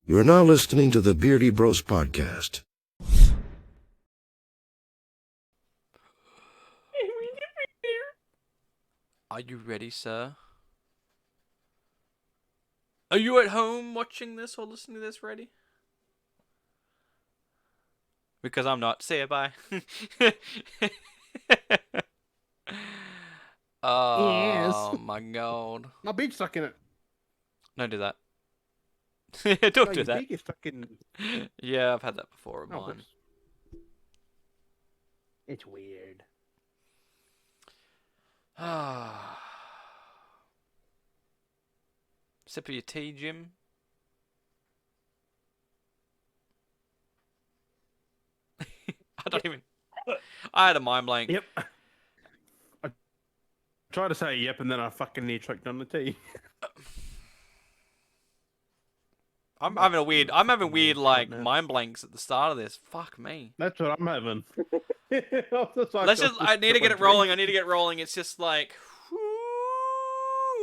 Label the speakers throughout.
Speaker 1: You are now listening to the Beardy Bros podcast.
Speaker 2: Are you ready, sir? Are you at home watching this or listening to this ready? Because I'm not. See ya, bye.
Speaker 3: Yes.
Speaker 2: Oh my god.
Speaker 3: My beak's stuck in it.
Speaker 2: Don't do that.
Speaker 3: No,
Speaker 2: Don't do
Speaker 3: your
Speaker 2: that.
Speaker 3: beak is stuck in.
Speaker 2: Yeah, I've had that before of
Speaker 3: Oh,
Speaker 2: mine.
Speaker 3: it's weird.
Speaker 2: Sip of your tea, Jim. I don't even. I had a mind blank.
Speaker 3: Yep. I tried to say yep, and then I fucking near choked on the tea.
Speaker 2: I'm having weird like
Speaker 3: now.
Speaker 2: mind blanks at the start of this. Fuck me.
Speaker 3: That's what I'm having.
Speaker 2: I need to get it rolling. I need to get rolling. It's just like,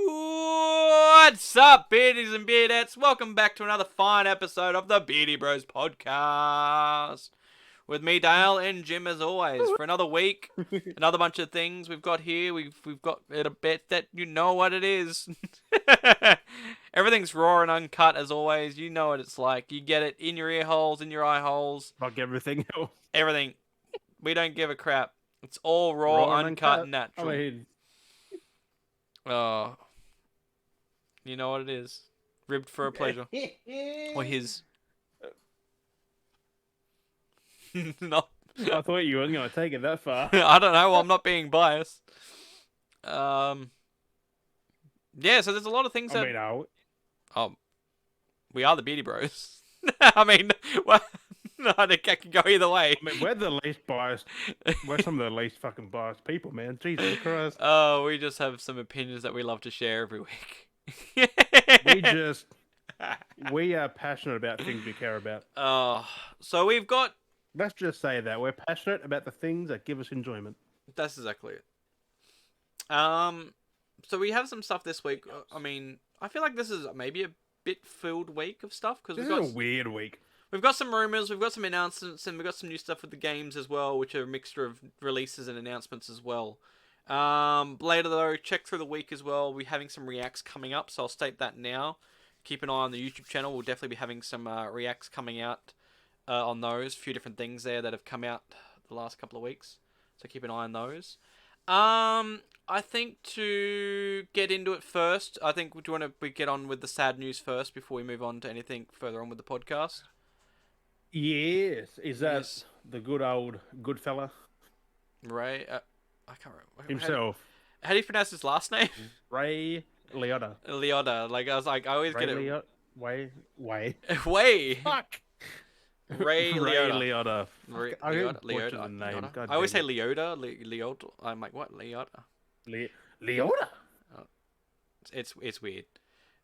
Speaker 2: what's up, beardies and beardettes? Welcome back to another fine episode of the Beardy Bros podcast. With me, Dale, and Jim, as always, for another week. Another bunch of things we've got here. We've got it a bit that you know what it is. Everything's raw and uncut, as always. You know what it's like. You get it in your ear holes, in your eye holes.
Speaker 3: Fuck everything else.
Speaker 2: Everything. We don't give a crap. It's all raw, uncut, and natural.
Speaker 3: I mean,
Speaker 2: Oh, you know what it is. Ribbed for a pleasure. Or his. No.
Speaker 3: I thought you weren't going to take it that far.
Speaker 2: I don't know. I'm not being biased. Yeah, so there's a lot of things that...
Speaker 3: I mean,
Speaker 2: we are the Beardy Bros. I mean, well, I can go either way.
Speaker 3: I mean, we're the least biased. We're some of the least fucking biased people, man. Jesus Christ.
Speaker 2: Oh, we just have some opinions that we love to share every week.
Speaker 3: We are passionate about things we care about.
Speaker 2: Oh, so we've got...
Speaker 3: Let's just say that we're passionate about the things that give us enjoyment.
Speaker 2: That's exactly it. So we have some stuff this week. I mean, I feel like this is maybe a bit filled week of stuff because
Speaker 3: This is a weird week.
Speaker 2: we've got some rumors, we've got some announcements, and we've got some new stuff with the games as well, which are a mixture of releases and announcements as well. Later though, check through the week as well. We're having some reacts coming up, so I'll state that now. Keep an eye on the YouTube channel. We'll definitely be having some reacts coming out on those. A few different things there that have come out the last couple of weeks, so keep an eye on those. I think to get into it first, I think we get on with the sad news first before we move on to anything further on with the podcast?
Speaker 3: Yes. Is that
Speaker 2: Yes.
Speaker 3: the good old good fella
Speaker 2: Ray, I can't remember
Speaker 3: himself?
Speaker 2: How do you pronounce his last name?
Speaker 3: Ray Liotta.
Speaker 2: Liotta. Like I was like, I always
Speaker 3: Ray
Speaker 2: get it.
Speaker 3: Liotta. Way.
Speaker 2: Way.
Speaker 3: Fuck.
Speaker 2: Ray Liotta.
Speaker 3: Liotta.
Speaker 2: Ray,
Speaker 3: I
Speaker 2: Liotta.
Speaker 3: butchered
Speaker 2: Liotta.
Speaker 3: the name.
Speaker 2: Liotta?
Speaker 3: God
Speaker 2: I always say
Speaker 3: damn
Speaker 2: Leota. Leota. I'm like, what? Liotta.
Speaker 3: Liotta.
Speaker 2: It's weird.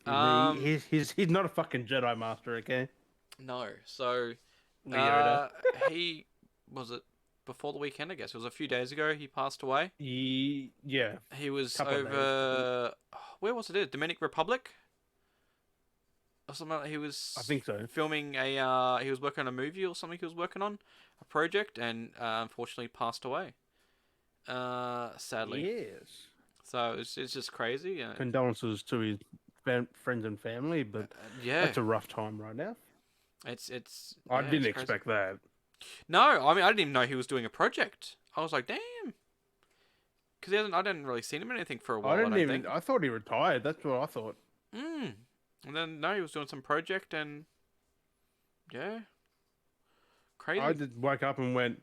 Speaker 3: He's not a fucking Jedi master, okay?
Speaker 2: No. So
Speaker 3: Leota.
Speaker 2: he was it before the weekend, I guess. It was a few days ago he passed away.
Speaker 3: Yeah.
Speaker 2: He was
Speaker 3: Couple of
Speaker 2: over where was it? Dominican Republic? Or something like that. He was
Speaker 3: I think so.
Speaker 2: filming he was working on a movie or something he was working on, a project, and unfortunately passed away. Sadly.
Speaker 3: Yes.
Speaker 2: So it's just crazy.
Speaker 3: Condolences to his friends and family, but
Speaker 2: Yeah.
Speaker 3: that's a rough time right now.
Speaker 2: It's
Speaker 3: I
Speaker 2: yeah,
Speaker 3: didn't
Speaker 2: it's crazy.
Speaker 3: expect that.
Speaker 2: No, I mean I didn't even know he was doing a project. I was like, damn. Because I didn't really see him in anything for a while.
Speaker 3: I didn't
Speaker 2: think.
Speaker 3: I thought he retired. That's what I thought.
Speaker 2: And then no, he was doing some project and yeah, crazy.
Speaker 3: I just woke up and went.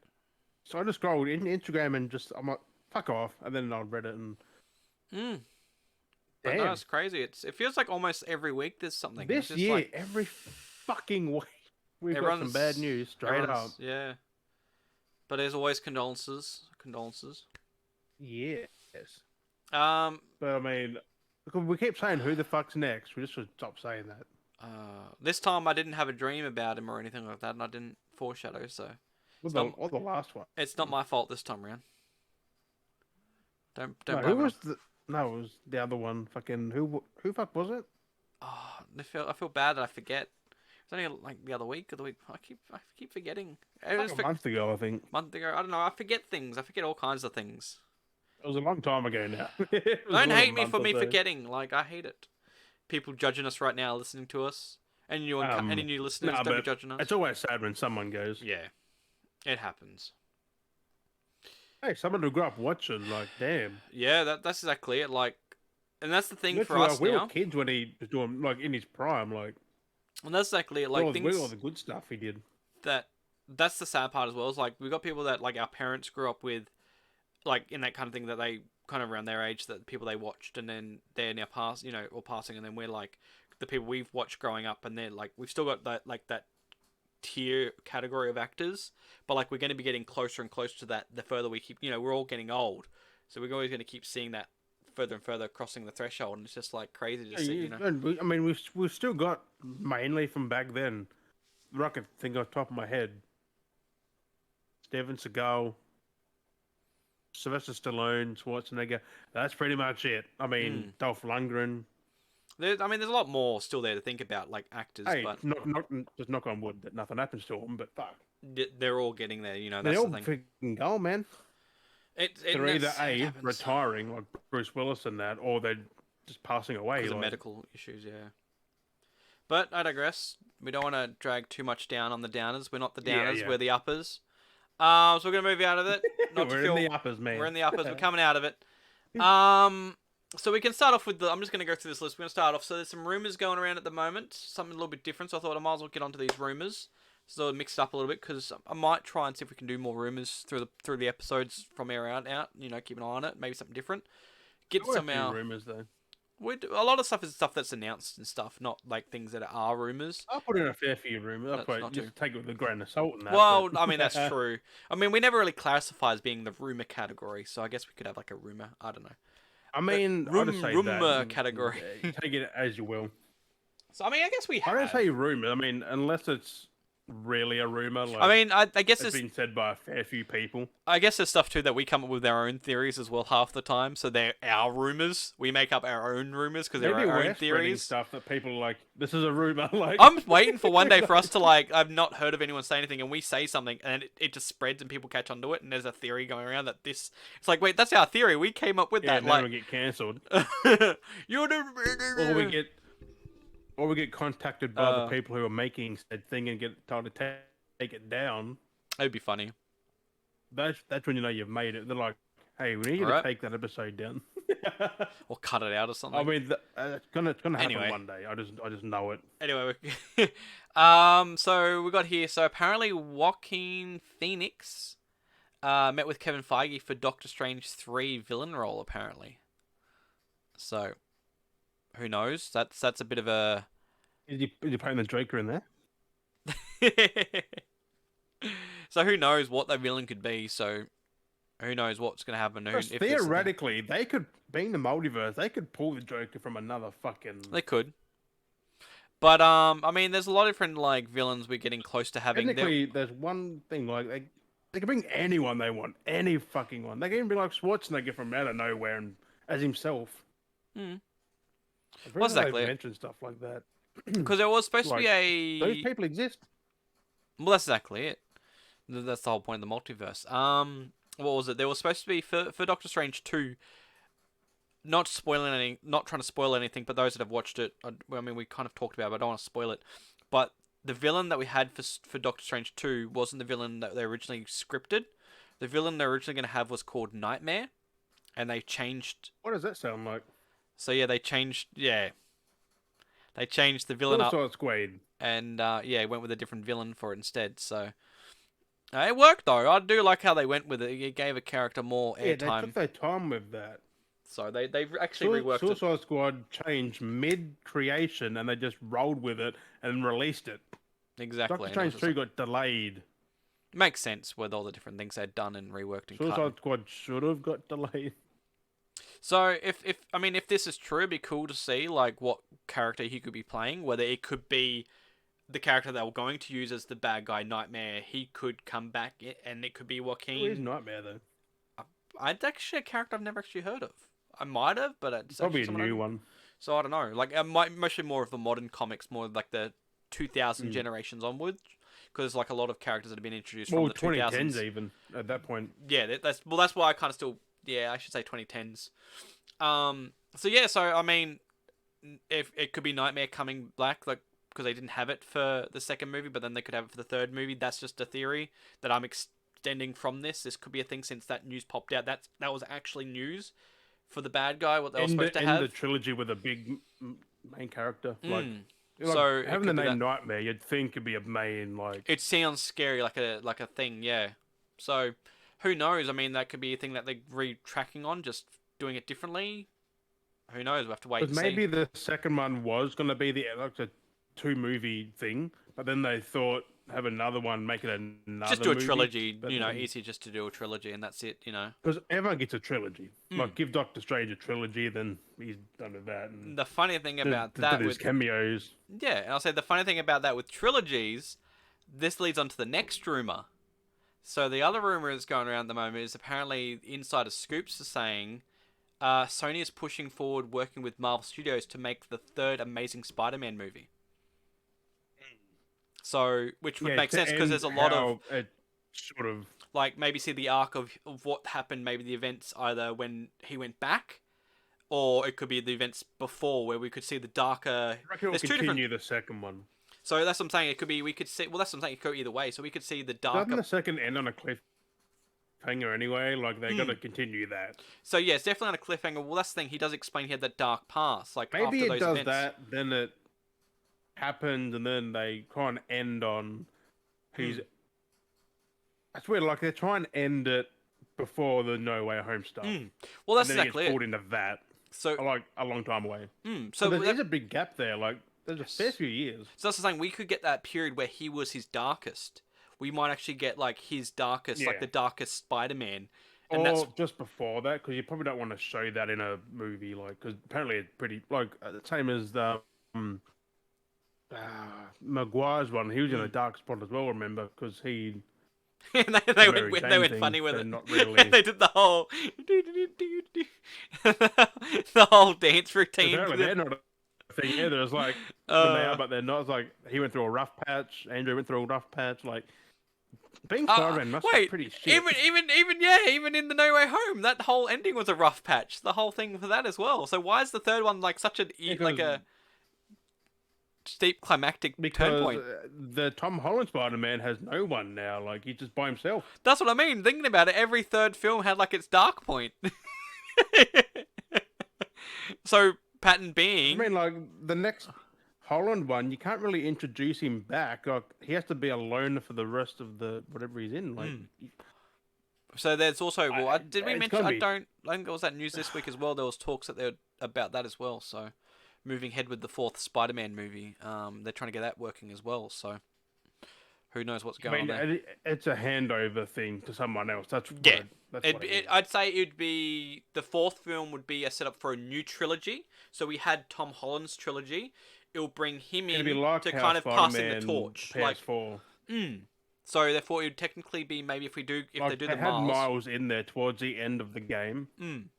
Speaker 3: So I just scrolled in Instagram and I'm like, fuck off. And then I read it and.
Speaker 2: But
Speaker 3: Damn.
Speaker 2: no, it's crazy. It feels like almost every week there's something.
Speaker 3: This
Speaker 2: It's just
Speaker 3: year,
Speaker 2: like,
Speaker 3: every fucking week, we've got some
Speaker 2: Everyone's-
Speaker 3: bad news straight up.
Speaker 2: Yeah. But there's always condolences.
Speaker 3: Yes.
Speaker 2: Um.
Speaker 3: But I mean, look, we keep saying who the fuck's next. We just should stop saying that.
Speaker 2: This time I didn't have a dream about him or anything like that, and I didn't foreshadow, so
Speaker 3: Or the last one.
Speaker 2: it's not my fault this time around. Don't
Speaker 3: No,
Speaker 2: blame
Speaker 3: who
Speaker 2: me.
Speaker 3: was the? No, it was the other one. Fucking who fuck was it?
Speaker 2: Oh, I feel bad that I forget. It's only like the other week or the week. I keep forgetting.
Speaker 3: Like a month ago, I think.
Speaker 2: Month ago. I don't know. I forget things. I forget all kinds of things.
Speaker 3: It was a long time ago now. It was
Speaker 2: Don't
Speaker 3: more than
Speaker 2: hate
Speaker 3: a
Speaker 2: me
Speaker 3: month
Speaker 2: for
Speaker 3: or
Speaker 2: me
Speaker 3: so.
Speaker 2: forgetting. Like I hate it. People judging us right now, listening to us, and any new listeners
Speaker 3: Nah,
Speaker 2: don't be
Speaker 3: but
Speaker 2: judging us.
Speaker 3: it's always sad when someone goes,
Speaker 2: Yeah, it happens.
Speaker 3: "Hey, someone who grew up watching, like, damn."
Speaker 2: Yeah, that's exactly it. Like, and that's the thing for
Speaker 3: Literally,
Speaker 2: us
Speaker 3: like, we were
Speaker 2: now.
Speaker 3: kids when he was doing, like, in his prime, like,
Speaker 2: And that's exactly it. Like
Speaker 3: all
Speaker 2: things
Speaker 3: the good stuff he did.
Speaker 2: that's the sad part as well. Is like we got people that like our parents grew up with, like in that kind of thing that they kind of around their age that people they watched, and then they're now or passing, and then we're like the people we've watched growing up, and they're like we've still got that tier category of actors, but like we're going to be getting closer and closer to that the further we keep. We're all getting old, so we're always going to keep seeing that further and further crossing the threshold, and it's just like crazy to see.
Speaker 3: And I mean, we've still got mainly from back then. I can think off the top of my head. Steven Seagal, Sylvester Stallone, Schwarzenegger. That's pretty much it. I mean, Dolph Lundgren.
Speaker 2: There's a lot more still there to think about, like actors,
Speaker 3: Hey,
Speaker 2: but
Speaker 3: not just knock on wood that nothing happens to them, but fuck,
Speaker 2: they're all getting there.
Speaker 3: they
Speaker 2: That's
Speaker 3: all
Speaker 2: the thing.
Speaker 3: freaking go, man. They're either
Speaker 2: it
Speaker 3: A,
Speaker 2: happens.
Speaker 3: retiring like Bruce Willis and that, or they're just passing away.
Speaker 2: Because of
Speaker 3: Like,
Speaker 2: medical issues, yeah. But I digress. We don't want to drag too much down on the downers. We're not the
Speaker 3: Yeah,
Speaker 2: downers.
Speaker 3: yeah.
Speaker 2: We're the uppers. So we're gonna move out of it. Not
Speaker 3: we're
Speaker 2: to feel
Speaker 3: in the uppers, man.
Speaker 2: we're in the uppers. We're coming out of it. So we can start off with I'm just gonna go through this list. We're gonna start off. So there's some rumors going around at the moment. Something a little bit different. So I thought I might as well get onto these rumors. So mix it up a little bit because I might try and see if we can do more rumors through the episodes from here out. Keep an eye on it. Maybe something different. Get
Speaker 3: There were a
Speaker 2: some
Speaker 3: few
Speaker 2: out.
Speaker 3: rumors though.
Speaker 2: A lot of stuff is stuff that's announced and stuff, not like things that are rumors.
Speaker 3: I'll put in a fair few rumors. I'll
Speaker 2: That's
Speaker 3: probably
Speaker 2: not
Speaker 3: just
Speaker 2: too.
Speaker 3: take it with a grain of salt. And that,
Speaker 2: Well,
Speaker 3: but...
Speaker 2: I mean that's true. I mean we never really classify as being the rumor category, so I guess we could have like a rumor. I don't know.
Speaker 3: I mean, I just say
Speaker 2: rumor
Speaker 3: that.
Speaker 2: category.
Speaker 3: Take it as you will.
Speaker 2: So I mean I guess we
Speaker 3: I
Speaker 2: have.
Speaker 3: don't say rumor. I mean, unless it's really a rumor. Like,
Speaker 2: I mean I guess
Speaker 3: it's
Speaker 2: it's
Speaker 3: been said by a fair few people.
Speaker 2: I guess there's stuff too that we come up with our own theories as well half the time. So they're our rumors. We make up our own rumors because they're
Speaker 3: Maybe
Speaker 2: our
Speaker 3: we're
Speaker 2: own
Speaker 3: spreading
Speaker 2: theories.
Speaker 3: stuff that people are like, this is a rumor. Like,
Speaker 2: I'm waiting for one day for us to like. I've not heard of anyone say anything, and we say something, and it just spreads, and people catch onto it, and there's a theory going around that this. It's like, wait, that's our theory. We came up with
Speaker 3: yeah,
Speaker 2: that.
Speaker 3: then we
Speaker 2: Like,
Speaker 3: get cancelled,
Speaker 2: you're the.
Speaker 3: or we get contacted by the people who are making said thing and get told to take it down.
Speaker 2: It'd be funny.
Speaker 3: That's when you know you've made it. They're like, hey, we need you
Speaker 2: Alright.
Speaker 3: to take that episode down.
Speaker 2: Or cut it out or something.
Speaker 3: I mean, it's gonna happen
Speaker 2: Anyway.
Speaker 3: one day. I just know it.
Speaker 2: Anyway, so we got here. So apparently, Joaquin Phoenix met with Kevin Feige for Doctor Strange 3 villain role. Apparently, so who knows? That's a bit of a.
Speaker 3: Is you playing the Joker in there?
Speaker 2: So who knows what that villain could be? So who knows what's gonna happen?
Speaker 3: Because
Speaker 2: If this is the thing.
Speaker 3: theoretically, they could, being the multiverse, they could pull the Joker from another fucking.
Speaker 2: They could. But I mean, there's a lot of different like villains we're getting close to having.
Speaker 3: Technically, there's one thing like they can bring anyone they want, any fucking one. They can even be like Schwarzenegger from out of nowhere and as himself.
Speaker 2: Hmm.
Speaker 3: What's
Speaker 2: exactly it.
Speaker 3: mention stuff like that?
Speaker 2: Because there was supposed to be a.
Speaker 3: Those people exist.
Speaker 2: Well, that's exactly it. That's the whole point of the multiverse. What was it? There was supposed to be for Doctor Strange 2. Not trying to spoil anything, but those that have watched it, I mean, we kind of talked about it, but I don't want to spoil it. But the villain that we had for Doctor Strange 2 wasn't the villain that they originally scripted. The villain they're originally going to have was called Nightmare, and they changed.
Speaker 3: What does that sound like?
Speaker 2: So yeah, they changed. Yeah, they changed the villain up.
Speaker 3: Suicide Squad.
Speaker 2: And went with a different villain for it instead. So it worked though. I do like how they went with it. It gave a character more
Speaker 3: Yeah, they
Speaker 2: airtime.
Speaker 3: took their time with that.
Speaker 2: So they've actually reworked it.
Speaker 3: Suicide Squad changed mid-creation, and they just rolled with it and released it.
Speaker 2: Exactly.
Speaker 3: Doctor Strange 2 got delayed.
Speaker 2: Makes sense with all the different things they'd done and reworked and cut.
Speaker 3: Suicide Squad should have got delayed.
Speaker 2: So if this is true, it'd be cool to see like what character he could be playing. Whether it could be the character they were going to use as the bad guy, Nightmare. He could come back, and it could be Joaquin.
Speaker 3: Where's Nightmare though?
Speaker 2: It's actually a character I've never actually heard of. I might have, but it's
Speaker 3: Probably a
Speaker 2: someone
Speaker 3: new one.
Speaker 2: So I don't know. Like, mostly more of the modern comics, more like the 2000 generations onwards, because like a lot of characters that have been introduced
Speaker 3: Well,
Speaker 2: from the 2000s.
Speaker 3: 2010s even at that point.
Speaker 2: Yeah, that's why I kind of still, yeah, I should say 2010s. So yeah, so I mean, if it could be Nightmare coming back, like because they didn't have it for the second movie, but then they could have it for the third movie. That's just a theory that I'm extending from this. This could be a thing since that news popped out. That was actually news for the bad guy. What they were supposed to have.
Speaker 3: The trilogy with a big main character,
Speaker 2: So
Speaker 3: having the name Nightmare, you'd think it'd be a main like.
Speaker 2: It sounds scary, like a thing, yeah. So who knows? I mean, that could be a thing that they're retracking on, just doing it differently. Who knows? We'll have to wait and see.
Speaker 3: Maybe the second one was going to be like a 2-movie thing, but then they thought have another one, make it another.
Speaker 2: Just do a
Speaker 3: movie,
Speaker 2: trilogy, easier just to do a trilogy, and that's it,
Speaker 3: Because everyone gets a trilogy. Like give Doctor Strange a trilogy, then he's done with that. And
Speaker 2: the funny thing about that
Speaker 3: with cameos.
Speaker 2: Yeah, and I'll say the funny thing about that with trilogies, this leads on to the next rumor. So the other rumor that's going around at the moment is apparently insider scoops are saying Sony is pushing forward working with Marvel Studios to make the third Amazing Spider-Man movie. So, which would make sense because there's a lot of
Speaker 3: sort of
Speaker 2: like maybe see the arc of what happened, maybe the events either when he went back, or it could be the events before where we could see the darker.
Speaker 3: I reckon it will continue the second one.
Speaker 2: So that's what I'm saying. It could be we could see. Well, that's what I'm saying. It could go either way. So we could see the darker.
Speaker 3: Doesn't the second end on a cliffhanger anyway? Like they got to continue that.
Speaker 2: So yeah, it's definitely on a cliffhanger. Well, that's the thing. He does explain he had that dark past. Like
Speaker 3: maybe
Speaker 2: after
Speaker 3: it
Speaker 2: those
Speaker 3: does
Speaker 2: events.
Speaker 3: that, then it happens, and then they kind of end on he's. That's weird. Like they try and end it before the No Way Home stuff.
Speaker 2: Well, that's
Speaker 3: and then
Speaker 2: exactly
Speaker 3: he gets pulled into that.
Speaker 2: So
Speaker 3: like a long time away.
Speaker 2: So
Speaker 3: there's a big gap there. Like there's a fair few years.
Speaker 2: So that's the thing. We could get that period where he was his darkest. We might actually get like his darkest, like the darkest Spider-Man. And
Speaker 3: or just before that, because you probably don't want to show that in a movie, like because apparently it's pretty like the same as the Maguire's one. He was in a dark spot as well. Remember, because he.
Speaker 2: they went funny with it.
Speaker 3: Not really.
Speaker 2: They did the whole the whole dance routine.
Speaker 3: Apparently they're not a thing either. It's like they are, but they're not. It's like he went through a rough patch. Andrew went through a rough patch. Like being Spider-Man must be pretty shit.
Speaker 2: Even in the No Way Home, that whole ending was a rough patch. The whole thing for that as well. So why is the third one like such like a steep climactic turn point?
Speaker 3: The Tom Holland Spider-Man has no one now. Like he's just by himself.
Speaker 2: That's what I mean. Thinking about it, every third film had like its dark point. So pattern being,
Speaker 3: I mean, like the next Holland one, you can't really introduce him back. Like he has to be a loner for the rest of the whatever he's in. Like.
Speaker 2: So there's also did we mention? I think there was that news this week as well. There was talks that about that as well. So. Moving ahead with the fourth Spider-Man movie, they're trying to get that working as well. So, who knows what's going on there?
Speaker 3: It's a handover thing to someone else.
Speaker 2: I'd say it'd be the fourth film would be a setup for a new trilogy. So we had Tom Holland's trilogy. It'll bring him in to kind of pass in the torch.
Speaker 3: PS4.
Speaker 2: So therefore, it would technically be maybe if they do the Miles.
Speaker 3: They had Miles in there towards the end of the game.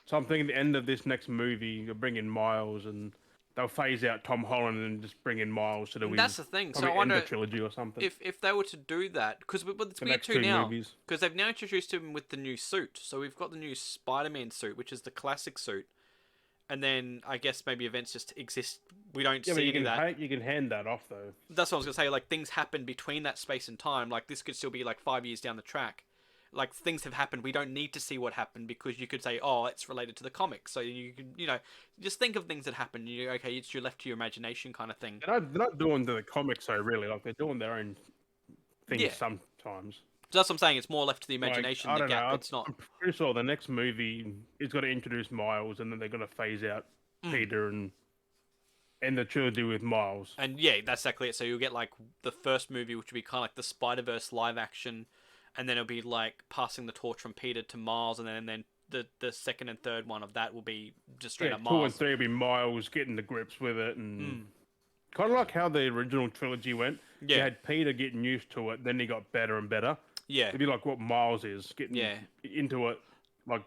Speaker 3: So I'm thinking the end of this next movie, you'll bring in Miles and they'll phase out Tom Holland and just bring in Miles to
Speaker 2: that's the thing. So I wonder
Speaker 3: end the trilogy or something.
Speaker 2: If they were to do that, because it's weird too now, because they've now introduced him with the new suit. So we've got the new Spider-Man suit, which is the classic suit, and then I guess maybe events just exist. We don't see any of that.
Speaker 3: You can hand that off though.
Speaker 2: That's what I was gonna say. Like things happen between that space and time. Like this could still be like 5 years down the track. Like things have happened, we don't need to see what happened because you could say, "Oh, it's related to the comics." So you can, just think of things that happen. You're left to your imagination, kind of thing.
Speaker 3: They're not doing the comics, so really, like they're doing their own things sometimes.
Speaker 2: So that's what I'm saying. It's more left to the imagination.
Speaker 3: Like, I don't know.
Speaker 2: It's not.
Speaker 3: I'm pretty sure the next movie is going to introduce Miles, and then they're going to phase out Peter and end the trilogy with Miles.
Speaker 2: And yeah, that's exactly it. So you'll get like the first movie, which would be kind of like the Spider-Verse live action. And then it'll be like passing the torch from Peter to Miles, and then the second and third one of that will be just straight up Miles.
Speaker 3: 2 and 3 will be Miles getting to grips with it, and kind of like how the original trilogy went. Yeah, you had Peter getting used to it, then he got better and better.
Speaker 2: Yeah,
Speaker 3: it'd be like what Miles is getting into it, like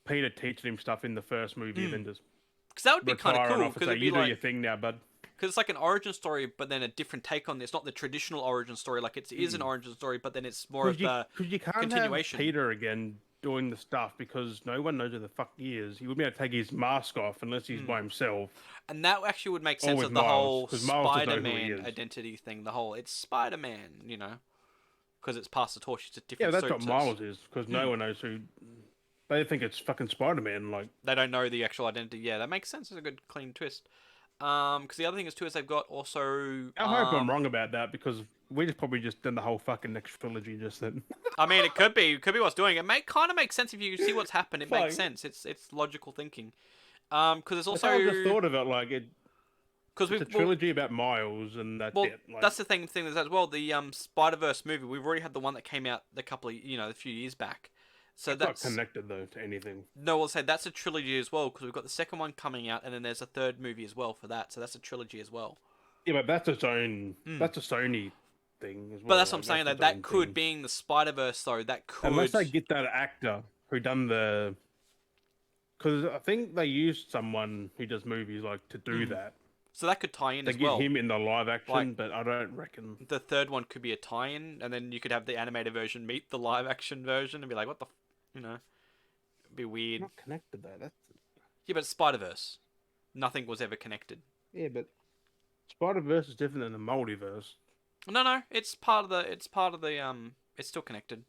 Speaker 3: Peter teaching him stuff in the first movie, and then just
Speaker 2: because that would be kind of cool. Because
Speaker 3: you do your thing now, bud.
Speaker 2: because it's like an origin story, but then a different take on this. Not the traditional origin story. Like it is an origin story, but then it's more of the
Speaker 3: Because you can't
Speaker 2: continuation.
Speaker 3: have Peter again doing the stuff because no one knows who the fuck he is. He would be able to take his mask off unless he's by himself.
Speaker 2: And that actually would make sense
Speaker 3: with
Speaker 2: of the
Speaker 3: Miles,
Speaker 2: whole
Speaker 3: 'cause Miles doesn't know who he
Speaker 2: Spider-Man
Speaker 3: is.
Speaker 2: identity thing. The whole it's Spider-Man, you know, because it's passed the torch to
Speaker 3: Yeah,
Speaker 2: different.
Speaker 3: that's what
Speaker 2: suits.
Speaker 3: Miles is because no one knows who. They think it's fucking Spider-Man. Like
Speaker 2: They don't know the actual identity. Yeah, that makes sense. It's a good clean twist. Because the other thing is too is they've got also.
Speaker 3: I hope I'm wrong about that because we just probably just done the whole fucking next trilogy just then.
Speaker 2: I mean, it could be what's doing it. Kind of makes sense if you see what's happened. It makes
Speaker 3: Fine.
Speaker 2: sense. It's logical thinking. Because it's also.
Speaker 3: I just thought of it like
Speaker 2: Because
Speaker 3: it's a trilogy about Miles and that's it. Like,
Speaker 2: that's the thing is as well. The Spider-Verse movie. We've already had the one that came out a few years back. So
Speaker 3: it's
Speaker 2: that's
Speaker 3: not connected though to anything.
Speaker 2: No, I'll say that's a trilogy as well because we've got the second one coming out, and then there's a third movie as well for that. So that's a trilogy as well.
Speaker 3: Yeah, but that's its own. That's a Sony thing as well.
Speaker 2: But that's what I'm
Speaker 3: like,
Speaker 2: saying.
Speaker 3: that's
Speaker 2: That
Speaker 3: its own
Speaker 2: could,
Speaker 3: thing.
Speaker 2: being the Spider-Verse though, that could.
Speaker 3: Unless they get that actor who done the. Because I think they used someone who does movies like to do that.
Speaker 2: So that could tie in
Speaker 3: They
Speaker 2: as
Speaker 3: get
Speaker 2: well.
Speaker 3: him in the live action,
Speaker 2: Like-
Speaker 3: but I don't reckon.
Speaker 2: The third one could be a tie-in, and then you could have the animated version meet the live-action version, and be like, what the, it'd be weird.
Speaker 3: Not connected though. That's
Speaker 2: Yeah, but it's Spider-Verse. Nothing was ever connected.
Speaker 3: yeah, but Spider-Verse is different than the multiverse.
Speaker 2: No, it's part of the. It's still connected.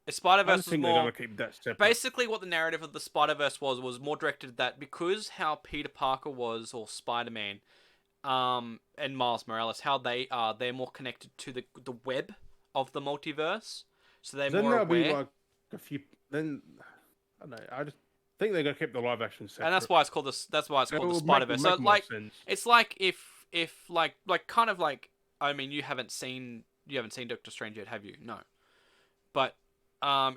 Speaker 2: It's
Speaker 3: I
Speaker 2: Spider-Verse
Speaker 3: just
Speaker 2: was
Speaker 3: think they're
Speaker 2: more.
Speaker 3: gonna keep that separate.
Speaker 2: Basically, what the narrative of the Spider-Verse was more directed that because how Peter Parker was, or Spider-Man, and Miles Morales, how they're more connected to the web of the multiverse. So they're
Speaker 3: then
Speaker 2: more
Speaker 3: there'll
Speaker 2: aware.
Speaker 3: be like a few. Then I don't know. I just think they're gonna keep the live action separate.
Speaker 2: And that's why it's called the
Speaker 3: It would
Speaker 2: Spider-Verse. So
Speaker 3: make more
Speaker 2: like
Speaker 3: sense.
Speaker 2: it's like if like kind of like, I mean, you haven't seen Doctor Strange yet, have you? No. But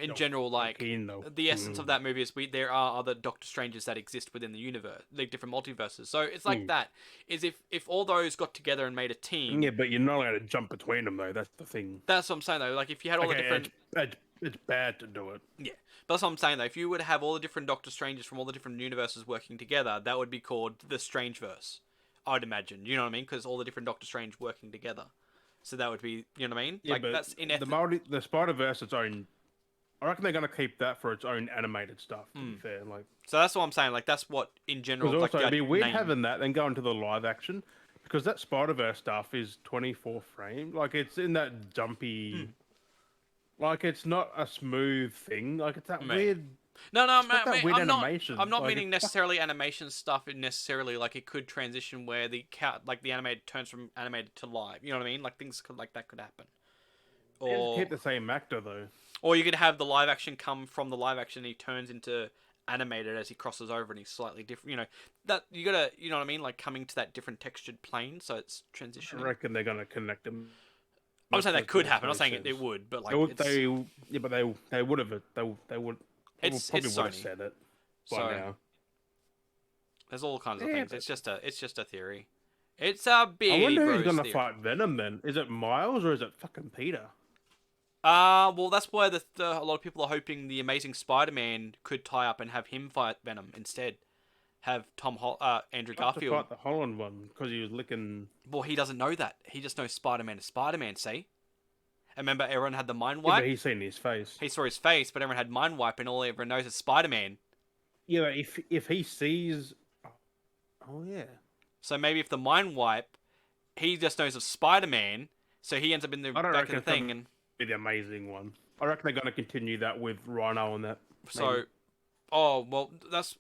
Speaker 2: in
Speaker 3: No,
Speaker 2: general, like
Speaker 3: keen, though.
Speaker 2: the essence of that movie is there are other Doctor Stranges that exist within the universe, like different multiverses. So it's like that. Is if all those got together and made a team.
Speaker 3: Yeah, but you're not allowed to jump between them though. That's the thing.
Speaker 2: That's what I'm saying though. Like if you had all the different.
Speaker 3: It's bad to do it.
Speaker 2: Yeah, but that's what I'm saying though. If you were to have all the different Doctor Stranges from all the different universes working together, that would be called the Strangeverse. I'd imagine. You know what I mean? Because all the different Doctor Strange working together. So that would be, you know what I mean?
Speaker 3: Yeah,
Speaker 2: like
Speaker 3: but
Speaker 2: that's in
Speaker 3: the Spider-Verse its own. I reckon they're gonna keep that for its own animated stuff. To be fair, like
Speaker 2: So that's what I'm saying. Like that's what in general.
Speaker 3: because
Speaker 2: Like
Speaker 3: also it'd be weird
Speaker 2: name.
Speaker 3: having that then go into the live action because that Spider-Verse stuff is 24 frame. Like it's in that jumpy. Like it's not a smooth thing. Like it's that weird.
Speaker 2: No,
Speaker 3: got that weird animation.
Speaker 2: I'm not
Speaker 3: Like,
Speaker 2: meaning necessarily animation stuff. Necessarily, like it could transition where the animated turns from animated to live. You know what I mean? Like things like that could happen. Or
Speaker 3: Keep the same actor though.
Speaker 2: Or you could have the live action come from the live action and he turns into animated as he crosses over and he's slightly different. You know, that you gotta, you know what I mean? Like coming to that different textured plane, so it's
Speaker 3: I
Speaker 2: transitioning.
Speaker 3: reckon they're gonna connect them.
Speaker 2: I'm saying that
Speaker 3: Makes
Speaker 2: could happen. I'm not
Speaker 3: sense.
Speaker 2: saying it would, but like
Speaker 3: They would,
Speaker 2: it's,
Speaker 3: yeah, but they would have. They would.
Speaker 2: It's
Speaker 3: Probably would have
Speaker 2: Sony.
Speaker 3: said it by
Speaker 2: So,
Speaker 3: now.
Speaker 2: there's all kinds of
Speaker 3: Yeah,
Speaker 2: things.
Speaker 3: but-
Speaker 2: It's just a theory. It's a big.
Speaker 3: I wonder who's gonna
Speaker 2: theory.
Speaker 3: fight Venom then. Is it Miles or is it fucking Peter?
Speaker 2: Well, that's where a lot of people are hoping the Amazing Spider-Man could tie up and have him fight Venom instead. Have Andrew
Speaker 3: Have to
Speaker 2: Garfield.
Speaker 3: fight the Holland one because he was licking.
Speaker 2: Well, he doesn't know that. He just knows Spider-Man is Spider-Man, see? And remember, everyone had the mind
Speaker 3: Yeah,
Speaker 2: wipe?
Speaker 3: but he's seen his face.
Speaker 2: He saw his face, but everyone had mind wipe, and all everyone knows is Spider-Man.
Speaker 3: Yeah, but if he sees. Oh yeah.
Speaker 2: So maybe if the mind wipe, he just knows of Spider-Man, so he ends up in the
Speaker 3: I don't
Speaker 2: back of
Speaker 3: reckon
Speaker 2: the
Speaker 3: it's
Speaker 2: thing,
Speaker 3: gonna
Speaker 2: and
Speaker 3: be the amazing one. I reckon they're gonna continue that with Rhino and that.
Speaker 2: so,
Speaker 3: maybe.
Speaker 2: oh well, that's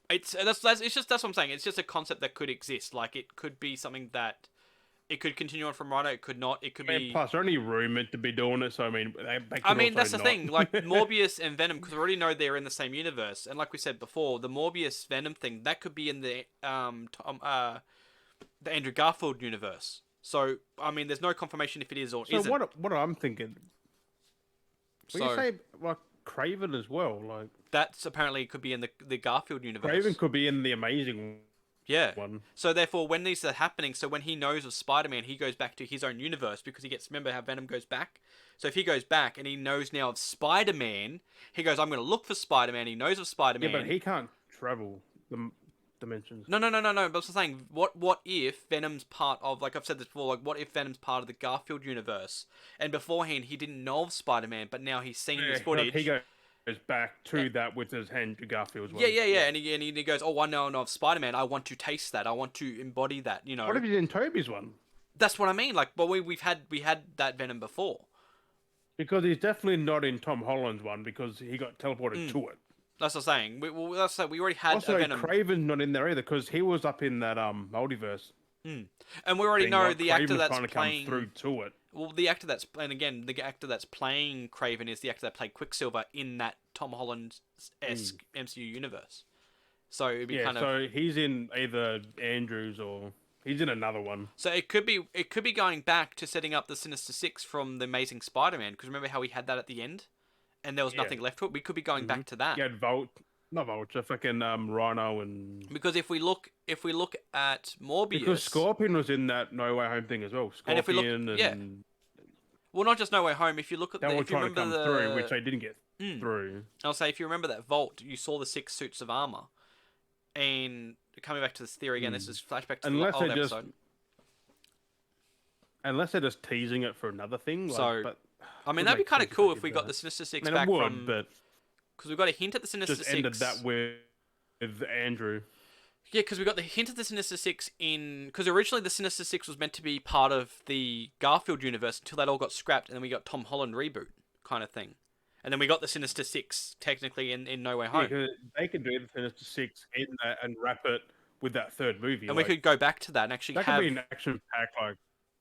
Speaker 2: that's what I'm saying. It's just a concept that could exist. Like it could be something that it could continue on from Rhino. It could not. It could
Speaker 3: I mean,
Speaker 2: be.
Speaker 3: plus, they're only rumored to be doing it, so I mean, they
Speaker 2: I
Speaker 3: could
Speaker 2: mean,
Speaker 3: also
Speaker 2: that's the
Speaker 3: not.
Speaker 2: thing. Like Morbius and Venom, because we already know they're in the same universe, and like we said before, the Morbius Venom thing that could be in the Andrew Garfield universe. So I mean, there's no confirmation if it is or
Speaker 3: So
Speaker 2: isn't.
Speaker 3: what I'm thinking? When
Speaker 2: So
Speaker 3: you say like Craven as well, like
Speaker 2: that's apparently could be in the Garfield universe.
Speaker 3: Craven could be in the Amazing
Speaker 2: Yeah.
Speaker 3: one.
Speaker 2: So therefore, when these are happening, so when he knows of Spider-Man, he goes back to his own universe because he gets. Remember how Venom goes back? So if he goes back and he knows now of Spider-Man, he goes, "I'm going to look for Spider-Man." He knows of Spider-Man.
Speaker 3: Yeah, but he can't travel. dimensions.
Speaker 2: No. But I was saying, what if Venom's part of, like I've said this before, like what if Venom's part of the Garfield universe, and beforehand he didn't know of Spider-Man, but now he's seen this footage.
Speaker 3: He goes back to that with his Andrew Garfield's one.
Speaker 2: Yeah. And he goes, oh, I know of Spider-Man. I want to taste that. I want to embody that. You know.
Speaker 3: What if he's in Toby's one?
Speaker 2: That's what I mean. Like, but we had that Venom before.
Speaker 3: Because he's definitely not in Tom Holland's one because he got teleported to it.
Speaker 2: That's what I'm saying. That's like we already had
Speaker 3: Also,
Speaker 2: a Venom.
Speaker 3: Craven's not in there either because he was up in that multiverse.
Speaker 2: And we already know the actor that's
Speaker 3: trying to
Speaker 2: playing
Speaker 3: come through to it.
Speaker 2: Well, the actor that's playing Craven is the actor that played Quicksilver in that Tom Holland-esque MCU universe. So it'd be kind of.
Speaker 3: So he's in either Andrews or he's in another one.
Speaker 2: So it could be going back to setting up the Sinister Six from the Amazing Spider-Man, because remember how we had that at the end, and there was nothing left to it. We could be going back to that.
Speaker 3: Yeah, not Vulture, fucking Rhino and.
Speaker 2: Because if we look at Morbius,
Speaker 3: because Scorpion was in that No Way Home thing as well. Scorpion
Speaker 2: and if we look, well, not just No Way Home. If you look at
Speaker 3: they were trying to come through, which they didn't get through.
Speaker 2: I'll say if you remember that vault, you saw the 6 suits of armor, and coming back to this theory again, this is flashback to the old episode.
Speaker 3: Unless they're just teasing it for another thing.
Speaker 2: I mean, that'd be kind of cool if we got the Sinister Six back from. Because we got a hint at the Sinister Six.
Speaker 3: Just ended that with Andrew.
Speaker 2: Yeah, because we got the hint of the Sinister Six in. Because originally the Sinister Six was meant to be part of the Garfield universe until that all got scrapped, and then we got Tom Holland reboot kind of thing. And then we got the Sinister Six technically in No Way Home.
Speaker 3: Yeah, they could do the Sinister Six in that and wrap it with that third movie.
Speaker 2: And we could go back to that and actually
Speaker 3: that could be an action-packed,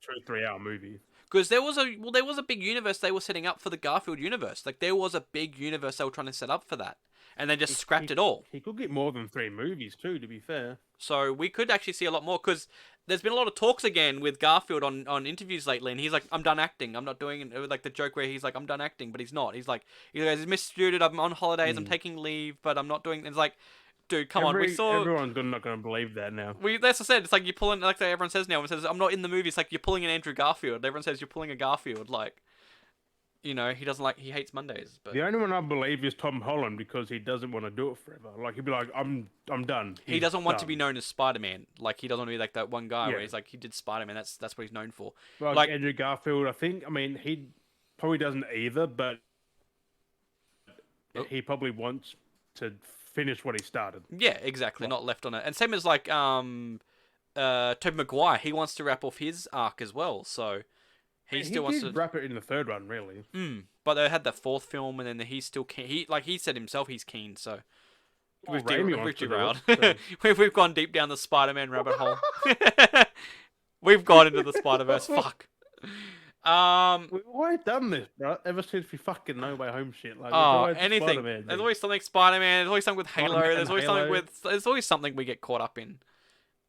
Speaker 3: 2 or 3 hour movie.
Speaker 2: Because there was a big universe they were setting up for the Garfield universe. Like, there was a big universe they were trying to set up for that. And they just scrapped it all.
Speaker 3: He could get more than 3 movies, too, to be fair.
Speaker 2: So we could actually see a lot more. Because there's been a lot of talks again with Garfield on interviews lately. And he's like, I'm done acting. I'm not doing it. Like the joke where he's like, I'm done acting. But he's not. He's like, he's misstuded. I'm on holidays. I'm taking leave. But I'm not doing... It's like... Dude, come on.
Speaker 3: Everyone's not going to believe that now.
Speaker 2: That's what I said. It's like you're pulling, like everyone says now. Everyone says, I'm not in the movie. It's like you're pulling an Andrew Garfield. Everyone says you're pulling a Garfield. Like, you know, he hates Mondays. But
Speaker 3: the only one I believe is Tom Holland because he doesn't want to do it forever. Like, he'd be like, I'm done.
Speaker 2: He doesn't want to be known as Spider-Man. Like, he doesn't want to be like that one guy where he's like, he did Spider-Man. That's what he's known for.
Speaker 3: Like Andrew Garfield, I mean, he probably doesn't either, but he probably wants to finish what he started.
Speaker 2: Yeah, exactly. Not left on it. And same as like Tobey Maguire, he wants to wrap off his arc as well. So he still wants to
Speaker 3: wrap it in the third one, really.
Speaker 2: But they had the 4th film, and then he's still keen. He said himself he's keen. So we've gone deep down the Spider-Man rabbit hole. We've gone into the Spider-Verse. Fuck.
Speaker 3: We've always done this, bro. Ever since we fucking No Way Home shit. Like,
Speaker 2: anything. There's always something Spider-Man. There's always something with Halo. There's always something we get caught up in.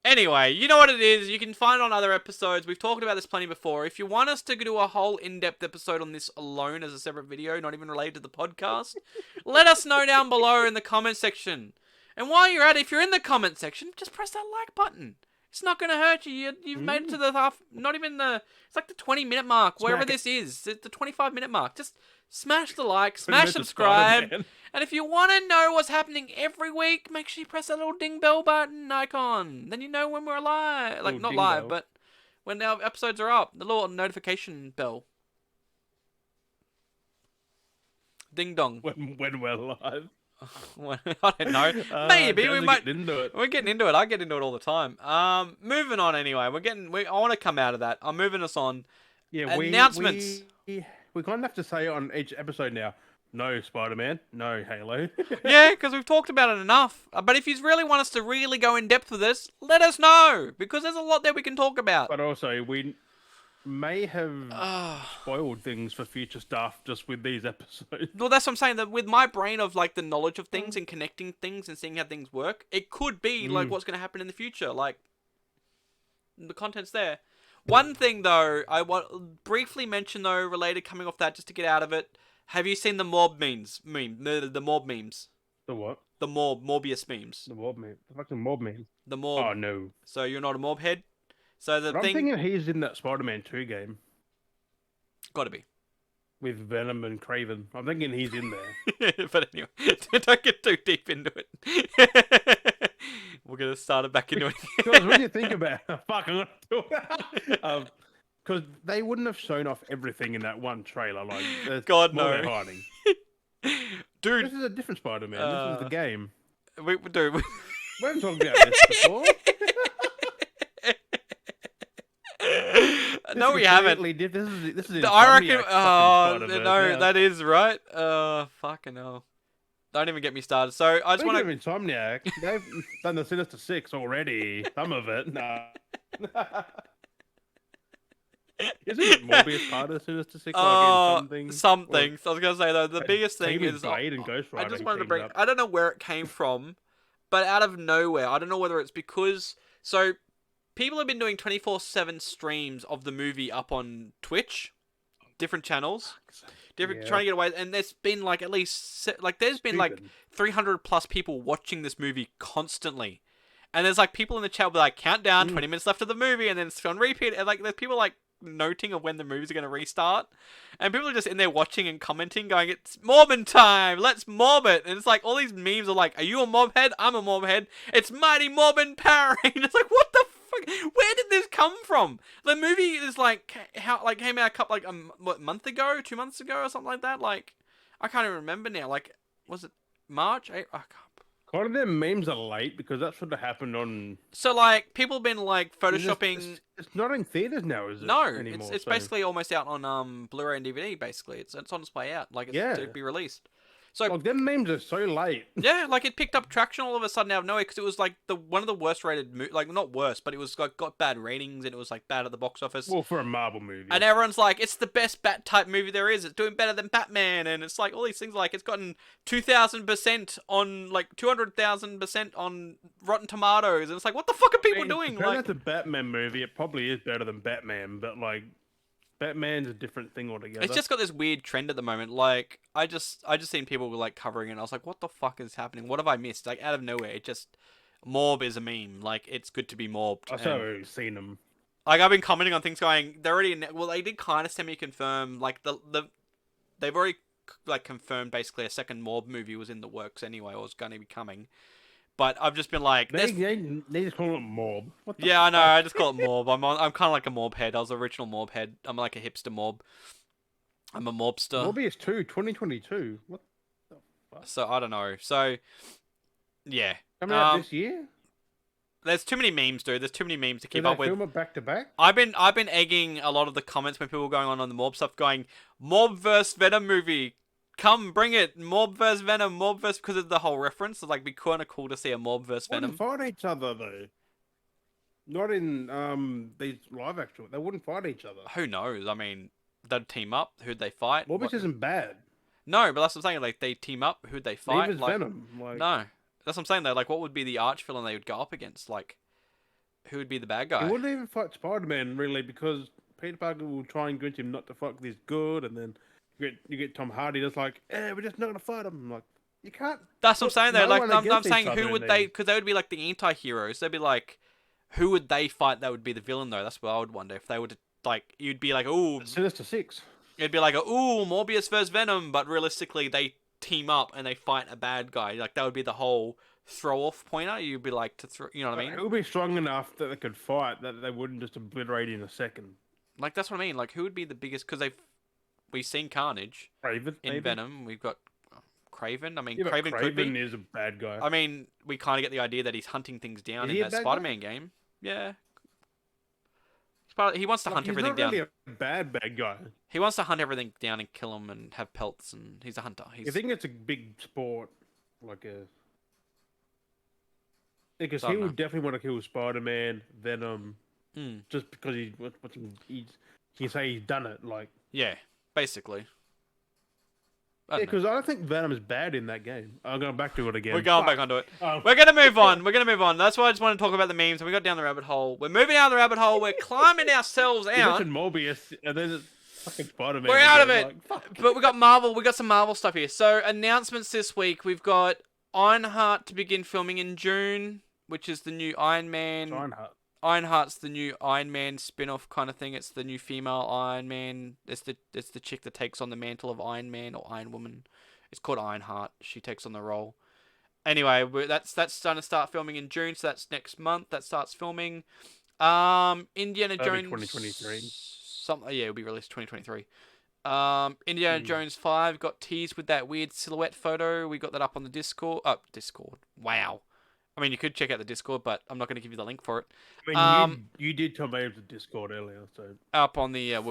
Speaker 2: Anyway, you know what it is. You can find it on other episodes. We've talked about this plenty before. If you want us to do a whole in-depth episode on this alone as a separate video, not even related to the podcast, let us know down below in the comment section. And while you're at it, if you're in the comment section, just press that like button. It's not going to hurt you. You've made it to the half, not even the, it's like the 20-minute mark, wherever this is. It's the 25-minute mark. Just smash the like, smash subscribe. And if you want to know what's happening every week, make sure you press that little ding bell button icon. Then you know when we're live. Like, not live, but when our episodes are up. The little notification bell. Ding dong.
Speaker 3: When we're live.
Speaker 2: I don't know. Maybe we might.
Speaker 3: Into it.
Speaker 2: We're getting into it. I get into it all the time. Moving on anyway. I want to come out of that. I'm moving us on.
Speaker 3: Yeah.
Speaker 2: Announcements.
Speaker 3: We kind of have to say on each episode now. No Spider-Man. No Halo.
Speaker 2: Yeah, because we've talked about it enough. But if you really want us to really go in depth with this, let us know, because there's a lot that we can talk about.
Speaker 3: But also we may have spoiled things for future stuff just with these episodes.
Speaker 2: Well, that's what I'm saying. That with my brain of like the knowledge of things and connecting things and seeing how things work, it could be like what's going to happen in the future. Like the content's there. One thing though, I want briefly mention though, related coming off that, just to get out of it. Have you seen the Morb memes? The Morb memes.
Speaker 3: The what?
Speaker 2: The Morbius memes.
Speaker 3: The Morb meme. The fucking Morb meme.
Speaker 2: The Morb.
Speaker 3: Oh no.
Speaker 2: So you're not a Morb head? So the
Speaker 3: I'm thinking he's in that Spider-Man 2 game.
Speaker 2: Gotta be.
Speaker 3: With Venom and Craven. I'm thinking he's in there.
Speaker 2: But anyway, don't get too deep into it. We're gonna start it back into it.
Speaker 3: Because when you think about it, fuck, I'm gonna do it. Because they wouldn't have shown off everything in that one trailer. Like, there's
Speaker 2: God
Speaker 3: more
Speaker 2: no,
Speaker 3: they're hiding.
Speaker 2: dude.
Speaker 3: This is a different Spider-Man. This is the game.
Speaker 2: We do.
Speaker 3: We haven't talked about this before.
Speaker 2: No, we haven't.
Speaker 3: This is
Speaker 2: I reckon.
Speaker 3: Insomniac's
Speaker 2: Oh
Speaker 3: fucking Spider-Verse
Speaker 2: no,
Speaker 3: now.
Speaker 2: that is right. Fucking hell. Don't even get me started. So I just
Speaker 3: Speaking
Speaker 2: want
Speaker 3: of
Speaker 2: to.
Speaker 3: Insomniac, they've done the Sinister Six already. Some of it, no. Isn't it Morbius part of the Sinister Six? Like in
Speaker 2: something. So I was gonna say though, the biggest thing is
Speaker 3: Blade and Ghost
Speaker 2: I
Speaker 3: Rider
Speaker 2: just wanted to
Speaker 3: teamed
Speaker 2: bring.
Speaker 3: up.
Speaker 2: I don't know where it came from, but out of nowhere, I don't know whether it's because so people have been doing 24/7 streams of the movie up on Twitch, different channels, trying to get away. And there's been like at least there's been like 300 plus people watching this movie constantly. And there's like people in the chat with like countdown, 20 minutes left of the movie, and then it's on repeat. And like there's people like noting of when the movies are going to restart, and people are just in there watching and commenting, going, "It's mobbing time, let's mob it." And it's like all these memes are like, "Are you a mob head? I'm a mob head. It's mighty mobbing powering." It's like, what the fuck? Where did this come from? The movie is like came out a couple month ago, 2 months ago, or something like that. Like I can't even remember now. Like was it March? I can't.
Speaker 3: Kind of their memes are late because that should have happened on.
Speaker 2: So like people have been like photoshopping.
Speaker 3: It's not in theaters now, is it?
Speaker 2: No,
Speaker 3: anymore,
Speaker 2: it's
Speaker 3: so-
Speaker 2: basically almost out on Blu-ray and DVD. Basically, it's on its way out. Like it's to be released. So
Speaker 3: Like them memes are so late.
Speaker 2: yeah, like it picked up traction all of a sudden out of nowhere because it was like one of the worst rated, like not worst, but it was like got bad ratings and it was like bad at the box office.
Speaker 3: Well, for a Marvel movie.
Speaker 2: And everyone's like, it's the best Bat type movie there is. It's doing better than Batman, and it's like all these things. Like it's gotten 2,000% on like 200,000% on Rotten Tomatoes, and it's like, what the fuck are people doing?
Speaker 3: Compared
Speaker 2: Like
Speaker 3: to Batman movie, it probably is better than Batman, but like Batman's a different thing altogether.
Speaker 2: it's just got this weird trend at the moment. Like I just seen people like covering it. And I was like, what the fuck is happening? What have I missed? Like out of nowhere, it just morb is a meme. Like it's good to be mobbed.
Speaker 3: I've already seen them.
Speaker 2: Like I've been commenting on things going, they're already well, they did kind of semi-confirm like they've already like confirmed basically a second Morb movie was in the works anyway, or was going to be coming. But I've just been like,
Speaker 3: They just call it Morb. What the
Speaker 2: yeah, I know.
Speaker 3: fuck?
Speaker 2: I just call it Morb. I'm kind of like a Morb head. I was an original Morb head. I'm like a hipster Morb. I'm a Mobster.
Speaker 3: Morbius 2, 2022. What the fuck?
Speaker 2: So I don't know. So yeah,
Speaker 3: Coming out this year?
Speaker 2: there's too many memes, dude. There's too many memes to
Speaker 3: Did
Speaker 2: keep
Speaker 3: they
Speaker 2: up with.
Speaker 3: film it back to back?
Speaker 2: I've been egging a lot of the comments when people were going on the Morb stuff, going Morb vs Venom movie. Come, bring it! Morb vs Venom, Morb vs because of the whole reference. It's like be kind of cool to see a Morb vs Venom.
Speaker 3: Wouldn't fight each other though. Not in these live action. They wouldn't fight each other.
Speaker 2: Who knows? I mean, they'd team up. Who'd they fight?
Speaker 3: Morbius isn't bad.
Speaker 2: No, but that's what I'm saying. Like they team up. Who'd they fight?
Speaker 3: Neither's
Speaker 2: Like,
Speaker 3: Venom. Like,
Speaker 2: no, that's what I'm saying. Though, like, what would be the arch villain they would go up against? Like, who would be the bad guy?
Speaker 3: he wouldn't even fight Spider-Man really because Peter Parker will try and convince him not to fuck this good, and then you get Tom Hardy just like, we're just not gonna fight him. I'm like, you can't.
Speaker 2: That's what I'm saying. Though,
Speaker 3: no
Speaker 2: like,
Speaker 3: one
Speaker 2: I'm
Speaker 3: against
Speaker 2: saying
Speaker 3: each
Speaker 2: who
Speaker 3: other
Speaker 2: would
Speaker 3: in
Speaker 2: they?
Speaker 3: these.
Speaker 2: Because they would be like the anti-heroes. They'd be like, who would they fight? That would be the villain though. That's what I would wonder if they would like. You'd be like, ooh,
Speaker 3: Sinister Six.
Speaker 2: it'd be like, ooh, Morbius versus Venom, but realistically they team up and they fight a bad guy. Like that would be the whole throw-off pointer. You'd be like to throw. You know what I mean?
Speaker 3: It would be strong enough that they could fight that they wouldn't just obliterate in a second.
Speaker 2: Like that's what I mean. Like who would be the biggest? Because we've seen Carnage
Speaker 3: Raven
Speaker 2: in
Speaker 3: maybe?
Speaker 2: Venom. We've got Craven. I mean,
Speaker 3: Yeah, but
Speaker 2: Craven could be.
Speaker 3: is a bad guy.
Speaker 2: I mean, we kind of get the idea that he's hunting things down
Speaker 3: Is
Speaker 2: in
Speaker 3: he a
Speaker 2: that
Speaker 3: bad guy?
Speaker 2: Spider-Man game. Yeah. He wants to hunt
Speaker 3: he's
Speaker 2: everything
Speaker 3: not
Speaker 2: down.
Speaker 3: really a bad guy.
Speaker 2: He wants to hunt everything down and kill them and have pelts, and he's a hunter.
Speaker 3: I think it's a big sport, like a. Because
Speaker 2: Don't
Speaker 3: he
Speaker 2: know.
Speaker 3: would definitely want to kill Spider-Man, Venom,
Speaker 2: Mm,
Speaker 3: just because he can say he's done it. Like,
Speaker 2: yeah, basically. I
Speaker 3: yeah,
Speaker 2: don't know.
Speaker 3: because I don't think Venom is bad in that game. I'm going back to it again.
Speaker 2: We're going
Speaker 3: Fuck.
Speaker 2: back onto it.
Speaker 3: Oh.
Speaker 2: We're gonna move on. We're gonna move on. That's why I just want to talk about the memes. And we got down the rabbit hole. We're moving down the rabbit hole. We're climbing ourselves
Speaker 3: You
Speaker 2: out.
Speaker 3: mentioned Morbius, and then it's fucking Spider-Man.
Speaker 2: We're out of
Speaker 3: again,
Speaker 2: it.
Speaker 3: like, fuck.
Speaker 2: But we got Marvel. We got some Marvel stuff here. So announcements this week. We've got Ironheart to begin filming in June, which is the new Iron Man.
Speaker 3: Ironheart.
Speaker 2: Ironheart's the new Iron Man spin-off kind of thing. It's the new female Iron Man. It's the chick that takes on the mantle of Iron Man or Iron Woman. It's called Ironheart. She takes on the role. Anyway, that's going to start filming in June, so that's next month. That starts filming. Indiana
Speaker 3: That'll be
Speaker 2: Jones.
Speaker 3: 2023.
Speaker 2: Yeah, it'll be released 2023. Indiana
Speaker 3: Hmm.
Speaker 2: Jones 5 got teased with that weird silhouette photo. We got that up on the Discord. Discord. Wow. I mean, you could check out the Discord, but I'm not going to give you the link for it.
Speaker 3: I mean, you did tell me it was a Discord earlier, so
Speaker 2: Up on the up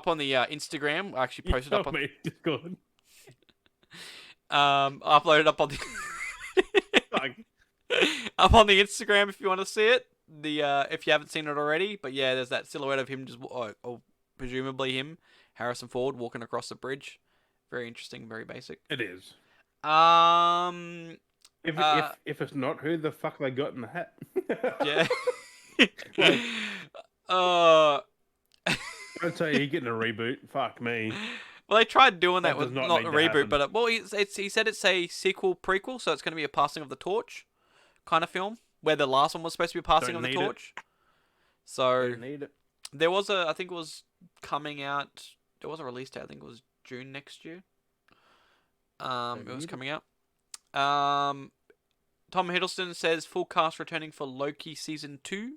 Speaker 2: on the Instagram. I actually
Speaker 3: you
Speaker 2: posted
Speaker 3: told
Speaker 2: up on
Speaker 3: me Discord.
Speaker 2: uploaded up on the
Speaker 3: Fuck.
Speaker 2: up on the Instagram if you want to see it. If you haven't seen it already, but yeah, there's that silhouette of him just presumably him, Harrison Ford walking across the bridge. Very interesting, very basic.
Speaker 3: It is.
Speaker 2: Um,
Speaker 3: If it's not, who the fuck they got in the hat?
Speaker 2: yeah.
Speaker 3: Like,
Speaker 2: uh,
Speaker 3: I'd say he's getting a reboot. Fuck me.
Speaker 2: well, they tried doing that
Speaker 3: That
Speaker 2: with
Speaker 3: does not
Speaker 2: not
Speaker 3: need
Speaker 2: a
Speaker 3: to
Speaker 2: reboot,
Speaker 3: happen.
Speaker 2: but he said it's a sequel prequel, so it's going to be a passing of the torch kind of film, where the last one was supposed to be a passing
Speaker 3: Don't
Speaker 2: of the
Speaker 3: need it.
Speaker 2: torch. So
Speaker 3: Don't need it.
Speaker 2: there was I think it was coming out. There was a release date. I think it was June next year. It was
Speaker 3: need it.
Speaker 2: coming out. Tom Hiddleston says full cast returning for Loki season 2.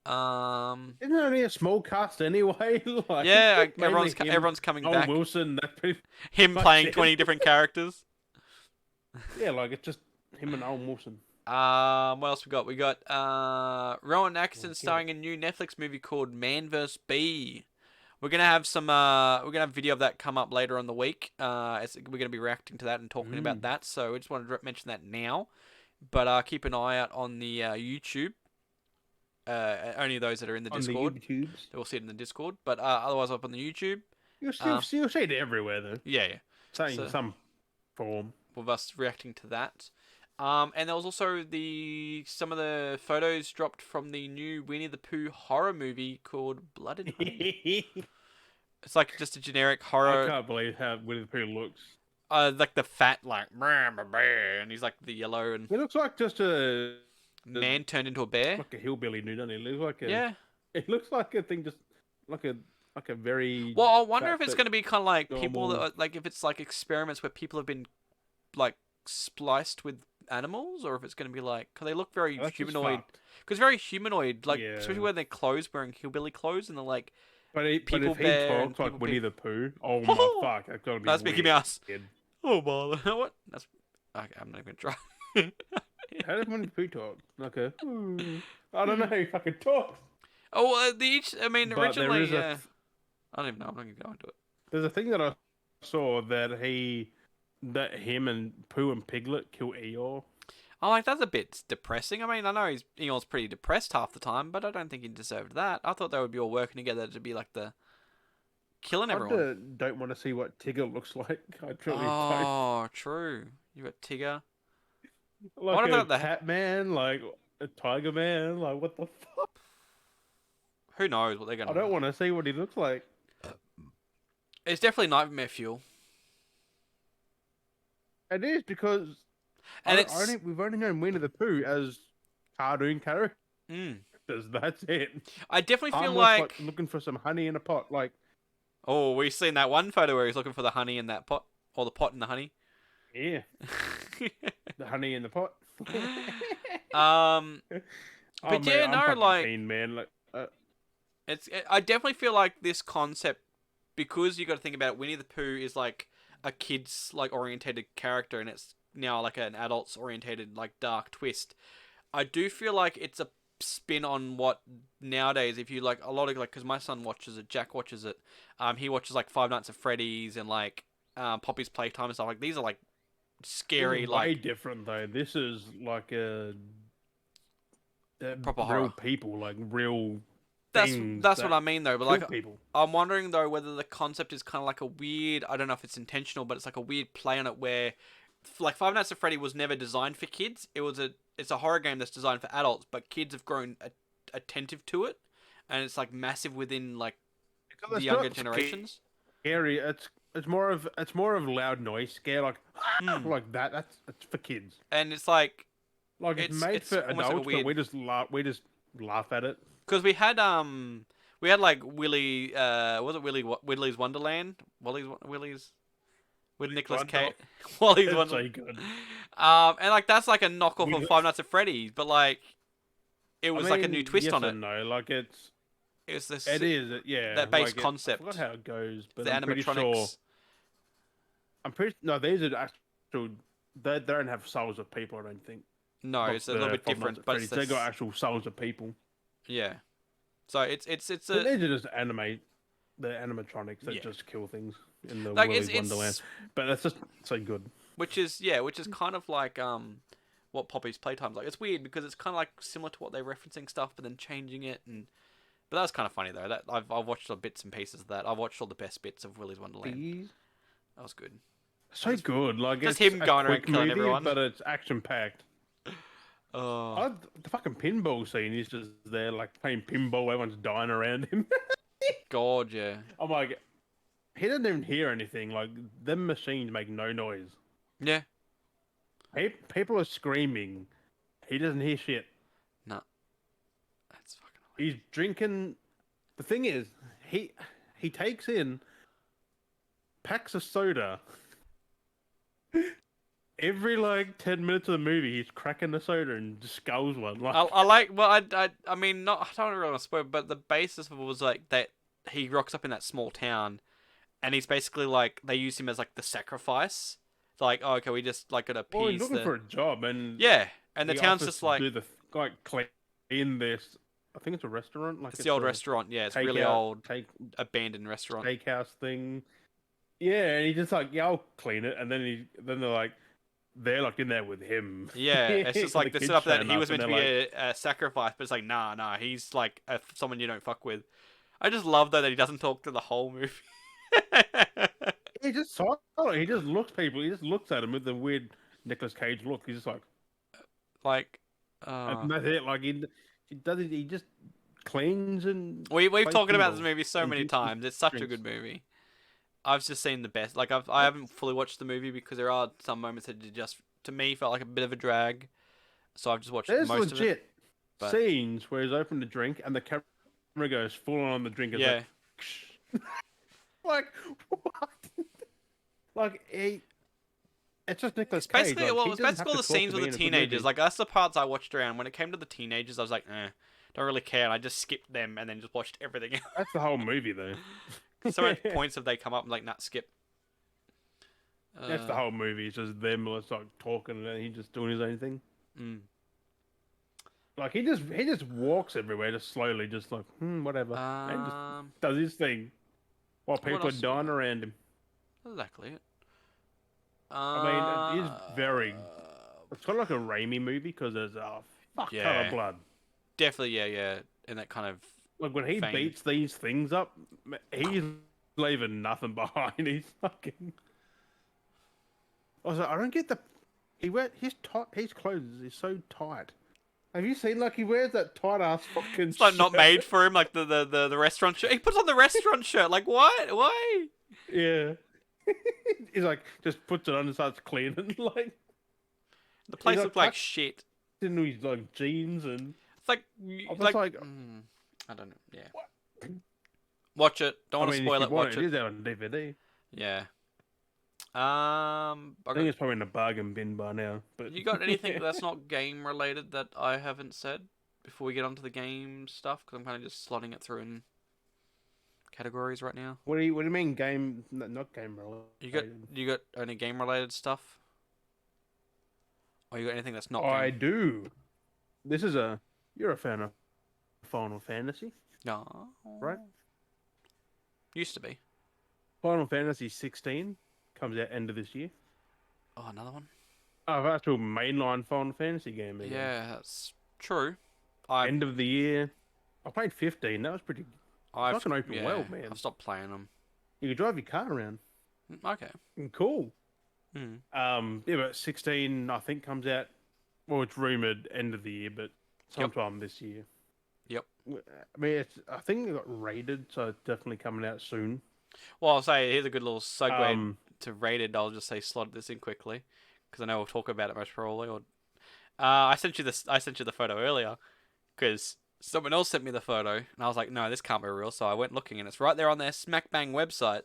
Speaker 3: Isn't it only a small cast anyway? Like,
Speaker 2: Yeah,
Speaker 3: mainly him,
Speaker 2: everyone's coming
Speaker 3: Owen
Speaker 2: back.
Speaker 3: Wilson. That's pretty.
Speaker 2: Him
Speaker 3: much
Speaker 2: playing
Speaker 3: it.
Speaker 2: 20 different characters.
Speaker 3: Yeah, like it's just him and Owen Wilson.
Speaker 2: What else we got? We got Rowan Atkinson
Speaker 3: get
Speaker 2: starring in a new Netflix movie called Man vs. Bee. We're gonna have we're gonna have video of that come up later on the week. We're gonna be reacting to that and talking about that. So I just wanted to mention that now. But keep an eye out on the YouTube. Only those that are in the Discord.
Speaker 3: On the YouTubes.
Speaker 2: They will see it in the Discord. But otherwise, up on the YouTube.
Speaker 3: You'll see it everywhere though.
Speaker 2: Yeah.
Speaker 3: Saying
Speaker 2: So-
Speaker 3: some form.
Speaker 2: With us reacting to that. And there was also some of the photos dropped from the new Winnie the Pooh horror movie called Blood and Honey. It's like just a generic
Speaker 3: I
Speaker 2: horror,
Speaker 3: can't believe how Winnie the Pooh looks.
Speaker 2: like the fat, like, and he's like the yellow and
Speaker 3: He looks like just a
Speaker 2: man turned into a bear.
Speaker 3: like a hillbilly dude, doesn't he? He looks like a
Speaker 2: Yeah.
Speaker 3: It looks like a thing, just like a very.
Speaker 2: Well, I wonder
Speaker 3: fat
Speaker 2: if it's
Speaker 3: but
Speaker 2: going to be kind of like people that
Speaker 3: normal.
Speaker 2: are, like if it's like experiments where people have been like spliced with animals, or if it's going to be like because they look very
Speaker 3: That's just
Speaker 2: humanoid.
Speaker 3: fucked.
Speaker 2: Because very humanoid, like
Speaker 3: Yeah.
Speaker 2: especially when they're clothes wearing hillbilly clothes and they're like.
Speaker 3: But
Speaker 2: People
Speaker 3: if he
Speaker 2: Bear and
Speaker 3: talks like
Speaker 2: People
Speaker 3: Winnie
Speaker 2: Pig.
Speaker 3: the Pooh, oh my fuck, that's gotta be.
Speaker 2: That's Mickey
Speaker 3: weird.
Speaker 2: Mouse. Oh, bother. What? That's. Okay, I'm not even gonna try.
Speaker 3: How does Winnie the Pooh talk? Like a. I don't know. He fucking talks.
Speaker 2: Oh, I mean,
Speaker 3: But there
Speaker 2: originally,
Speaker 3: is a
Speaker 2: I don't even know. I'm not gonna go into it.
Speaker 3: There's a thing that I saw that him and Pooh and Piglet kill Eeyore.
Speaker 2: I'm like, that's a bit depressing. I mean, I know Eeyore's pretty depressed half the time, but I don't think he deserved that. I thought they would be all working together to be like the killing everyone.
Speaker 3: I don't want to see what Tigger looks like. I truly don't.
Speaker 2: Oh, true. You got Tigger.
Speaker 3: Like
Speaker 2: what
Speaker 3: a
Speaker 2: about the-
Speaker 3: Cat Man, like a Tiger Man, like what the fuck?
Speaker 2: Who knows what they're gonna?
Speaker 3: I don't want to see what he looks like.
Speaker 2: It's definitely nightmare fuel.
Speaker 3: It is because
Speaker 2: And
Speaker 3: we've only known Winnie the Pooh as cartoon characters.
Speaker 2: Mm.
Speaker 3: That's it.
Speaker 2: I definitely feel
Speaker 3: Harmless,
Speaker 2: like.
Speaker 3: looking for some honey in a pot. Like,
Speaker 2: Oh, we've seen that one photo where he's looking for the honey in that pot, or the pot in the honey.
Speaker 3: yeah, the honey in the pot.
Speaker 2: um, But yeah,
Speaker 3: I'm
Speaker 2: no,
Speaker 3: fucking
Speaker 2: like-
Speaker 3: keen, man. Like,
Speaker 2: I definitely feel like this concept, because you got to think about it, Winnie the Pooh is like a kids like orientated character, and it's now like an adults orientated like dark twist. I do feel like it's a spin on what nowadays, if you like a lot of like, because my son watches it, Jack watches it. He watches like Five Nights at Freddy's and like Poppy's Playtime and stuff. Like these are like scary,
Speaker 3: this is
Speaker 2: like
Speaker 3: way different though. This is like a
Speaker 2: Proper
Speaker 3: real
Speaker 2: horror.
Speaker 3: people, like real.
Speaker 2: that's
Speaker 3: things
Speaker 2: what
Speaker 3: that
Speaker 2: I mean though. But
Speaker 3: kill
Speaker 2: like
Speaker 3: people.
Speaker 2: I'm wondering though whether the concept is kind of like a weird. I don't know if it's intentional, but it's like a weird play on it where, like Five Nights at Freddy was never designed for kids. It's a horror game that's designed for adults, but kids have grown attentive to it, and it's like massive within like
Speaker 3: Because
Speaker 2: the
Speaker 3: it's
Speaker 2: younger
Speaker 3: not
Speaker 2: generations.
Speaker 3: Scary. It's more of loud noise scare, like like that. It's for kids.
Speaker 2: And it's like
Speaker 3: Like it's made
Speaker 2: it's
Speaker 3: for
Speaker 2: almost like a
Speaker 3: adults,
Speaker 2: weird-
Speaker 3: but we just laugh at it.
Speaker 2: because we had like Willy, was it Willy's Wonderland? Willy's with Nicolas
Speaker 3: Wonderland.
Speaker 2: Cage. Wally's
Speaker 3: It's
Speaker 2: Wonderland.
Speaker 3: so good.
Speaker 2: And like that's like a knockoff
Speaker 3: We-
Speaker 2: of Five Nights at Freddy's, but like it was like a new twist
Speaker 3: yes
Speaker 2: on it.
Speaker 3: and no. Like
Speaker 2: It was this
Speaker 3: it is. Yeah.
Speaker 2: that base
Speaker 3: like
Speaker 2: concept.
Speaker 3: I forgot how it goes, but
Speaker 2: the
Speaker 3: I'm pretty sure.
Speaker 2: animatronics.
Speaker 3: No, these are actual. They don't have souls of people. I don't think.
Speaker 2: No,
Speaker 3: Not
Speaker 2: it's a little
Speaker 3: the
Speaker 2: bit
Speaker 3: Five
Speaker 2: different,
Speaker 3: Nights at
Speaker 2: but
Speaker 3: Freddy's.
Speaker 2: it's
Speaker 3: They got
Speaker 2: this,
Speaker 3: actual souls of people.
Speaker 2: yeah. So it's
Speaker 3: These
Speaker 2: a
Speaker 3: are just the animatronics that
Speaker 2: Yeah.
Speaker 3: just kill things in the
Speaker 2: like
Speaker 3: Willy's Wonderland.
Speaker 2: it's
Speaker 3: But that's just so good.
Speaker 2: which is kind of like what Poppy's Playtime's like. It's weird because it's kind of like similar to what they're referencing stuff, but then changing it but that was kind of funny though. That I've watched all bits and pieces of that. I've watched all the best bits of Willy's Wonderland. That was good.
Speaker 3: So good. Like
Speaker 2: just
Speaker 3: it's
Speaker 2: him
Speaker 3: a
Speaker 2: going around
Speaker 3: quick
Speaker 2: killing
Speaker 3: movie,
Speaker 2: everyone.
Speaker 3: but it's action packed.
Speaker 2: Oh,
Speaker 3: The fucking pinball scene. He's just there, like playing pinball. Everyone's dying around him.
Speaker 2: God, yeah.
Speaker 3: I'm like, he doesn't even hear anything. Like them machines make no noise.
Speaker 2: Yeah.
Speaker 3: People are screaming. He doesn't hear shit.
Speaker 2: No. That's fucking
Speaker 3: He's drinking. The thing is, he takes in packs of soda. Every like 10 minutes of the movie, he's cracking the soda and just skulls one. Like,
Speaker 2: I like. Well, I mean, not. I don't really want to spoil, but the basis of it was like that he rocks up in that small town, and he's basically like they use him as like the sacrifice. It's like, oh, okay, we just like gotta
Speaker 3: well,
Speaker 2: appease
Speaker 3: he's looking for a job, and
Speaker 2: yeah, and the
Speaker 3: he
Speaker 2: town's
Speaker 3: offers
Speaker 2: just
Speaker 3: to
Speaker 2: like
Speaker 3: do the clean this. I think it's a restaurant. Like
Speaker 2: it's the old
Speaker 3: a
Speaker 2: restaurant. Yeah, it's really
Speaker 3: takeout-
Speaker 2: old,
Speaker 3: take
Speaker 2: abandoned restaurant.
Speaker 3: steakhouse thing. Yeah, and he just like, yeah, I'll clean it, and then they're like in there with him.
Speaker 2: Yeah, it's just
Speaker 3: And
Speaker 2: like
Speaker 3: the
Speaker 2: they set
Speaker 3: kids
Speaker 2: up that
Speaker 3: turn
Speaker 2: he was
Speaker 3: and
Speaker 2: meant to
Speaker 3: they're
Speaker 2: be a sacrifice, but it's like nah, he's like someone you don't fuck with. I just love though that he doesn't talk to the whole movie.
Speaker 3: He just silent. He just looks people. He just looks at him with the weird Nicolas Cage look. He's just like,
Speaker 2: like,
Speaker 3: and that's it. Like he does it. He just cleans and.
Speaker 2: we've
Speaker 3: plays
Speaker 2: talked about this
Speaker 3: pinball
Speaker 2: movie so
Speaker 3: and
Speaker 2: many
Speaker 3: drinks
Speaker 2: times. It's such a
Speaker 3: drinks.
Speaker 2: good movie. I've just seen the best. Like I haven't fully watched the movie because there are some moments that just to me felt like a bit of a drag. So I've just watched
Speaker 3: There's
Speaker 2: most of it.
Speaker 3: legit
Speaker 2: but-
Speaker 3: scenes where he's opened the drink and the camera goes full on the drink. And
Speaker 2: Yeah.
Speaker 3: Like what? Like it's just Nicolas Cage.
Speaker 2: Basically,
Speaker 3: like,
Speaker 2: well,
Speaker 3: he
Speaker 2: it's
Speaker 3: doesn't
Speaker 2: basically all
Speaker 3: have
Speaker 2: the
Speaker 3: to talk
Speaker 2: scenes
Speaker 3: to
Speaker 2: with
Speaker 3: be
Speaker 2: the
Speaker 3: in a good
Speaker 2: teenagers.
Speaker 3: movie.
Speaker 2: Like that's the parts I watched around. When it came to the teenagers, I was like, don't really care. And I just skipped them and then just watched everything else.
Speaker 3: That's the whole movie, though.
Speaker 2: So many points have they come up and like, nah, skip.
Speaker 3: That's the whole movie. It's just them, it's like talking, and then he's just doing his own thing.
Speaker 2: Mm.
Speaker 3: Like he just walks everywhere, just slowly, just like whatever, and just does his thing while people are
Speaker 2: else we
Speaker 3: dying
Speaker 2: got?
Speaker 3: around him.
Speaker 2: Exactly it.
Speaker 3: I mean, it is very. It's kind of like a Raimi movie because there's a fuck ton
Speaker 2: Yeah.
Speaker 3: of blood.
Speaker 2: Definitely, yeah, in that kind of
Speaker 3: Like when he
Speaker 2: Fame.
Speaker 3: beats these things up, he's leaving nothing behind. He's fucking. I was like, I don't get the. His clothes is so tight. Have you seen like he wears that tight ass fucking?
Speaker 2: it's like not
Speaker 3: shirt?
Speaker 2: made for him, like the restaurant shirt. He puts on the restaurant shirt. Like what? Why?
Speaker 3: Yeah. He's like just puts it on and starts cleaning like
Speaker 2: The place
Speaker 3: like,
Speaker 2: looked like
Speaker 3: tucked
Speaker 2: shit.
Speaker 3: in his like jeans and.
Speaker 2: It's like
Speaker 3: I was
Speaker 2: like,
Speaker 3: like,
Speaker 2: I don't know. Yeah. Watch it. Don't want to spoil
Speaker 3: if
Speaker 2: it.
Speaker 3: you want
Speaker 2: Watch
Speaker 3: it
Speaker 2: it.
Speaker 3: is out on DVD.
Speaker 2: Yeah.
Speaker 3: I think it's probably in a bargain bin by now. But
Speaker 2: You got anything that's not game related that I haven't said before we get onto the game stuff? Because I'm kind of just slotting it through in categories right now.
Speaker 3: What do you mean game? Not game related.
Speaker 2: You got any game related stuff? Or you got anything that's not
Speaker 3: I
Speaker 2: game?
Speaker 3: do. This is you're a fan of Final Fantasy,
Speaker 2: No.
Speaker 3: right?
Speaker 2: Used to be.
Speaker 3: Final Fantasy 16 comes out end of this year.
Speaker 2: Oh, another one.
Speaker 3: Oh, actual mainline Final Fantasy game. Again.
Speaker 2: Yeah, that's true.
Speaker 3: End of the year. I played 15. That was pretty.
Speaker 2: I've
Speaker 3: like an open world, man.
Speaker 2: I've stopped playing them.
Speaker 3: You could drive your car around.
Speaker 2: Okay.
Speaker 3: Cool.
Speaker 2: Hmm.
Speaker 3: Yeah, but 16 I think comes out. Well, it's rumored end of the year, but sometime this year.
Speaker 2: Yep.
Speaker 3: I mean, I think it got rated, so it's definitely coming out soon.
Speaker 2: Well, I'll say here's a good little segue
Speaker 3: Um,
Speaker 2: to rated. I'll just say slot this in quickly because I know we'll talk about it most probably. Or I sent you this. I sent you the photo earlier because someone else sent me the photo, and I was like, no, this can't be real. So I went looking, and it's right there on their Smack Bang website.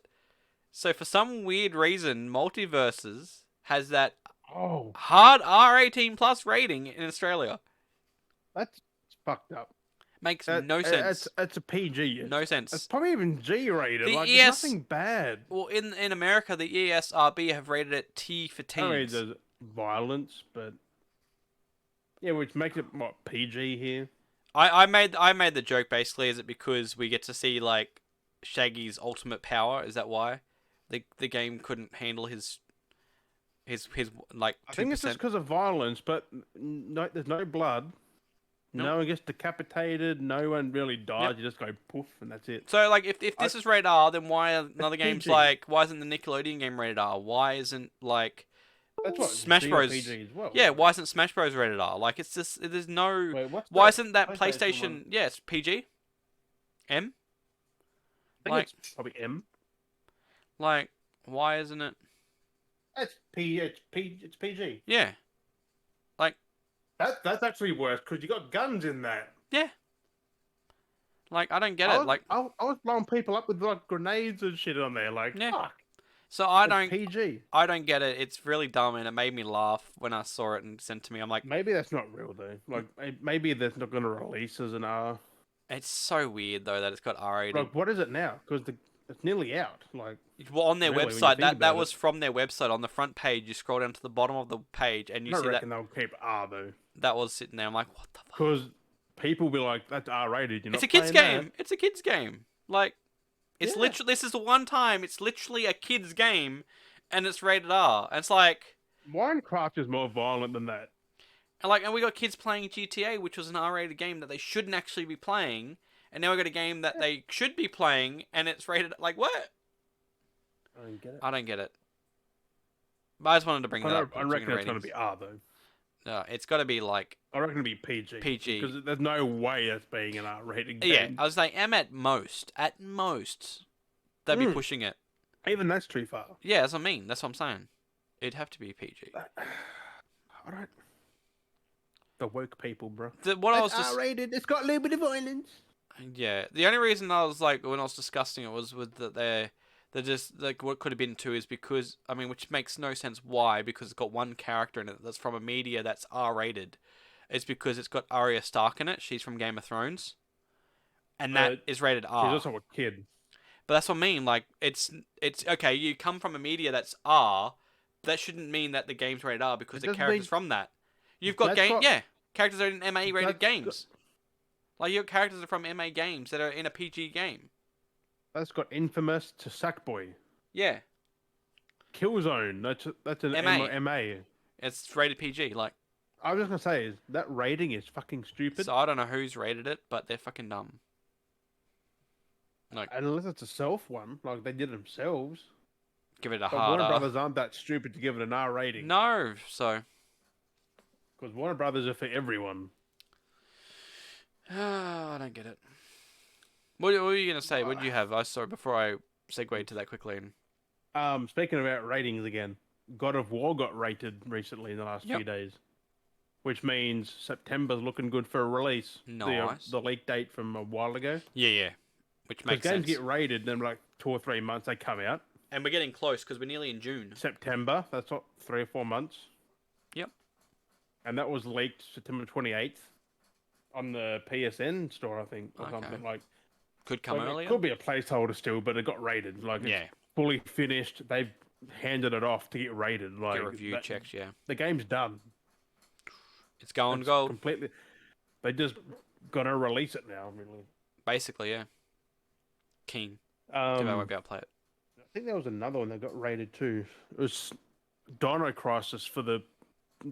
Speaker 2: So for some weird reason, Multiverses has that
Speaker 3: Oh,
Speaker 2: hard R18 plus rating in Australia.
Speaker 3: that's fucked up.
Speaker 2: Makes no sense.
Speaker 3: It's a PG.
Speaker 2: No
Speaker 3: It's
Speaker 2: sense.
Speaker 3: probably even G rated.
Speaker 2: The
Speaker 3: Like,
Speaker 2: ES
Speaker 3: there's nothing bad.
Speaker 2: Well, in America, the ESRB have rated it T for
Speaker 3: I mean,
Speaker 2: teens.
Speaker 3: there's violence, but yeah, which makes it what PG here.
Speaker 2: I made the joke basically. Is it because we get to see like Shaggy's ultimate power? Is that why the game couldn't handle his like 2%?
Speaker 3: I think it's just because of violence, but no, there's no blood.
Speaker 2: Nope.
Speaker 3: No one gets decapitated. No one really dies. You just go poof, and that's it.
Speaker 2: So like if this is rated R, then why are another games
Speaker 3: PG.
Speaker 2: like why isn't the Nickelodeon game rated R? Why isn't like
Speaker 3: That's what
Speaker 2: Smash Bros.
Speaker 3: PG as well.
Speaker 2: Yeah, why isn't Smash Bros rated R? Like it's just there's no.
Speaker 3: Wait, what's
Speaker 2: Why
Speaker 3: that
Speaker 2: isn't that
Speaker 3: PlayStation
Speaker 2: PlayStation?
Speaker 3: one?
Speaker 2: Yes, PG. M.
Speaker 3: I think
Speaker 2: like-
Speaker 3: it's probably M.
Speaker 2: Like why isn't it?
Speaker 3: It's It's PG.
Speaker 2: Yeah. Like
Speaker 3: That's actually worse because you got guns in that.
Speaker 2: yeah. Like I don't get it. Like
Speaker 3: I was blowing people up with like grenades and shit on there. Like,
Speaker 2: Yeah.
Speaker 3: fuck.
Speaker 2: so I
Speaker 3: It's
Speaker 2: don't
Speaker 3: PG.
Speaker 2: I don't get it. It's really dumb and it made me laugh when I saw it and sent to me. I'm like,
Speaker 3: Maybe that's not real though. Like, maybe that's not going to release as an R.
Speaker 2: it's so weird though that it's got R rated.
Speaker 3: Like, what is it now? Because it's nearly out. Like,
Speaker 2: Well, on their
Speaker 3: really, when you
Speaker 2: website,
Speaker 3: think
Speaker 2: that
Speaker 3: about
Speaker 2: was from their website. On the front page, you scroll down to the bottom of the page, and you
Speaker 3: I
Speaker 2: see that
Speaker 3: reckon they'll keep R though.
Speaker 2: that was sitting there. I'm like, what the fuck?
Speaker 3: Because people be like, that's R rated.
Speaker 2: It's a kids game. It's a kids game. Like, it's
Speaker 3: Yeah.
Speaker 2: literally. This is the one time it's literally a kids game, and it's rated R. And it's like,
Speaker 3: Minecraft is more violent than that.
Speaker 2: and we got kids playing GTA, which was an R-rated game that they shouldn't actually be playing, and now we got a game that they should be playing, and it's rated like what?
Speaker 3: I don't get it.
Speaker 2: I don't get it. But I just wanted to bring that up.
Speaker 3: I reckon it's going to be R though.
Speaker 2: It's got to be like
Speaker 3: I reckon it'll be PG.
Speaker 2: PG.
Speaker 3: Because there's no way that's being an R-rated game.
Speaker 2: yeah. I was like, at most, they'd be
Speaker 3: Mm.
Speaker 2: pushing it.
Speaker 3: Even that's too far.
Speaker 2: Yeah, that's what I mean. That's what I'm saying. It'd have to be PG.
Speaker 3: I don't. The woke people, bro.
Speaker 2: What I was
Speaker 3: It's
Speaker 2: just
Speaker 3: R-rated. It's got a little bit of violence.
Speaker 2: yeah. The only reason I was like when I was discussing it was with that they're just like what could have been too is because I mean which makes no sense why because it's got one character in it that's from a media that's R-rated. It's because it's got Arya Stark in it. She's from Game of Thrones, and that is rated R.
Speaker 3: She's also a kid.
Speaker 2: But that's what I mean. Like it's okay. You come from a media that's R. That shouldn't mean that the game's rated R because
Speaker 3: It
Speaker 2: the
Speaker 3: doesn't
Speaker 2: characters
Speaker 3: mean-
Speaker 2: from that. You've got
Speaker 3: That's got-
Speaker 2: characters are in MA rated
Speaker 3: That's
Speaker 2: games. Like your characters are from MA games that are in a PG game.
Speaker 3: That's got Infamous to Sackboy.
Speaker 2: Yeah,
Speaker 3: Killzone. That's an
Speaker 2: MA.
Speaker 3: MA.
Speaker 2: it's rated PG. Like
Speaker 3: I was just gonna say is that rating is fucking stupid.
Speaker 2: so, I don't know who's rated it, but they're fucking dumb. Like
Speaker 3: Unless it's a self one, like they did it themselves.
Speaker 2: give it a
Speaker 3: But Warner
Speaker 2: harder.
Speaker 3: Brothers aren't that stupid to give it an R rating.
Speaker 2: No, so
Speaker 3: Because Warner Brothers are for everyone.
Speaker 2: I don't get it. What were you gonna say? What did you have? I saw before I segued to that quickly.
Speaker 3: Speaking about ratings again, God of War got rated recently in the last
Speaker 2: Yep.
Speaker 3: few days, which means September's looking good for a release.
Speaker 2: Nice.
Speaker 3: The leak date from a while ago.
Speaker 2: Yeah, which
Speaker 3: Because
Speaker 2: makes
Speaker 3: games
Speaker 2: sense.
Speaker 3: get rated, then like 2 or 3 months they come out.
Speaker 2: And we're getting close because we're nearly in June.
Speaker 3: September, that's what 3 or 4 months.
Speaker 2: Yep.
Speaker 3: And that was leaked September 28th on the PSN store, I think, or
Speaker 2: Okay.
Speaker 3: something like.
Speaker 2: Could come
Speaker 3: Like,
Speaker 2: earlier.
Speaker 3: it could be a placeholder still, but it got rated. Like it's
Speaker 2: Yeah.
Speaker 3: fully finished. They've handed it off to get rated. Like
Speaker 2: Get review
Speaker 3: that-
Speaker 2: checks. Yeah,
Speaker 3: The game's done.
Speaker 2: it's going
Speaker 3: It's
Speaker 2: gold.
Speaker 3: completely. They just gonna release it now. Really.
Speaker 2: Basically, yeah. Keen. Too bad I won't be able to play it.
Speaker 3: I think there was another one that got rated too. It was Dino Crisis for the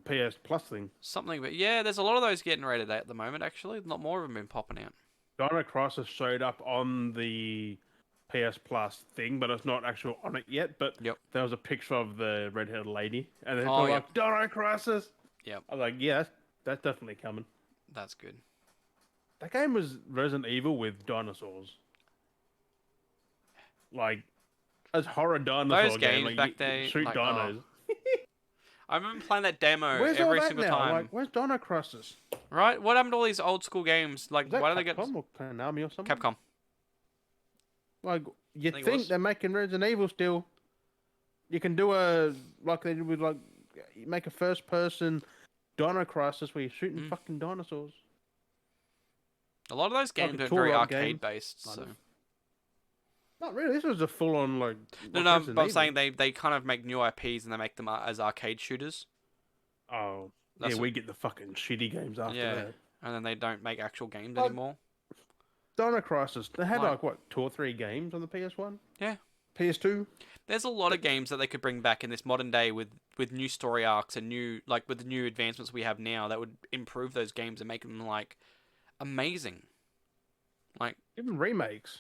Speaker 3: PS Plus thing.
Speaker 2: Something, but yeah, there's a lot of those getting rated at the moment. Actually, a lot more of them been popping out.
Speaker 3: Dino Crisis showed up on the PS Plus thing, but it's not actually on it yet. But
Speaker 2: Yep.
Speaker 3: there was a picture of the red-haired lady, and they're
Speaker 2: Oh,
Speaker 3: like, Dino Crisis.
Speaker 2: Yep.
Speaker 3: I was like, yeah, that's definitely coming.
Speaker 2: That's good.
Speaker 3: That game was Resident Evil with dinosaurs. Like, as horror dinosaur
Speaker 2: Those
Speaker 3: game,
Speaker 2: games
Speaker 3: like,
Speaker 2: back
Speaker 3: you
Speaker 2: day,
Speaker 3: shoot
Speaker 2: like,
Speaker 3: dinos.
Speaker 2: I remember playing that demo
Speaker 3: Where's all
Speaker 2: every
Speaker 3: that
Speaker 2: single
Speaker 3: now?
Speaker 2: time.
Speaker 3: Like, where's Dino Crisis?
Speaker 2: Right? What happened to all these old school games? Like,
Speaker 3: Is that
Speaker 2: why do they get
Speaker 3: Capcom or Konami or something?
Speaker 2: Capcom?
Speaker 3: Like, you
Speaker 2: think it
Speaker 3: think
Speaker 2: was.
Speaker 3: they're making Resident Evil still? You can do like they did with like you make a first person Dino Crisis where you're shooting fucking dinosaurs.
Speaker 2: A lot of those
Speaker 3: Like
Speaker 2: games
Speaker 3: a
Speaker 2: are very
Speaker 3: Turok
Speaker 2: arcade
Speaker 3: game,
Speaker 2: based,
Speaker 3: kind
Speaker 2: so.
Speaker 3: of. Not really. This was a full on
Speaker 2: No,
Speaker 3: Resident
Speaker 2: but I'm
Speaker 3: Evil.
Speaker 2: saying they kind of make new IPs and they make them as arcade shooters.
Speaker 3: Oh,
Speaker 2: That's
Speaker 3: yeah, we get the fucking shitty games after
Speaker 2: Yeah,
Speaker 3: that.
Speaker 2: and then they don't make actual games
Speaker 3: Like,
Speaker 2: anymore.
Speaker 3: Dino Crisis, they had
Speaker 2: Like-
Speaker 3: what 2 or 3 games on the PS1,
Speaker 2: Yeah.
Speaker 3: PS2.
Speaker 2: There's a lot of games that they could bring back in this modern day with new story arcs and new with the new advancements we have now that would improve those games and make them like amazing. Like
Speaker 3: Even remakes,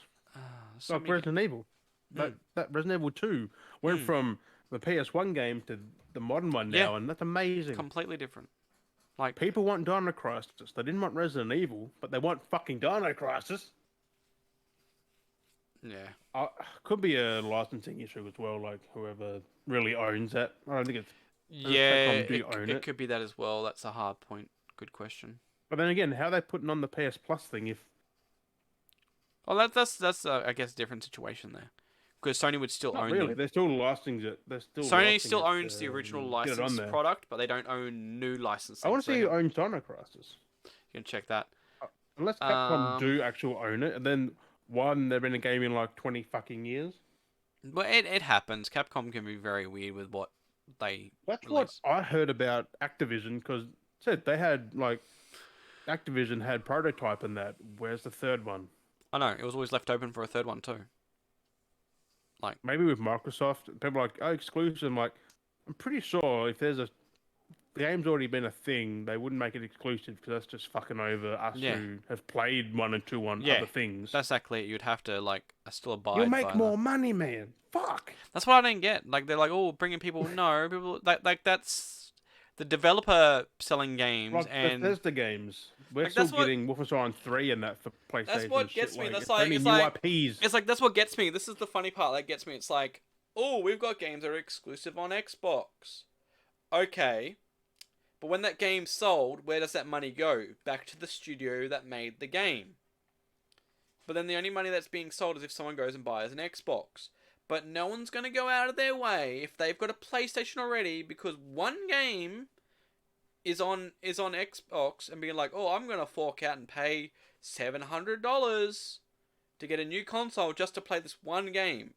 Speaker 2: so
Speaker 3: like
Speaker 2: many-
Speaker 3: Resident Evil. That Resident Evil 2 went from the PS1 game to the modern one now,
Speaker 2: Yeah.
Speaker 3: and that's amazing.
Speaker 2: completely different. Like
Speaker 3: People want Dino Crisis. They didn't want Resident Evil, but they want fucking Dino Crisis.
Speaker 2: yeah.
Speaker 3: Could be a licensing issue as well, like whoever really owns that. I don't think it's...
Speaker 2: Yeah,
Speaker 3: Capcom do own
Speaker 2: it
Speaker 3: it.
Speaker 2: could be that as well. That's a hard point. Good question.
Speaker 3: But then again, how are they putting on the PS Plus thing if...
Speaker 2: Well, that's I guess a different situation there, because Sony would still
Speaker 3: Not
Speaker 2: own
Speaker 3: really,
Speaker 2: them.
Speaker 3: they're still licensing it. They're still
Speaker 2: Sony
Speaker 3: licensing
Speaker 2: still
Speaker 3: it
Speaker 2: owns the
Speaker 3: to,
Speaker 2: original
Speaker 3: get it on
Speaker 2: licensed
Speaker 3: there.
Speaker 2: product, but they don't own new licensing.
Speaker 3: I want to
Speaker 2: so
Speaker 3: see who owns Dino Crisis.
Speaker 2: you can check that.
Speaker 3: Unless Capcom do actually own it, and then one, they've been a game in like 20 fucking years.
Speaker 2: But it happens. Capcom can be very weird with what they
Speaker 3: That's
Speaker 2: release.
Speaker 3: what I heard about Activision, because said they had like Activision had prototype in that. Where's the third one?
Speaker 2: I know it was always left open for a third one too.
Speaker 3: Maybe with Microsoft, people are like, oh, exclusive. I'm like, I'm pretty sure if there's the game's already been a thing, they wouldn't make it exclusive because that's just fucking over us
Speaker 2: Yeah.
Speaker 3: who have played 1 and 2 on
Speaker 2: Yeah,
Speaker 3: other things.
Speaker 2: That's exactly it. You'd have to still abide.
Speaker 3: You'll make
Speaker 2: by
Speaker 3: more
Speaker 2: that.
Speaker 3: money, man. Fuck.
Speaker 2: That's what I didn't get. Like they're like, oh, bringing people. No, people that's the developer selling games
Speaker 3: Like
Speaker 2: and
Speaker 3: Bethesda games. We're
Speaker 2: Like,
Speaker 3: still
Speaker 2: that's what-
Speaker 3: getting Wolfenstein 3 and that for PlayStation.
Speaker 2: That's what
Speaker 3: and shit.
Speaker 2: gets me. That's
Speaker 3: it's
Speaker 2: like
Speaker 3: only
Speaker 2: it's
Speaker 3: new
Speaker 2: like
Speaker 3: IPs.
Speaker 2: it's like that's what gets me. This is the funny part that gets me. It's like, oh, we've got games that are exclusive on Xbox. Okay. But when that game's sold, where does that money go? Back to the studio that made the game. But then the only money that's being sold is if someone goes and buys an Xbox. But no one's going to go out of their way if they've got a PlayStation already because one game is on Xbox and being like, oh, I'm going to fork out and pay $700 to get a new console just to play this one game.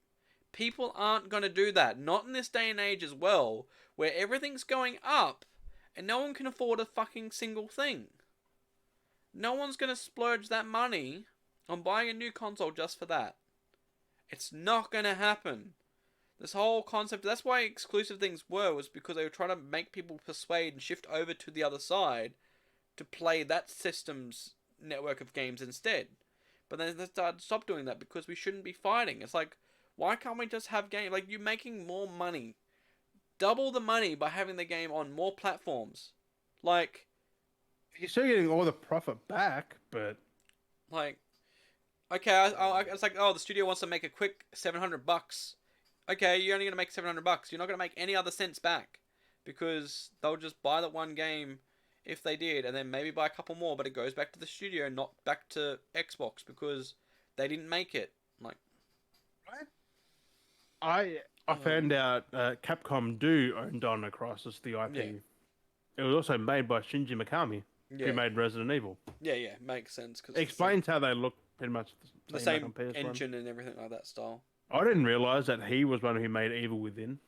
Speaker 2: People aren't going to do that. Not in this day and age as well, where everything's going up and no one can afford a fucking single thing. No one's going to splurge that money on buying a new console just for that. It's not going to happen. This whole concept, that's why exclusive things was because they were trying to make people persuade and shift over to the other side to play that system's network of games instead. But then they started to stop doing that because we shouldn't be fighting. It's like, why can't we just have games? Like, you're making more money. Double the money by having the game on more platforms. Like,
Speaker 3: You're still getting all the profit back, but
Speaker 2: okay, it's like, oh, the studio wants to make a quick $700. Okay, you're only going to make $700. You're not going to make any other cents back. Because they'll just buy that one game if they did, and then maybe buy a couple more, but it goes back to the studio, not back to Xbox, because they didn't make it. Like,
Speaker 3: I found out Capcom do own Dino Crisis, the IP.
Speaker 2: Yeah.
Speaker 3: It was also made by Shinji Mikami,
Speaker 2: yeah,
Speaker 3: who made Resident Evil.
Speaker 2: yeah, makes sense. Cause
Speaker 3: It explains how they look pretty much
Speaker 2: the
Speaker 3: back
Speaker 2: same
Speaker 3: on PS1.
Speaker 2: engine and everything like that style.
Speaker 3: I didn't realise that he was one who made Evil Within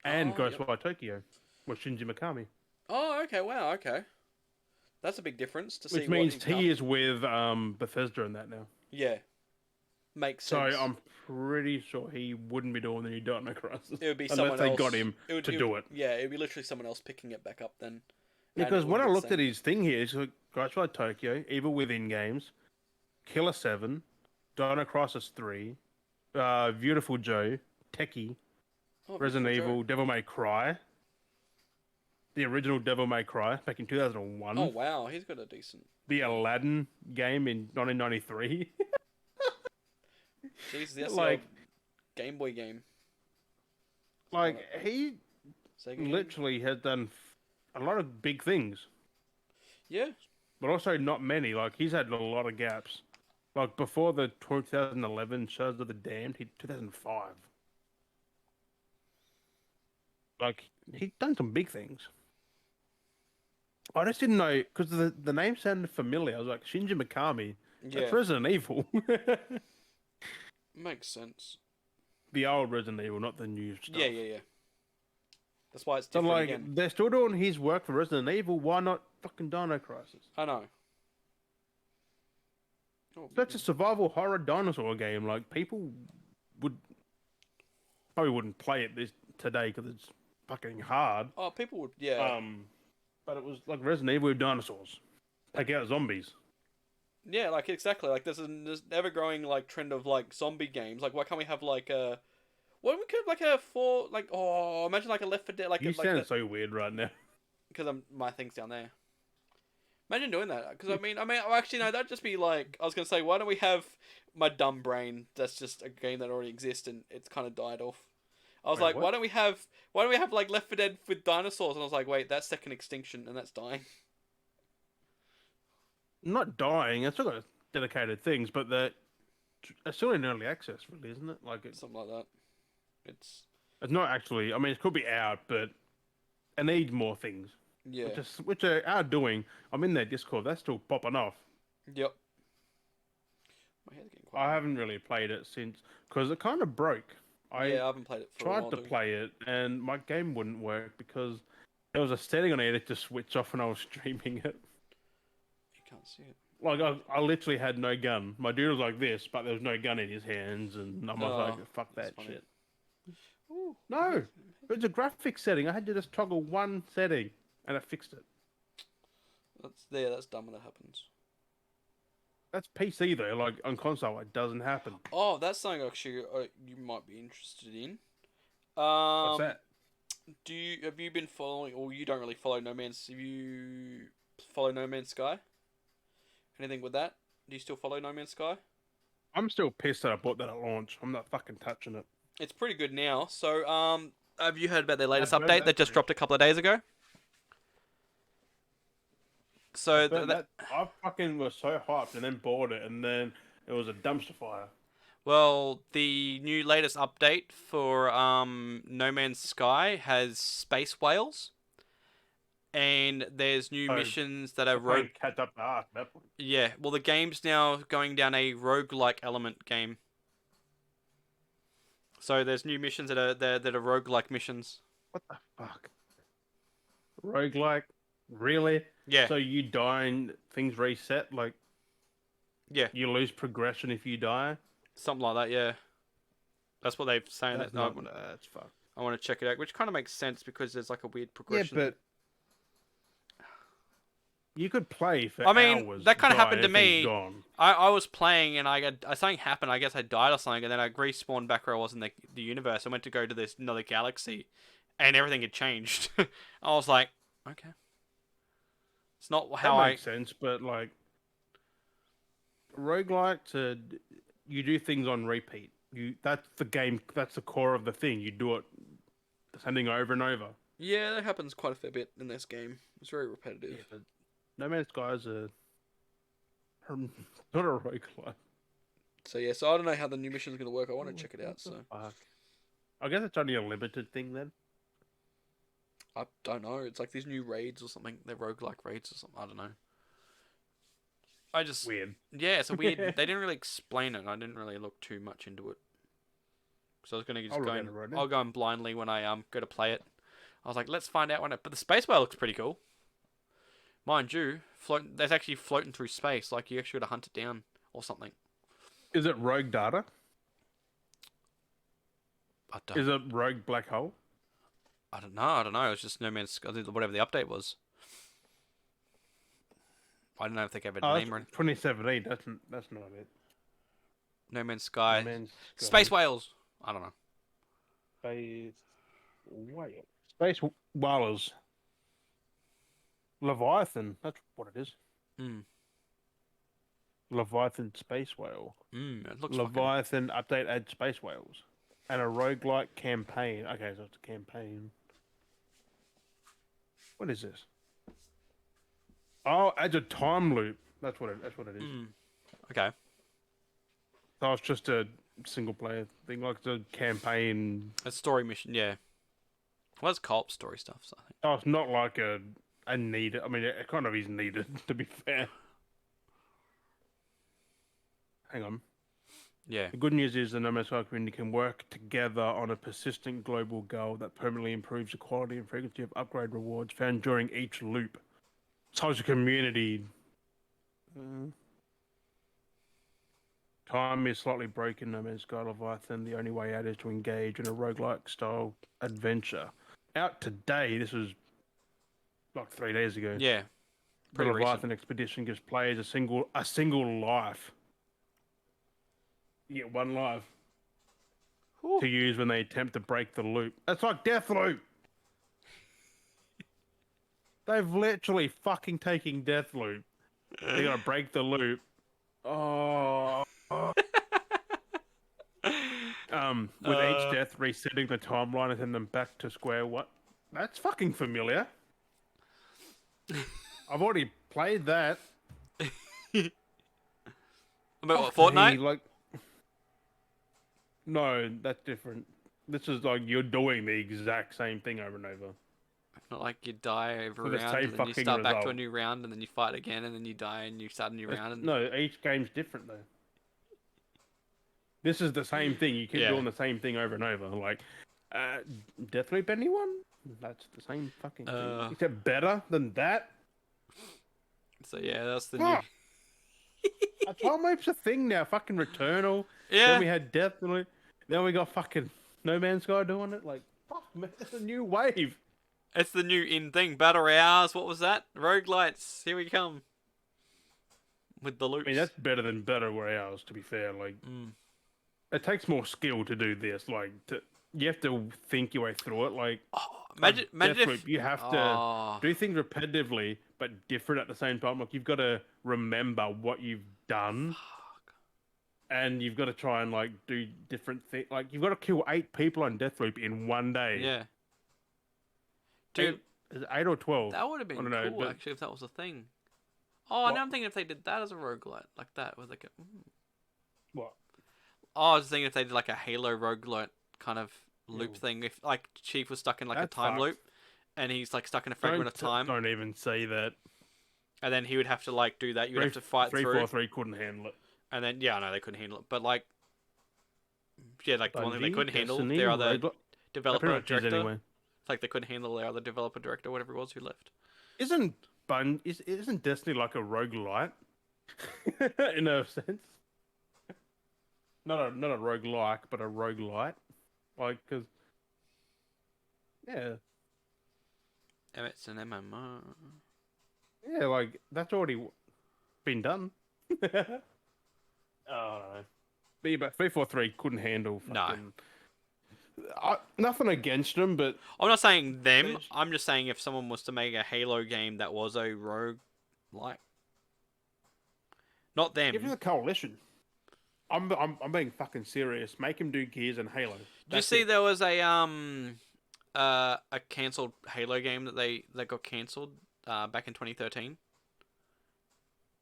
Speaker 3: and
Speaker 2: Oh,
Speaker 3: Ghostwire Tokyo was Shinji Mikami.
Speaker 2: Oh, okay, wow, okay. That's a big difference to see.
Speaker 3: Which means
Speaker 2: what
Speaker 3: he is with Bethesda in that now.
Speaker 2: Yeah, makes
Speaker 3: So
Speaker 2: sense.
Speaker 3: I'm pretty sure he wouldn't be doing the new Dino Crisis.
Speaker 2: It would be
Speaker 3: unless
Speaker 2: someone
Speaker 3: they
Speaker 2: else.
Speaker 3: got him to do it.
Speaker 2: Yeah, it would be literally someone else picking it back up then.
Speaker 3: Because when I looked at his thing here, it's like Ghostwire Tokyo, Evil Within games, Killer 7, Dino Crisis 3, Beautiful Joe, Techie, Resident Evil, Devil May Cry, the original Devil May Cry back in 2001,
Speaker 2: Oh wow, he's got a decent.
Speaker 3: the Aladdin game in 1993.
Speaker 2: Jeez, that's
Speaker 3: Like-
Speaker 2: the old Game Boy game.
Speaker 3: Like, he
Speaker 2: Sega game?
Speaker 3: literally has done a lot of big things,
Speaker 2: Yeah.
Speaker 3: but also not many. Like, he's had a lot of gaps. Like, before the 2011 Shadows of the Damned, he 2005. Like he's done some big things. I just didn't know because the name sounded familiar. I was like Shinji Mikami. That's
Speaker 2: Yeah,
Speaker 3: Resident Evil.
Speaker 2: makes sense.
Speaker 3: The old Resident Evil, not the new
Speaker 2: Yeah,
Speaker 3: stuff.
Speaker 2: yeah, yeah. That's why it's
Speaker 3: So
Speaker 2: different
Speaker 3: like
Speaker 2: again.
Speaker 3: they're still doing his work for Resident Evil. Why not fucking Dino Crisis?
Speaker 2: I know. Oh,
Speaker 3: That's a survival horror dinosaur game. Like people would probably wouldn't play it this today because it's fucking hard.
Speaker 2: oh, people would. Yeah,
Speaker 3: But it was like Resident Evil with dinosaurs. Take out zombies.
Speaker 2: yeah. Like exactly. Like there's ever growing like trend of like zombie games. Like why can't we have like a what we could like a four like oh imagine like a Left 4 Dead like
Speaker 3: You
Speaker 2: like
Speaker 3: sound
Speaker 2: that
Speaker 3: so weird right now.
Speaker 2: because my thing's down there. Imagine doing that because well, actually no that'd just be like I was gonna say why don't we have my dumb brain that's just a game that already exists and it's kind of died off. I was
Speaker 3: Wait,
Speaker 2: like
Speaker 3: what?
Speaker 2: why don't we have like Left 4 Dead with dinosaurs and I was like wait that's second extinction and that's dying.
Speaker 3: Not dying. It's still got dedicated things, but it's still in early access, really, isn't it? Like
Speaker 2: Something like that. It's
Speaker 3: it's not actually. I mean, it could be out, but it needs more things.
Speaker 2: yeah.
Speaker 3: Which they are doing. I'm in their Discord. That's still popping off.
Speaker 2: Yep. My head's getting quite.
Speaker 3: I haven't really played it since because it kind of broke. I
Speaker 2: Yeah, I haven't played it for a
Speaker 3: tried
Speaker 2: while.
Speaker 3: to play it, and my game wouldn't work because there was a setting on it that just switched off when I was streaming it.
Speaker 2: You can't see it.
Speaker 3: Like I literally had no gun. My dude was like this, but there was no gun in his hands, and I was
Speaker 2: Oh,
Speaker 3: like, "Fuck
Speaker 2: that's
Speaker 3: that
Speaker 2: funny.
Speaker 3: shit."
Speaker 2: Ooh.
Speaker 3: No, it's a graphics setting. I had to just toggle one setting, and it fixed it.
Speaker 2: That's dumb when that happens.
Speaker 3: That's PC though. Like on console, it doesn't happen.
Speaker 2: Oh, that's something actually you might be interested in.
Speaker 3: What's that?
Speaker 2: Have you been following, or you don't really follow No Man's? Have you follow No Man's Sky? Anything with that? Do you still follow No Man's Sky?
Speaker 3: I'm still pissed that I bought that at launch. I'm not fucking touching it.
Speaker 2: It's pretty good now. So, have you heard about their latest
Speaker 3: I've heard
Speaker 2: update
Speaker 3: that
Speaker 2: that just
Speaker 3: too.
Speaker 2: dropped a couple of days ago? So
Speaker 3: I fucking was so hyped and then bought it, and then it was a dumpster fire.
Speaker 2: well, the new latest update for No Man's Sky has space whales, and there's new
Speaker 3: Oh,
Speaker 2: missions that are
Speaker 3: Playing catch up the arc. That point.
Speaker 2: Yeah, well, the game's now going down a roguelike element game. So there's new missions that are roguelike missions.
Speaker 3: What the fuck? Roguelike? Really?
Speaker 2: Yeah,
Speaker 3: So you die and things reset? Like
Speaker 2: yeah,
Speaker 3: you lose progression if you die?
Speaker 2: something like that. Yeah, that's what they've saying.
Speaker 3: That's
Speaker 2: That
Speaker 3: not. That's fucked.
Speaker 2: I want to check it out, which kind of makes sense because there's like a weird
Speaker 3: Yeah,
Speaker 2: progression.
Speaker 3: but you could play for
Speaker 2: I mean,
Speaker 3: hours.
Speaker 2: that kinda
Speaker 3: die,
Speaker 2: happened to
Speaker 3: everything's
Speaker 2: me.
Speaker 3: Gone.
Speaker 2: I was playing and something happened. I guess I died or something, and then I respawned back where I was in the universe. I went to go to this another galaxy, and everything had changed. I was like, okay, it's not how
Speaker 3: That makes sense, but like roguelike you do things on repeat. That's the game. That's the core of the thing. You do it sending over and over.
Speaker 2: Yeah, that happens quite a fair bit in this game. It's very repetitive.
Speaker 3: Yeah, but No Man's Sky is not a roguelike.
Speaker 2: So yeah, so I don't know how the new mission is going to work. I want to check it out.
Speaker 3: What the
Speaker 2: So
Speaker 3: fuck? I guess it's only a limited thing then.
Speaker 2: I don't know. It's like these new raids or something. They're roguelike raids or something. I don't know. I just
Speaker 3: Weird.
Speaker 2: yeah, it's a weird. They didn't really explain it. I didn't really look too much into it. So I was gonna just
Speaker 3: I'll
Speaker 2: go
Speaker 3: look
Speaker 2: in.
Speaker 3: at it right now.
Speaker 2: I'll go in blindly when I go to play it. I was like, let's find out when it. But the space whale looks pretty cool. Mind you, that's actually floating through space. Like you actually got to hunt it down or something.
Speaker 3: Is it rogue data?
Speaker 2: I don't.
Speaker 3: Is it rogue black hole?
Speaker 2: I don't know. I don't know. It was just No Man's Sky, whatever the update was. I don't know if they gave it a
Speaker 3: Oh,
Speaker 2: name or anything.
Speaker 3: 2017. That's not it.
Speaker 2: No Man's Sky.
Speaker 3: No Man's Sky.
Speaker 2: Space whales. I don't know.
Speaker 3: Space whale. Space whalers. Leviathan. That's what it is.
Speaker 2: Hmm.
Speaker 3: Leviathan space whale.
Speaker 2: It looks fucking...
Speaker 3: Leviathan update add space whales. And a roguelike campaign. Okay, so it's a campaign. What is this? Oh, adds a time loop. That's what it is.
Speaker 2: Okay.
Speaker 3: So it's just a single player thing, like the campaign.
Speaker 2: A story mission, yeah. Well, it's co-op story stuff, so I think.
Speaker 3: Oh, it's not like a need. I mean, it kind of is needed, to be fair. Hang on.
Speaker 2: Yeah.
Speaker 3: The good news is the No Man's Sky community can work together on a persistent global goal that permanently improves the quality and frequency of upgrade rewards found during each loop. Such a community. Time is slightly broken, No Man's Sky Leviathan. The only way out is to engage in a roguelike style adventure. Out today, this was like 3 days ago.
Speaker 2: Yeah.
Speaker 3: The
Speaker 2: Pretty
Speaker 3: Leviathan
Speaker 2: recent.
Speaker 3: expedition gives players a single life. You get one life
Speaker 2: Whew.
Speaker 3: to use when they attempt to break the loop. That's like Deathloop. They've literally fucking taking Deathloop. They gotta break the loop. Oh. With each death resetting the timeline and send them back to square one. That's fucking familiar. I've already played that.
Speaker 2: About what,
Speaker 3: Fuck me,
Speaker 2: Fortnite?
Speaker 3: like, no, that's different. This is like you're doing the exact same thing over and over.
Speaker 2: Not like you die every
Speaker 3: For the
Speaker 2: round
Speaker 3: same
Speaker 2: and then you
Speaker 3: fucking
Speaker 2: start back to a
Speaker 3: result.
Speaker 2: new round and then you fight again and then you die and you start a new round. And...
Speaker 3: No, each game's different though. This is the same thing. You keep
Speaker 2: Yeah.
Speaker 3: doing the same thing over and over. Like, Deathloop, anyone? That's the same fucking thing. Except better than that.
Speaker 2: So yeah, that's the
Speaker 3: Fuck. A time loop's a thing now. Fucking Returnal.
Speaker 2: new. Yeah.
Speaker 3: Then we had Deathloop. Then we got fucking No Man's Sky doing it. Like, fuck, man, it's a new wave.
Speaker 2: It's the new in thing. Battle Royales. What was that? Roguelites. Here we come. With the loops.
Speaker 3: I mean, that's better than Battle Royales, to be fair. Like, it takes more skill to do this. Like, you have to think your way through it. Like,
Speaker 2: imagine
Speaker 3: Deathloop,
Speaker 2: if
Speaker 3: you have to do things repetitively, but different at the same time. Like, you've got to remember what you've done. And you've got to try and, like, do different things. Like, you've got to kill 8 people on Deathloop in one day.
Speaker 2: Yeah. Dude,
Speaker 3: is it 8 or 12?
Speaker 2: that would have been cool, actually, if that was a thing. Oh, now I'm thinking if they did that as a roguelite, like that, with like a...
Speaker 3: What?
Speaker 2: Oh, I was thinking if they did like a Halo roguelite kind of loop thing. If, like, Chief was stuck in, like, a time loop, and he's, like, stuck in a fragment of time.
Speaker 3: Don't even say that.
Speaker 2: And then he would have to, like, do that. You would have to fight through.
Speaker 3: 343 couldn't handle it.
Speaker 2: And then, yeah, I know they couldn't handle it. But, like, yeah, like, the one thing they
Speaker 3: Bungie,
Speaker 2: couldn't handle,
Speaker 3: Destiny,
Speaker 2: their other
Speaker 3: Roguelike-
Speaker 2: developer
Speaker 3: pretty much is
Speaker 2: director.
Speaker 3: anyway.
Speaker 2: It's like they couldn't handle their other developer director, whatever it was, who left.
Speaker 3: Isn't Destiny like a roguelite? In a sense? Not a roguelike, but a roguelite. Like, because... Yeah.
Speaker 2: It's an MMO.
Speaker 3: Yeah, like, that's already been done. Oh, I don't know. But yeah, but 343 couldn't handle fucking... nothing against them, but...
Speaker 2: I'm not saying them. I'm just saying if someone was to make a Halo game that was a rogue-like. Not them.
Speaker 3: Give it a coalition. I'm being fucking serious. Make him do Gears and Halo.
Speaker 2: Did you see there was a cancelled Halo game that got cancelled back in 2013?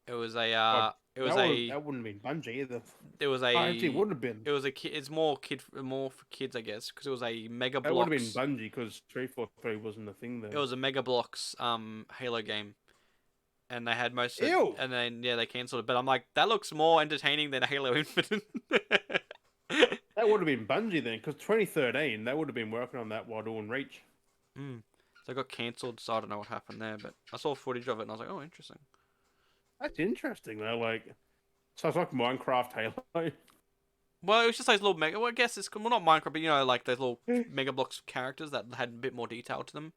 Speaker 2: It was a
Speaker 3: that wouldn't have been Bungie either.
Speaker 2: It was a.
Speaker 3: It would have been.
Speaker 2: It was a kid. It's more for kids, I guess, because it was a Mega
Speaker 3: That would
Speaker 2: Bloks.
Speaker 3: have been Bungie because 343 wasn't a thing then.
Speaker 2: It was a Mega Bloks Halo game, and they had most. Of
Speaker 3: Ew.
Speaker 2: And then they cancelled it. But I'm like, that looks more entertaining than Halo Infinite.
Speaker 3: That would have been Bungie then, because 2013 they would have been working on that while doing Reach.
Speaker 2: So it got cancelled. So I don't know what happened there, but I saw footage of it and I was like, oh, interesting.
Speaker 3: That's interesting though. Like, so it's like Minecraft Halo.
Speaker 2: Well, it was just those little mega. Well, I guess it's not Minecraft, but like those little Mega Bloks characters that had a bit more detail to them,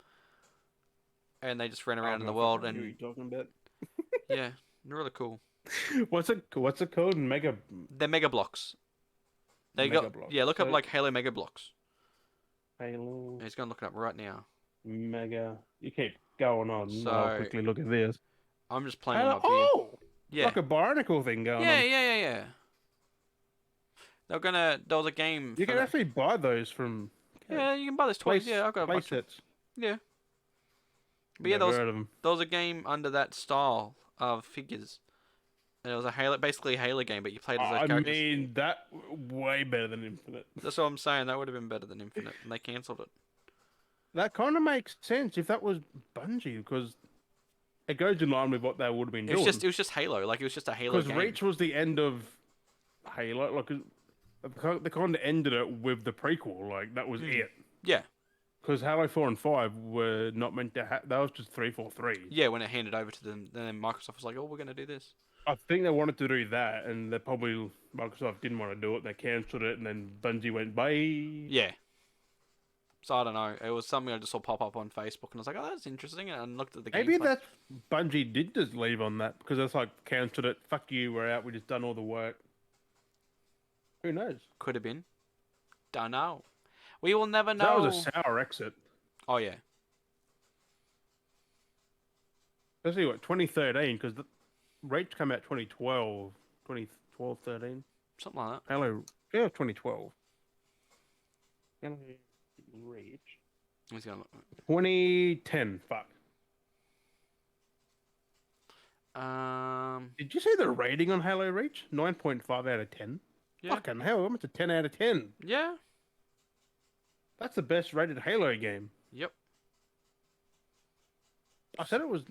Speaker 2: and they just ran around in the world.
Speaker 3: What are
Speaker 2: And
Speaker 3: you talking about?
Speaker 2: yeah, they're really cool.
Speaker 3: What's it called?
Speaker 2: They're Mega Bloks.
Speaker 3: Mega Bloks.
Speaker 2: Yeah, look up like Halo Mega Bloks.
Speaker 3: Halo.
Speaker 2: He's gonna look it up right now.
Speaker 3: Mega. You keep going on.
Speaker 2: So-
Speaker 3: I'll quickly look at this.
Speaker 2: I'm just playing
Speaker 3: Halo.
Speaker 2: them up here.
Speaker 3: Oh,
Speaker 2: Yeah,
Speaker 3: like a Bionicle thing going
Speaker 2: yeah,
Speaker 3: on.
Speaker 2: yeah. There was a game.
Speaker 3: You
Speaker 2: for
Speaker 3: can
Speaker 2: that.
Speaker 3: actually buy those from.
Speaker 2: Yeah, you can buy those toys. Yeah, I've got a
Speaker 3: play
Speaker 2: bunch.
Speaker 3: sets.
Speaker 2: Yeah. But yeah,
Speaker 3: Never heard of them.
Speaker 2: there was a game under that style of figures. And it was basically a Halo game, but you played as those
Speaker 3: I
Speaker 2: characters.
Speaker 3: mean, that way better than Infinite.
Speaker 2: That's what I'm saying. That would have been better than Infinite, and they cancelled it.
Speaker 3: That kind of makes sense if that was Bungie, because it goes in line with what they would have been doing.
Speaker 2: It was just Halo. Like it was just a Halo
Speaker 3: Because
Speaker 2: game.
Speaker 3: Reach was the end of Halo. Like they kind of ended it with the prequel. Like that was it.
Speaker 2: Yeah.
Speaker 3: Because Halo 4 and 5 were not meant to have... That was just 343.
Speaker 2: Yeah, when it handed over to them, then Microsoft was like, "Oh, we're going to do this."
Speaker 3: I think they wanted to do that, and they probably... Microsoft didn't want to do it. They cancelled it, and then Bungie went, bye.
Speaker 2: Yeah. So I don't know. It was something I just saw pop up on Facebook, and I was like, "Oh, that's interesting." And I looked at the game.
Speaker 3: Maybe that's... Bungie did just leave on that, because it's like, cancelled it. Fuck you, we're out. We just done all the work. Who knows?
Speaker 2: Could have been. Don't know. We will never know.
Speaker 3: That was a sour exit.
Speaker 2: Oh, yeah.
Speaker 3: Especially, what, 2013, because Reach came out 2012. 2012, 13?
Speaker 2: Something like that.
Speaker 3: Halo... Yeah, 2012. Halo Reach...
Speaker 2: He's gonna look.
Speaker 3: 2010, fuck. Did you see the rating on Halo Reach? 9.5 out of 10.
Speaker 2: Yeah.
Speaker 3: Fucking hell, almost a 10 out of 10.
Speaker 2: Yeah.
Speaker 3: That's the best rated Halo game.
Speaker 2: Yep.
Speaker 3: I said it was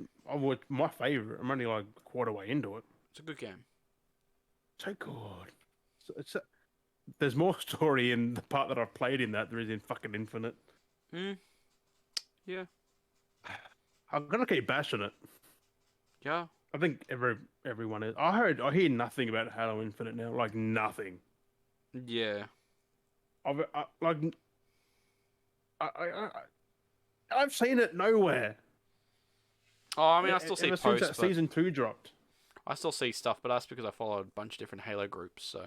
Speaker 3: my favorite. I'm only like a quarter way into it.
Speaker 2: It's a good game.
Speaker 3: So good. There's more story in the part that I've played in that there is in fucking Infinite.
Speaker 2: Yeah.
Speaker 3: I'm gonna keep bashing it.
Speaker 2: Yeah.
Speaker 3: I think everyone is. I hear nothing about Halo Infinite now. Like nothing.
Speaker 2: Yeah.
Speaker 3: I've seen it nowhere.
Speaker 2: Oh, I mean, I still see
Speaker 3: Ever
Speaker 2: posts,
Speaker 3: since that
Speaker 2: but
Speaker 3: season 2 dropped.
Speaker 2: I still see stuff, but that's because I follow a bunch of different Halo groups, so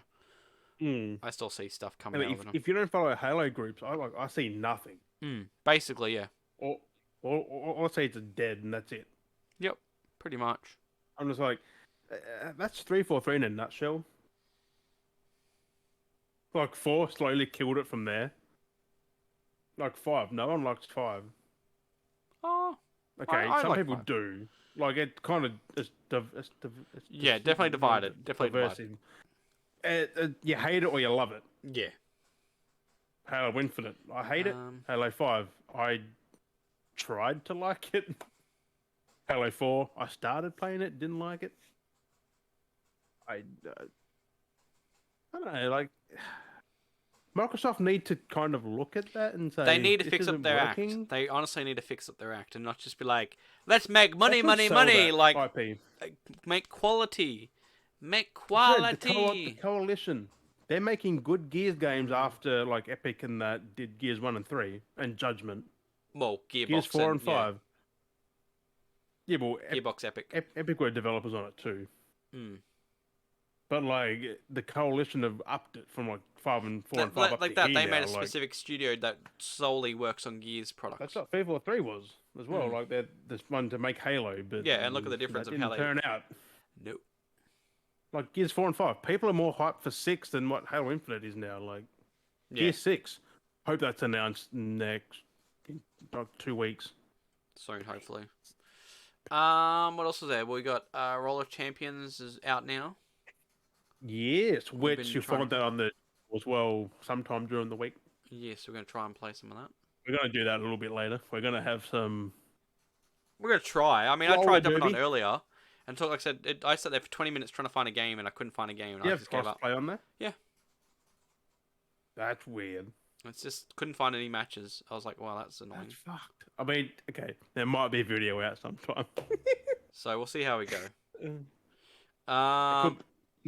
Speaker 2: I still see stuff coming out of them.
Speaker 3: If you don't follow Halo groups, I see nothing.
Speaker 2: Basically, yeah.
Speaker 3: Or I say it's dead, and that's it.
Speaker 2: Yep, pretty much.
Speaker 3: I'm just like, that's 343 in a nutshell. Like 4 slowly killed it from there. Like 5, no one likes 5.
Speaker 2: Oh,
Speaker 3: Okay,
Speaker 2: I
Speaker 3: some
Speaker 2: like
Speaker 3: people
Speaker 2: 5.
Speaker 3: do. Like it kind of
Speaker 2: yeah, definitely divided. Definitely divided.
Speaker 3: You hate it or you love it.
Speaker 2: Yeah.
Speaker 3: Halo Infinite, I hate it. Halo 5, I tried to like it. Halo 4, I started playing it, didn't like it. I don't know, like Microsoft need to kind of look at that and say
Speaker 2: they need to
Speaker 3: this
Speaker 2: fix up
Speaker 3: isn't
Speaker 2: their
Speaker 3: working.
Speaker 2: act. They honestly need to fix up their act and not just be like, let's make money,
Speaker 3: They could
Speaker 2: money,
Speaker 3: sell
Speaker 2: money.
Speaker 3: that
Speaker 2: Like,
Speaker 3: IP.
Speaker 2: make quality. Make
Speaker 3: The
Speaker 2: quality.
Speaker 3: Coalition. They're making good Gears games after like Epic and that did Gears 1 and 3 and Judgment.
Speaker 2: Well, Gearbox
Speaker 3: Gears 4 and 5. Yeah, well,
Speaker 2: Gearbox Epic.
Speaker 3: Epic were developers on it too. But like the Coalition have upped it from like 4 and 5 up
Speaker 2: like
Speaker 3: to
Speaker 2: that.
Speaker 3: here
Speaker 2: They
Speaker 3: now,
Speaker 2: made a
Speaker 3: like,
Speaker 2: specific studio that solely works on Gears products.
Speaker 3: that's what 343 was as well. Like they're this one to make Halo, but
Speaker 2: Yeah, and look at the difference
Speaker 3: that
Speaker 2: of how
Speaker 3: didn't turn out.
Speaker 2: No.
Speaker 3: Like Gears 4 and 5, people are more hyped for 6 than what Halo Infinite is now. Like Gears 6, hope that's announced next like 2 weeks.
Speaker 2: Soon, hopefully. What else is there? We got Roll of Champions is out now.
Speaker 3: Yes, which you'll
Speaker 2: trying
Speaker 3: find that on the as well sometime during the week.
Speaker 2: Yes, we're gonna try and play some of that.
Speaker 3: We're gonna do that a little bit later. We're gonna have some.
Speaker 2: We're gonna try. I mean, I
Speaker 3: Roller
Speaker 2: tried jumping on
Speaker 3: derby.
Speaker 2: earlier, and like I said, I sat there for 20 minutes trying to find a game, and I couldn't find a game, and
Speaker 3: You
Speaker 2: I
Speaker 3: have
Speaker 2: just gave up.
Speaker 3: crossplay on there?
Speaker 2: Yeah.
Speaker 3: That's weird.
Speaker 2: It's just couldn't find any matches. I was like, wow, that's annoying.
Speaker 3: That's fucked. I mean, okay, there might be a video out sometime.
Speaker 2: So we'll see how we go.
Speaker 3: Could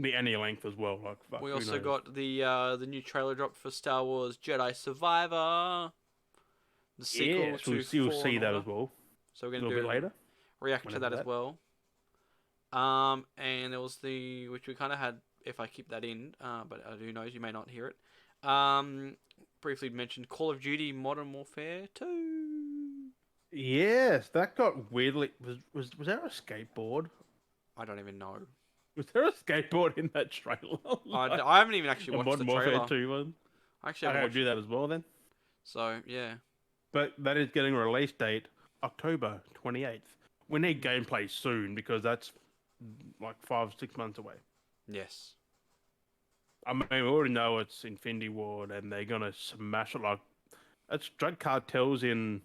Speaker 3: be any length as well. Like, fuck,
Speaker 2: We
Speaker 3: who
Speaker 2: also
Speaker 3: knows?
Speaker 2: got the new trailer drop for Star Wars Jedi Survivor, the sequel
Speaker 3: Yes,
Speaker 2: to
Speaker 3: you'll
Speaker 2: Fallen
Speaker 3: see that
Speaker 2: Order.
Speaker 3: as well.
Speaker 2: So we're
Speaker 3: A
Speaker 2: gonna
Speaker 3: little
Speaker 2: do
Speaker 3: bit later.
Speaker 2: react to
Speaker 3: whenever
Speaker 2: that as
Speaker 3: that-
Speaker 2: well. And there was which we kind of had if I keep that in, but who knows, you may not hear it. Briefly mentioned Call of Duty Modern Warfare 2.
Speaker 3: Yes, that got weirdly. Was there a skateboard?
Speaker 2: I don't even know.
Speaker 3: Was there a skateboard in that trailer?
Speaker 2: I haven't even actually
Speaker 3: a
Speaker 2: watched the
Speaker 3: Modern Warfare
Speaker 2: trailer.
Speaker 3: 2 one.
Speaker 2: Actually,
Speaker 3: I
Speaker 2: haven't
Speaker 3: hope
Speaker 2: watched
Speaker 3: do that as well then.
Speaker 2: So yeah.
Speaker 3: But that is getting a release date October 28th. We need gameplay soon because that's like 5-6 months away.
Speaker 2: Yes.
Speaker 3: I mean, we already know it's Infinity Ward and they're gonna smash it. Like it's drug cartels in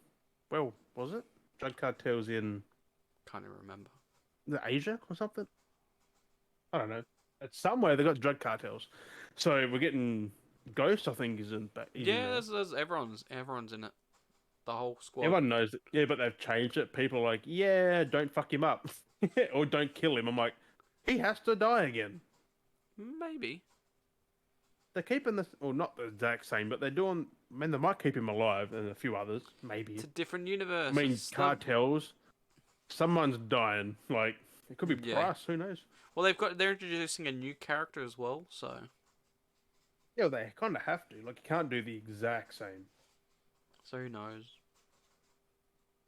Speaker 3: well, was it drug cartels in
Speaker 2: Can't even remember.
Speaker 3: Asia or something? I don't know. It's somewhere they got drug cartels. So we're getting Ghost. I think is in
Speaker 2: Yeah,
Speaker 3: there.
Speaker 2: there's everyone's in it. The whole squad.
Speaker 3: Everyone knows it. Yeah, but they've changed it. People are like, yeah, don't fuck him up, or don't kill him. I'm like, he has to die again.
Speaker 2: Maybe.
Speaker 3: They're keeping this, or not the exact same, but they're doing. I mean, they might keep him alive, and a few others, maybe.
Speaker 2: It's a different universe.
Speaker 3: I mean,
Speaker 2: It's the-
Speaker 3: cartels. Someone's dying. Like it could be
Speaker 2: Yeah.
Speaker 3: Price. Who knows?
Speaker 2: Well, they're introducing a new character as well, so
Speaker 3: Yeah, they kind of have to. Like, you can't do the exact same.
Speaker 2: who knows?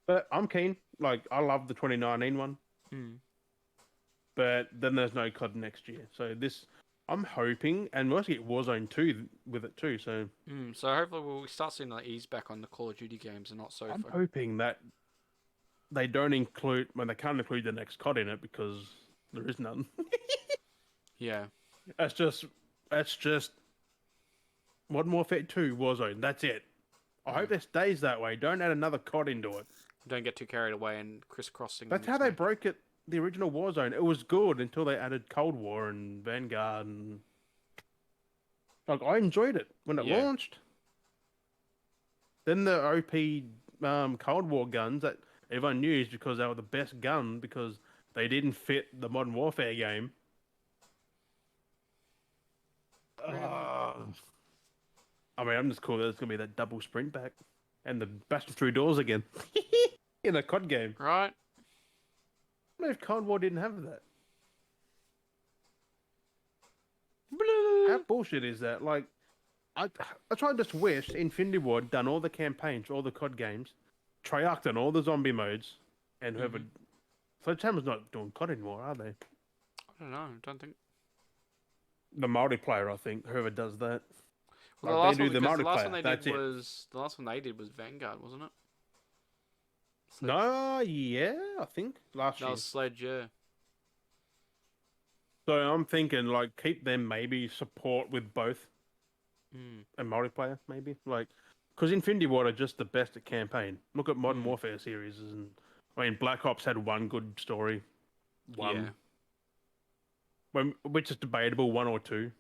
Speaker 3: But I'm keen. Like, I love the 2019 one.
Speaker 2: Hmm.
Speaker 3: But then there's no COD next year. So this, I'm hoping, and we'll also get Warzone 2 with it too. So
Speaker 2: So hopefully we'll start seeing the ease back on the Call of Duty games and not so.
Speaker 3: I'm hoping that they don't include, when they can't include the next COD in it because there is none.
Speaker 2: Yeah.
Speaker 3: That's just Modern Warfare 2 Warzone. That's it. I hope it stays that way. Don't add another COD into it.
Speaker 2: Don't get too carried away and crisscrossing.
Speaker 3: That's how they broke it. The original Warzone. It was good until they added Cold War and Vanguard and like I enjoyed it when it
Speaker 2: Yeah.
Speaker 3: launched. Then the OP Cold War guns that everyone used because they were the best gun because they didn't fit the Modern Warfare game. I mean, I'm just cool that it's gonna be that double sprint back and the bashing through doors again in a COD game.
Speaker 2: Right.
Speaker 3: What if Cold War didn't have that?
Speaker 2: Blue.
Speaker 3: How bullshit is that? Like, I try and just wish Infinity Ward had done all the campaigns for all the COD games, Treyarch done all the zombie modes, and whoever. Sledgehammer's not doing COD anymore, are they?
Speaker 2: I don't know. I don't think.
Speaker 3: The multiplayer, I think. Whoever does that.
Speaker 2: Well, the
Speaker 3: Like,
Speaker 2: last
Speaker 3: they
Speaker 2: one,
Speaker 3: do the
Speaker 2: because the last
Speaker 3: multiplayer,
Speaker 2: one they
Speaker 3: that's
Speaker 2: did
Speaker 3: it.
Speaker 2: was the last one they did was Vanguard, wasn't it? Sledge.
Speaker 3: No, yeah, I think last
Speaker 2: That
Speaker 3: year.
Speaker 2: was Sledge, yeah.
Speaker 3: So I'm thinking, like, keep them maybe support with both and multiplayer, maybe. Like, because Infinity Ward are just the best at campaign. Look at Modern Warfare series, and I mean, Black Ops had one good story,
Speaker 2: Yeah.
Speaker 3: which is debatable, one or two.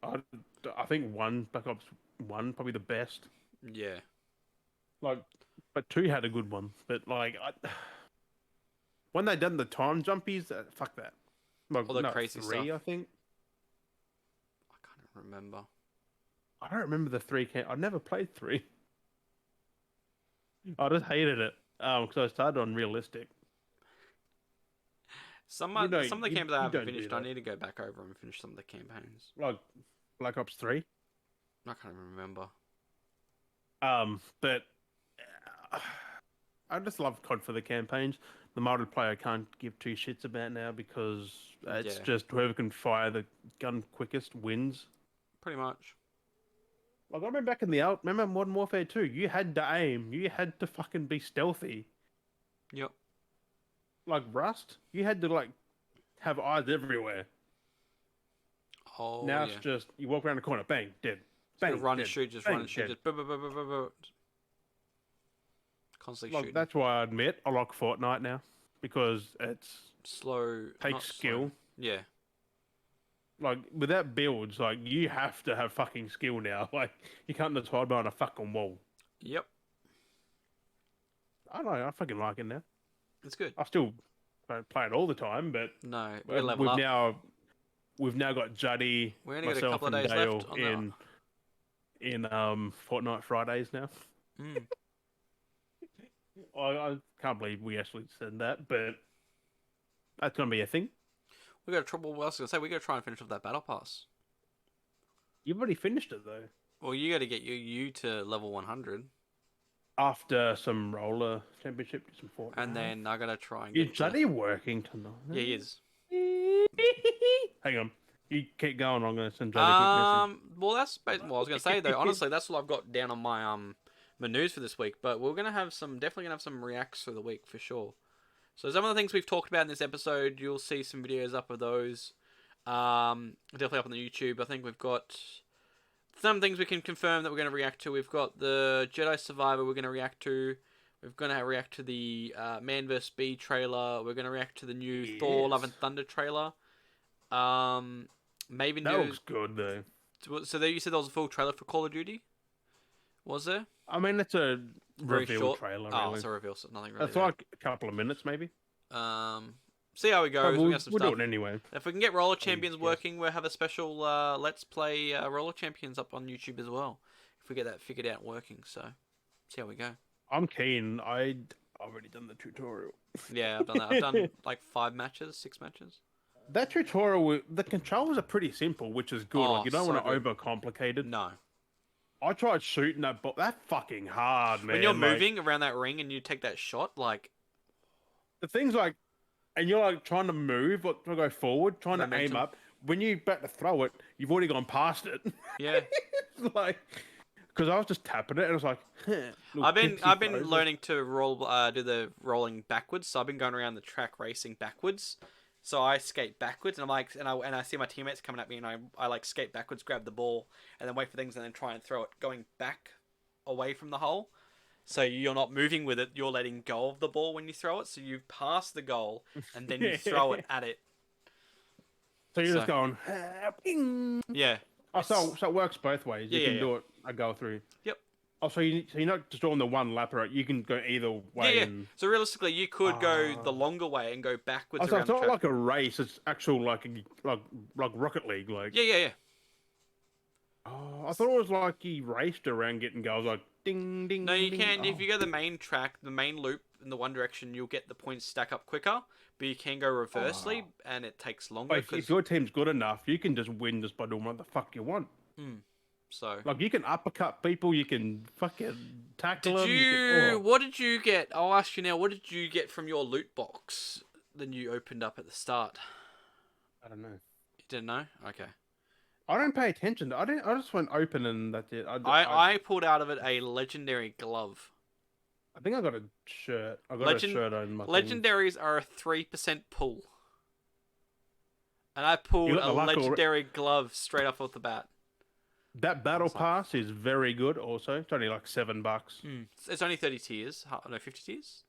Speaker 3: I think one, Black Ops 1, probably the best.
Speaker 2: Yeah.
Speaker 3: Like, but 2 had a good one. But like, when they done the time jumpies, fuck that. Like,
Speaker 2: All the
Speaker 3: no,
Speaker 2: crazy
Speaker 3: 3,
Speaker 2: stuff.
Speaker 3: I think.
Speaker 2: I can't remember.
Speaker 3: I don't remember the 3 I never played 3. I just hated it. Because I started on realistic.
Speaker 2: Some
Speaker 3: You know,
Speaker 2: some of the
Speaker 3: you-
Speaker 2: campaigns I
Speaker 3: you
Speaker 2: haven't
Speaker 3: don't do
Speaker 2: finished. I
Speaker 3: that.
Speaker 2: need to go back over and finish some of the campaigns.
Speaker 3: Like Black Ops 3.
Speaker 2: I can't even remember.
Speaker 3: But I just love COD for the campaigns. The multiplayer I can't give two shits about now because it's
Speaker 2: Yeah.
Speaker 3: just whoever can fire the gun quickest wins.
Speaker 2: Pretty much.
Speaker 3: Like I remember back in remember Modern Warfare 2, you had to aim, you had to fucking be stealthy.
Speaker 2: Yep.
Speaker 3: Like Rust, you had to like have eyes everywhere.
Speaker 2: Oh,
Speaker 3: Now
Speaker 2: yeah.
Speaker 3: it's just you walk around the corner, bang, dead. Bang,
Speaker 2: Run and
Speaker 3: dead.
Speaker 2: shoot, just
Speaker 3: bang,
Speaker 2: run and shoot,
Speaker 3: dead.
Speaker 2: just constantly
Speaker 3: Like
Speaker 2: shooting.
Speaker 3: that's why I admit I like Fortnite now because it's
Speaker 2: Slow.
Speaker 3: takes
Speaker 2: not slow.
Speaker 3: skill.
Speaker 2: Yeah.
Speaker 3: Like without builds, like you have to have fucking skill now. Like you can't just hide behind a fucking wall.
Speaker 2: Yep.
Speaker 3: I don't know. I fucking like it now.
Speaker 2: It's good.
Speaker 3: I still don't play it all the time, but
Speaker 2: No, we level
Speaker 3: we've
Speaker 2: up.
Speaker 3: now got Juddy,
Speaker 2: We only got a
Speaker 3: myself,
Speaker 2: couple of
Speaker 3: and
Speaker 2: days
Speaker 3: Dale
Speaker 2: left on
Speaker 3: in Fortnite Fridays now.
Speaker 2: Mm.
Speaker 3: I can't believe we actually said that, but that's gonna be a thing.
Speaker 2: We got trouble. What else was I gonna say? We got to try and finish off that battle pass.
Speaker 3: You've already finished it though.
Speaker 2: Well, you got to get you to level 100,
Speaker 3: After some roller championship, some Fortnite,
Speaker 2: and then I got to try and
Speaker 3: is
Speaker 2: get.
Speaker 3: Juddy working tonight?
Speaker 2: Yeah, he is.
Speaker 3: Hang on. You keep going. I'm going to send Jodie a quick message.
Speaker 2: Well, that's well, I was gonna say though. Honestly, that's what I've got down on my my news for this week. But we're gonna have definitely gonna have some reacts for the week for sure. So some of the things we've talked about in this episode, you'll see some videos up of those. Definitely up on the YouTube. I think we've got some things we can confirm that we're gonna react to. We've got the Jedi Survivor we're gonna react to. We're gonna react to the Man vs. Bee trailer. We're gonna react to the new Thor: Love and Thunder trailer. Maybe
Speaker 3: That looks good though.
Speaker 2: So there, you said there was a full trailer for Call of Duty. Was there?
Speaker 3: I mean, it's a
Speaker 2: Very
Speaker 3: reveal
Speaker 2: short
Speaker 3: trailer.
Speaker 2: Oh,
Speaker 3: Really.
Speaker 2: it's a reveal, so nothing really.
Speaker 3: It's like a couple of minutes, maybe.
Speaker 2: See how it goes.
Speaker 3: But
Speaker 2: We got some
Speaker 3: we'll
Speaker 2: stuff.
Speaker 3: do it anyway.
Speaker 2: If we can get Roller Champions
Speaker 3: guess.
Speaker 2: working, we'll have a special Let's Play Roller Champions up on YouTube as well. If we get that figured out and working, so see how we go.
Speaker 3: I'm keen. I'd already done the tutorial.
Speaker 2: Yeah, I've done that. I've done like 5 matches, 6 matches.
Speaker 3: That tutorial, the controls are pretty simple, which is good.
Speaker 2: Oh,
Speaker 3: Like you don't
Speaker 2: so
Speaker 3: want to
Speaker 2: good.
Speaker 3: overcomplicate it.
Speaker 2: No.
Speaker 3: I tried shooting that, but that's fucking hard, man.
Speaker 2: When you're
Speaker 3: Like,
Speaker 2: moving around that ring and you take that shot, like
Speaker 3: the thing's like, and you're like trying to move or to go forward, trying to aim
Speaker 2: Momentum.
Speaker 3: up. When you're about to throw it, you've already gone past it.
Speaker 2: yeah.
Speaker 3: It's like, because I was just tapping it, and I was like, little
Speaker 2: I've been
Speaker 3: throws.
Speaker 2: learning to roll do the rolling backwards. So I've been going around the track racing backwards. So I skate backwards, and I'm like, and I see my teammates coming at me, and I like skate backwards, grab the ball, and then wait for things, and then try and throw it, going back away from the hole. So you're not moving with it; you're letting go of the ball when you throw it. So you pass the goal, and then you throw it at it.
Speaker 3: So you're just
Speaker 2: So-
Speaker 3: going, ping.
Speaker 2: Yeah.
Speaker 3: Oh, so it works both ways. You
Speaker 2: Yeah,
Speaker 3: can
Speaker 2: yeah,
Speaker 3: do it a go through.
Speaker 2: Yep.
Speaker 3: Oh, so you're not just doing the one lapper. You can go either way.
Speaker 2: Yeah, yeah.
Speaker 3: And...
Speaker 2: So realistically, you could go the longer way and go backwards
Speaker 3: Oh, so
Speaker 2: around
Speaker 3: it's
Speaker 2: the
Speaker 3: not
Speaker 2: track.
Speaker 3: like a race. It's actual like Rocket League. Like
Speaker 2: Yeah, yeah, yeah.
Speaker 3: oh, I thought it was like he raced around getting goals. Like ding, ding.
Speaker 2: No, you
Speaker 3: ding.
Speaker 2: can.
Speaker 3: Oh.
Speaker 2: If you go the main track, the main loop in the one direction, you'll get the points stack up quicker. But you can go reversely, and it takes longer.
Speaker 3: But if your team's good enough, you can just win just by doing what the fuck you want.
Speaker 2: So,
Speaker 3: Like you can uppercut people, you can fucking tackle
Speaker 2: did
Speaker 3: them.
Speaker 2: you? What did you get? I'll ask you now. What did you get from your loot box that you opened up at the start?
Speaker 3: I don't know.
Speaker 2: You didn't know? Okay.
Speaker 3: I don't pay attention. I just went open and that's it.
Speaker 2: I pulled out of it a legendary glove.
Speaker 3: I think I got a shirt. I got a shirt on my thing.
Speaker 2: Legendaries are a 3% pull. And I pulled
Speaker 3: You got
Speaker 2: a
Speaker 3: the luck
Speaker 2: legendary glove straight off the bat.
Speaker 3: That battle
Speaker 2: Awesome.
Speaker 3: pass is very good. Also, it's only like $7.
Speaker 2: It's only 30 tiers. No, 50 tiers?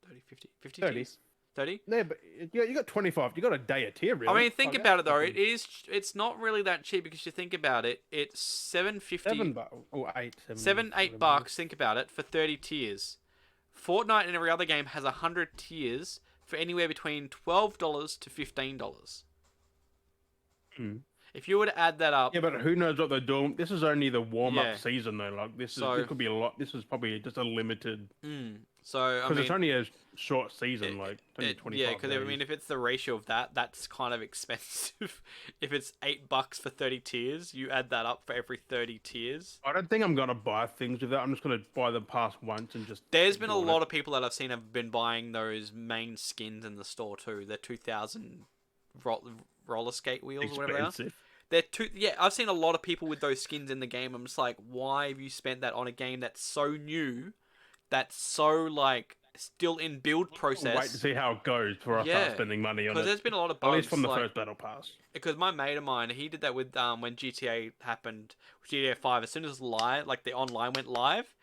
Speaker 2: 30, 50
Speaker 3: 30.
Speaker 2: tiers? 30?
Speaker 3: Yeah, but you got 25. You got a day a tier, really.
Speaker 2: I mean, think
Speaker 3: Like,
Speaker 2: about it though.
Speaker 3: fucking
Speaker 2: It's not really that cheap because you think about it. It's $7.50.
Speaker 3: $7 or 8.
Speaker 2: 7, $8
Speaker 3: whatever.
Speaker 2: bucks. Think about it for 30 tiers. Fortnite and every other game has 100 tiers for anywhere between $12 to $15.
Speaker 3: Hmm.
Speaker 2: If you were to add that up,
Speaker 3: Yeah, but who knows what they're doing? This is only the warm-up
Speaker 2: Yeah.
Speaker 3: season, though. Like this
Speaker 2: So-
Speaker 3: this could be a lot. This is probably just a limited
Speaker 2: so I
Speaker 3: because
Speaker 2: mean,
Speaker 3: it's only a short season. Like it's only 25
Speaker 2: yeah, because I
Speaker 3: days.
Speaker 2: mean, if it's the ratio of that, that's kind of expensive. If it's $8 for 30 tiers, you add that up for every 30 tiers.
Speaker 3: I don't think I'm gonna buy things with that. I'm just gonna buy the pass once and just.
Speaker 2: There's been a
Speaker 3: doing
Speaker 2: lot
Speaker 3: it.
Speaker 2: of people that I've seen have been buying those main skins in the store too. They're 2,000 roller skate wheels or whatever they are.
Speaker 3: expensive.
Speaker 2: Yeah, I've seen a lot of people with those skins in the game. I'm just like, why have you spent that on a game that's so new, that's so like still in build process?
Speaker 3: Wait to see how it goes before I
Speaker 2: Yeah,
Speaker 3: start spending money on
Speaker 2: Because
Speaker 3: it.
Speaker 2: there's been a lot of
Speaker 3: At
Speaker 2: bugs.
Speaker 3: least from the
Speaker 2: like,
Speaker 3: first battle pass.
Speaker 2: Because my mate of mine, he did that with when GTA happened, GTA 5. As soon as live, like the online went live,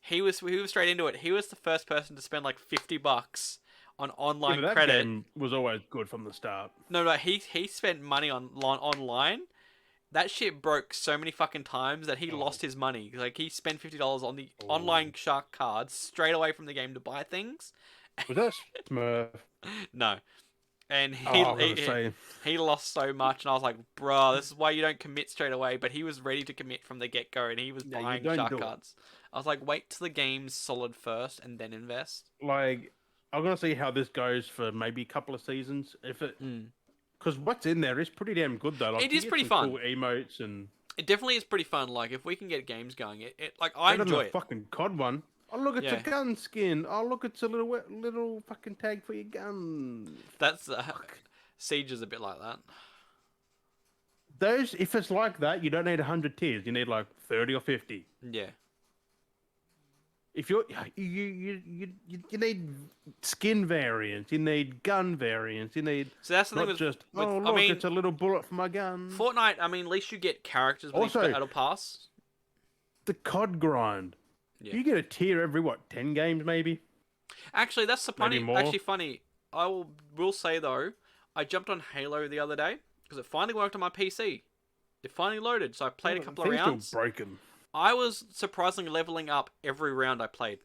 Speaker 2: he was straight into it. He was the first person to spend like $50 on online
Speaker 3: Yeah, but that
Speaker 2: credit.
Speaker 3: game was always good from the start.
Speaker 2: No, he spent money on online. That shit broke so many fucking times that he lost his money. Like he spent $50 on the online shark cards straight away from the game to buy things.
Speaker 3: Was that Smurf?
Speaker 2: No. And
Speaker 3: Oh, I was gonna say.
Speaker 2: he lost so much, and I was like, bro, this is why you don't commit straight away. But he was ready to commit from the get-go, and he was
Speaker 3: Yeah, you
Speaker 2: buying
Speaker 3: don't
Speaker 2: shark
Speaker 3: do it.
Speaker 2: cards. I was like, wait till the game's solid first, and then invest.
Speaker 3: Like, I'm gonna see how this goes for maybe a couple of seasons. If it, because what's in there is pretty damn good though. Like,
Speaker 2: It
Speaker 3: you
Speaker 2: is
Speaker 3: get
Speaker 2: pretty
Speaker 3: some
Speaker 2: fun.
Speaker 3: Cool emotes and
Speaker 2: It definitely is pretty fun. Like, if we can get games going, it like, I
Speaker 3: better than
Speaker 2: enjoy
Speaker 3: the
Speaker 2: it.
Speaker 3: fucking COD one. Oh look, it's
Speaker 2: Yeah.
Speaker 3: a gun skin. Oh look, it's a little fucking tag for your gun.
Speaker 2: That's Siege is a bit like that.
Speaker 3: Those, if it's like that, you don't need 100 tiers. You need like 30 or 50.
Speaker 2: Yeah.
Speaker 3: If you need skin variants, you need gun variants, you need
Speaker 2: So that's the thing
Speaker 3: not
Speaker 2: with,
Speaker 3: just
Speaker 2: with
Speaker 3: oh
Speaker 2: I
Speaker 3: look,
Speaker 2: mean,
Speaker 3: it's a little bullet for my gun.
Speaker 2: Fortnite. I mean, at least you get characters with each
Speaker 3: Also-
Speaker 2: battle pass.
Speaker 3: The COD grind.
Speaker 2: Yeah.
Speaker 3: You get a tier every, 10 games maybe?
Speaker 2: Actually, that's the
Speaker 3: Maybe
Speaker 2: funny.
Speaker 3: more.
Speaker 2: Actually, funny. I will say though, I jumped on Halo the other day because it finally worked on my PC. It finally loaded, so I played a couple of
Speaker 3: Thing's
Speaker 2: rounds.
Speaker 3: still broken.
Speaker 2: I was surprisingly leveling up every round I played.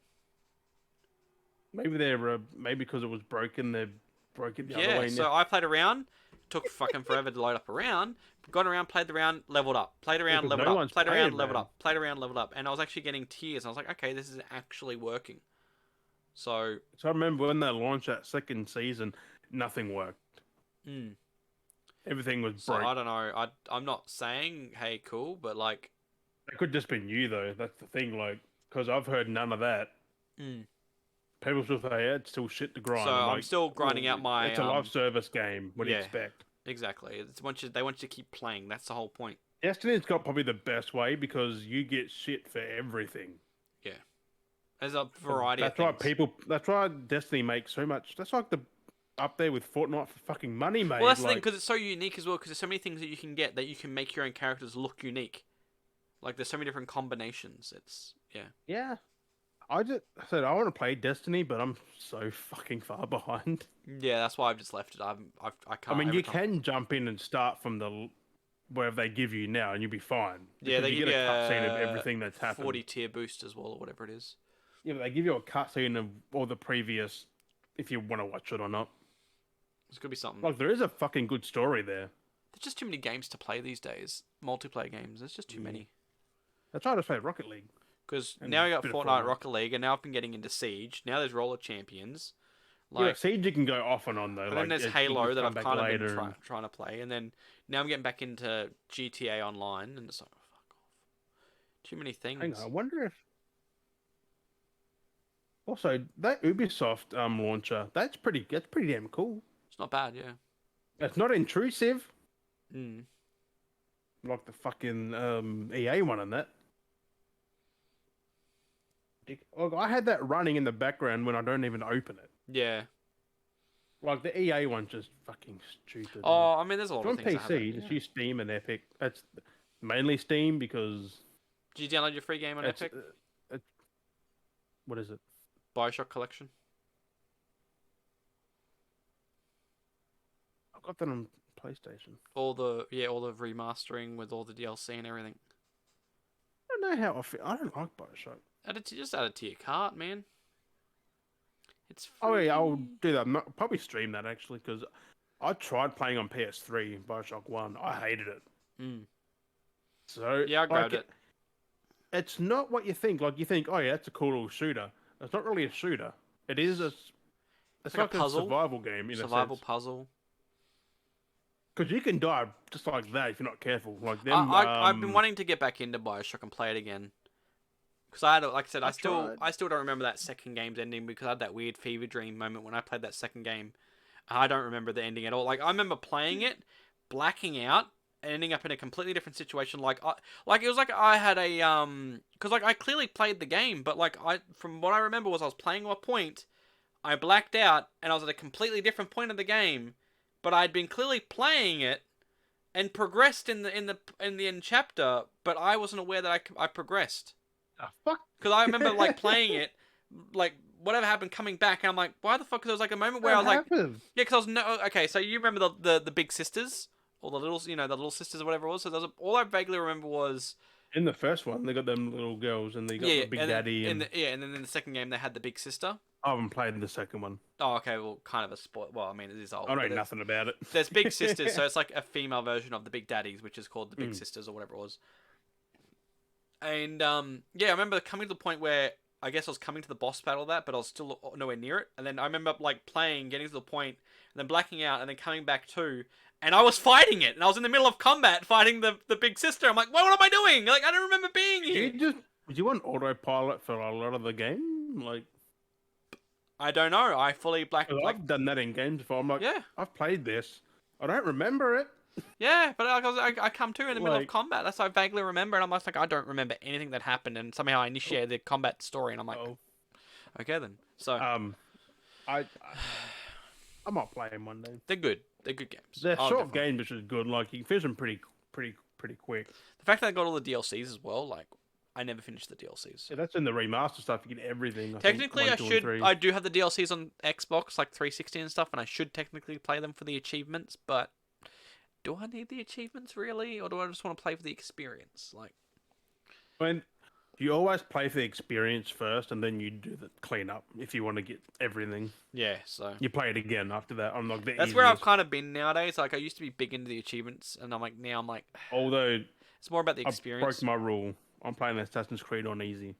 Speaker 3: Maybe they're, maybe because it was broken, they broke it the other way
Speaker 2: So
Speaker 3: now.
Speaker 2: I played a round. Took fucking forever to load up a round. Got around, played the round, leveled up. Played around,
Speaker 3: Because
Speaker 2: leveled
Speaker 3: no
Speaker 2: up.
Speaker 3: one's
Speaker 2: Played around,
Speaker 3: playing,
Speaker 2: leveled
Speaker 3: man.
Speaker 2: up. Played around, leveled up. And I was actually getting tiers. And I was like, okay, this is actually working. So
Speaker 3: So I remember when they launched that second season, nothing worked.
Speaker 2: mm.
Speaker 3: Everything was
Speaker 2: So
Speaker 3: broke.
Speaker 2: I don't know. I'm not saying, hey, cool, but like,
Speaker 3: It could just been you though. That's the thing. Like, because I've heard none of that.
Speaker 2: mm.
Speaker 3: People still say, yeah, it's still shit to grind.
Speaker 2: So I'm
Speaker 3: like,
Speaker 2: still grinding
Speaker 3: well,
Speaker 2: out my.
Speaker 3: It's a live service game. What do you
Speaker 2: yeah.
Speaker 3: expect?
Speaker 2: Exactly. They want you to keep playing. That's the whole point.
Speaker 3: Destiny's got probably the best way because you get shit for everything.
Speaker 2: Yeah. There's a variety of
Speaker 3: That's why
Speaker 2: things.
Speaker 3: That's why Destiny makes so much. That's like the up there with Fortnite for fucking money, mate.
Speaker 2: Well, that's the thing,
Speaker 3: like,
Speaker 2: because it's so unique as well, because there's so many things that you can get that you can make your own characters look unique. Like, there's so many different combinations. It's, yeah.
Speaker 3: yeah. I said I want to play Destiny, but I'm so fucking far behind.
Speaker 2: Yeah, that's why I've just left it. I can't.
Speaker 3: I mean,
Speaker 2: every
Speaker 3: you
Speaker 2: time.
Speaker 3: can jump in and start from the wherever they give you now, and you'll be fine.
Speaker 2: Yeah,
Speaker 3: Because
Speaker 2: they
Speaker 3: you
Speaker 2: give
Speaker 3: get
Speaker 2: you
Speaker 3: a cutscene of everything that's happened.
Speaker 2: 40 tier boost as well, or whatever it is.
Speaker 3: Yeah, but they give you a cutscene of all the previous, if you want to watch it or not.
Speaker 2: It's gonna be something.
Speaker 3: Like, there is a fucking good story there.
Speaker 2: There's just too many games to play these days. Multiplayer games. There's just too many.
Speaker 3: That's why I just play Rocket League.
Speaker 2: Because
Speaker 3: And
Speaker 2: now I got
Speaker 3: bit of
Speaker 2: Fortnite,
Speaker 3: Fortnite.
Speaker 2: Rocket League, and now I've been getting into Siege. Now there's Roller Champions.
Speaker 3: Yeah,
Speaker 2: Like,
Speaker 3: Siege you can go off and on though.
Speaker 2: and
Speaker 3: Like,
Speaker 2: then there's
Speaker 3: you can
Speaker 2: Halo
Speaker 3: just
Speaker 2: that
Speaker 3: come
Speaker 2: I've
Speaker 3: back
Speaker 2: kind of
Speaker 3: later
Speaker 2: been
Speaker 3: and-
Speaker 2: trying to play, and then now I'm getting back into GTA Online, and it's like, oh, fuck off. Too many things.
Speaker 3: Hang on, I wonder if. Also, that Ubisoft launcher, that's pretty damn cool.
Speaker 2: It's not bad, yeah.
Speaker 3: It's not intrusive
Speaker 2: Mm.
Speaker 3: like the fucking EA one and that. Look, I had that running in the background when I don't even open it.
Speaker 2: Yeah.
Speaker 3: Like the EA one's just fucking stupid.
Speaker 2: Oh, I mean, there's a lot
Speaker 3: It's
Speaker 2: of
Speaker 3: on
Speaker 2: things. I
Speaker 3: PC,
Speaker 2: haven't-
Speaker 3: just
Speaker 2: yeah.
Speaker 3: use Steam and Epic. That's mainly Steam because
Speaker 2: Did you download your free game on
Speaker 3: it's,
Speaker 2: Epic?
Speaker 3: what is it?
Speaker 2: Bioshock Collection.
Speaker 3: I got that on PlayStation.
Speaker 2: All the remastering with all the DLC and everything.
Speaker 3: I don't know how I feel. I don't like Bioshock.
Speaker 2: Just add it to your cart, man. It's free.
Speaker 3: Oh yeah, I'll do that. Probably stream that actually because I tried playing on PS3 Bioshock 1. I hated it.
Speaker 2: Mm.
Speaker 3: So
Speaker 2: Yeah, I grabbed
Speaker 3: like,
Speaker 2: it.
Speaker 3: It's not what you think. Like you think, oh yeah, that's a cool little shooter. It's not really a shooter. It is it's
Speaker 2: like a puzzle.
Speaker 3: survival game in
Speaker 2: Survival
Speaker 3: a sense.
Speaker 2: puzzle.
Speaker 3: Because you can die just like that if you're not careful. Like them.
Speaker 2: I've been wanting to get back into Bioshock and play it again. Because I had, like I said, I
Speaker 3: tried.
Speaker 2: still don't remember that second game's ending because I had that weird fever dream moment when I played that second game. I don't remember the ending at all. Like I remember playing it, blacking out, and ending up in a completely different situation. Like it was like I had a because like I clearly played the game, but like from what I remember was I was playing a point, I blacked out, and I was at a completely different point of the game, but I'd been clearly playing it and progressed in the end chapter, but I wasn't aware that I progressed.
Speaker 3: Fuck.
Speaker 2: Because I remember like playing it, like whatever happened, coming back, and I'm like, why the fuck? Because there was like a moment where I was like, yeah, because I was no, okay. So you remember the big sisters, or the little, the little sisters or whatever it was. So all I vaguely remember was
Speaker 3: In the first one, they got them little girls and they got the big daddy.
Speaker 2: and then in the second game they had the big sister.
Speaker 3: I haven't played the second one.
Speaker 2: Oh, okay. Well, kind of a spoil. Well, I mean, it is old.
Speaker 3: I know
Speaker 2: but
Speaker 3: nothing about it.
Speaker 2: There's big sisters, so it's like a female version of the big daddies, which is called the big sisters or whatever it was. And yeah, I remember coming to the point where I guess I was coming to the boss battle of that, but I was still nowhere near it. And then I remember like playing, getting to the point, and then blacking out, and then coming back too. And I was fighting it, and I was in the middle of combat fighting the big sister. I'm like, what am I doing? Like, I don't remember being here.
Speaker 3: Did you want autopilot for a lot of the game? Like,
Speaker 2: I don't know. I fully blacked.
Speaker 3: 'cause
Speaker 2: Like,
Speaker 3: I've done that in games before. I'm like,
Speaker 2: yeah,
Speaker 3: I've played this. I don't remember it.
Speaker 2: yeah. But I come to in the middle of
Speaker 3: Like-
Speaker 2: combat. That's what I vaguely remember, and I'm just like, I don't remember anything that happened, and somehow I initiated the combat story, and I'm like,
Speaker 3: Oh,
Speaker 2: okay then. So
Speaker 3: I might play them one day.
Speaker 2: they're good. They're good games.
Speaker 3: They're
Speaker 2: I'll
Speaker 3: short
Speaker 2: definitely-
Speaker 3: games, which is good. Like you can finish them pretty quick.
Speaker 2: The fact that I got all the DLCs as well, like, I never finished the DLCs.
Speaker 3: Yeah, that's in the remaster stuff. You get everything.
Speaker 2: Technically, I
Speaker 3: think, 1, 2, and
Speaker 2: should.
Speaker 3: 3.
Speaker 2: I do have the DLCs on Xbox, like 360 and stuff, and I should technically play them for the achievements. But do I need the achievements really, or do I just want to play for the experience? Like,
Speaker 3: When you always play for the experience first, and then you do the cleanup if you want to get everything.
Speaker 2: yeah. So
Speaker 3: You play it again after that. I'm like the
Speaker 2: that's where I've
Speaker 3: easiest.
Speaker 2: kind of been nowadays. Like, I used to be big into the achievements, and now I'm like,
Speaker 3: Although
Speaker 2: it's more about the
Speaker 3: I
Speaker 2: experience.
Speaker 3: broke my rule. I'm playing Assassin's Creed on easy,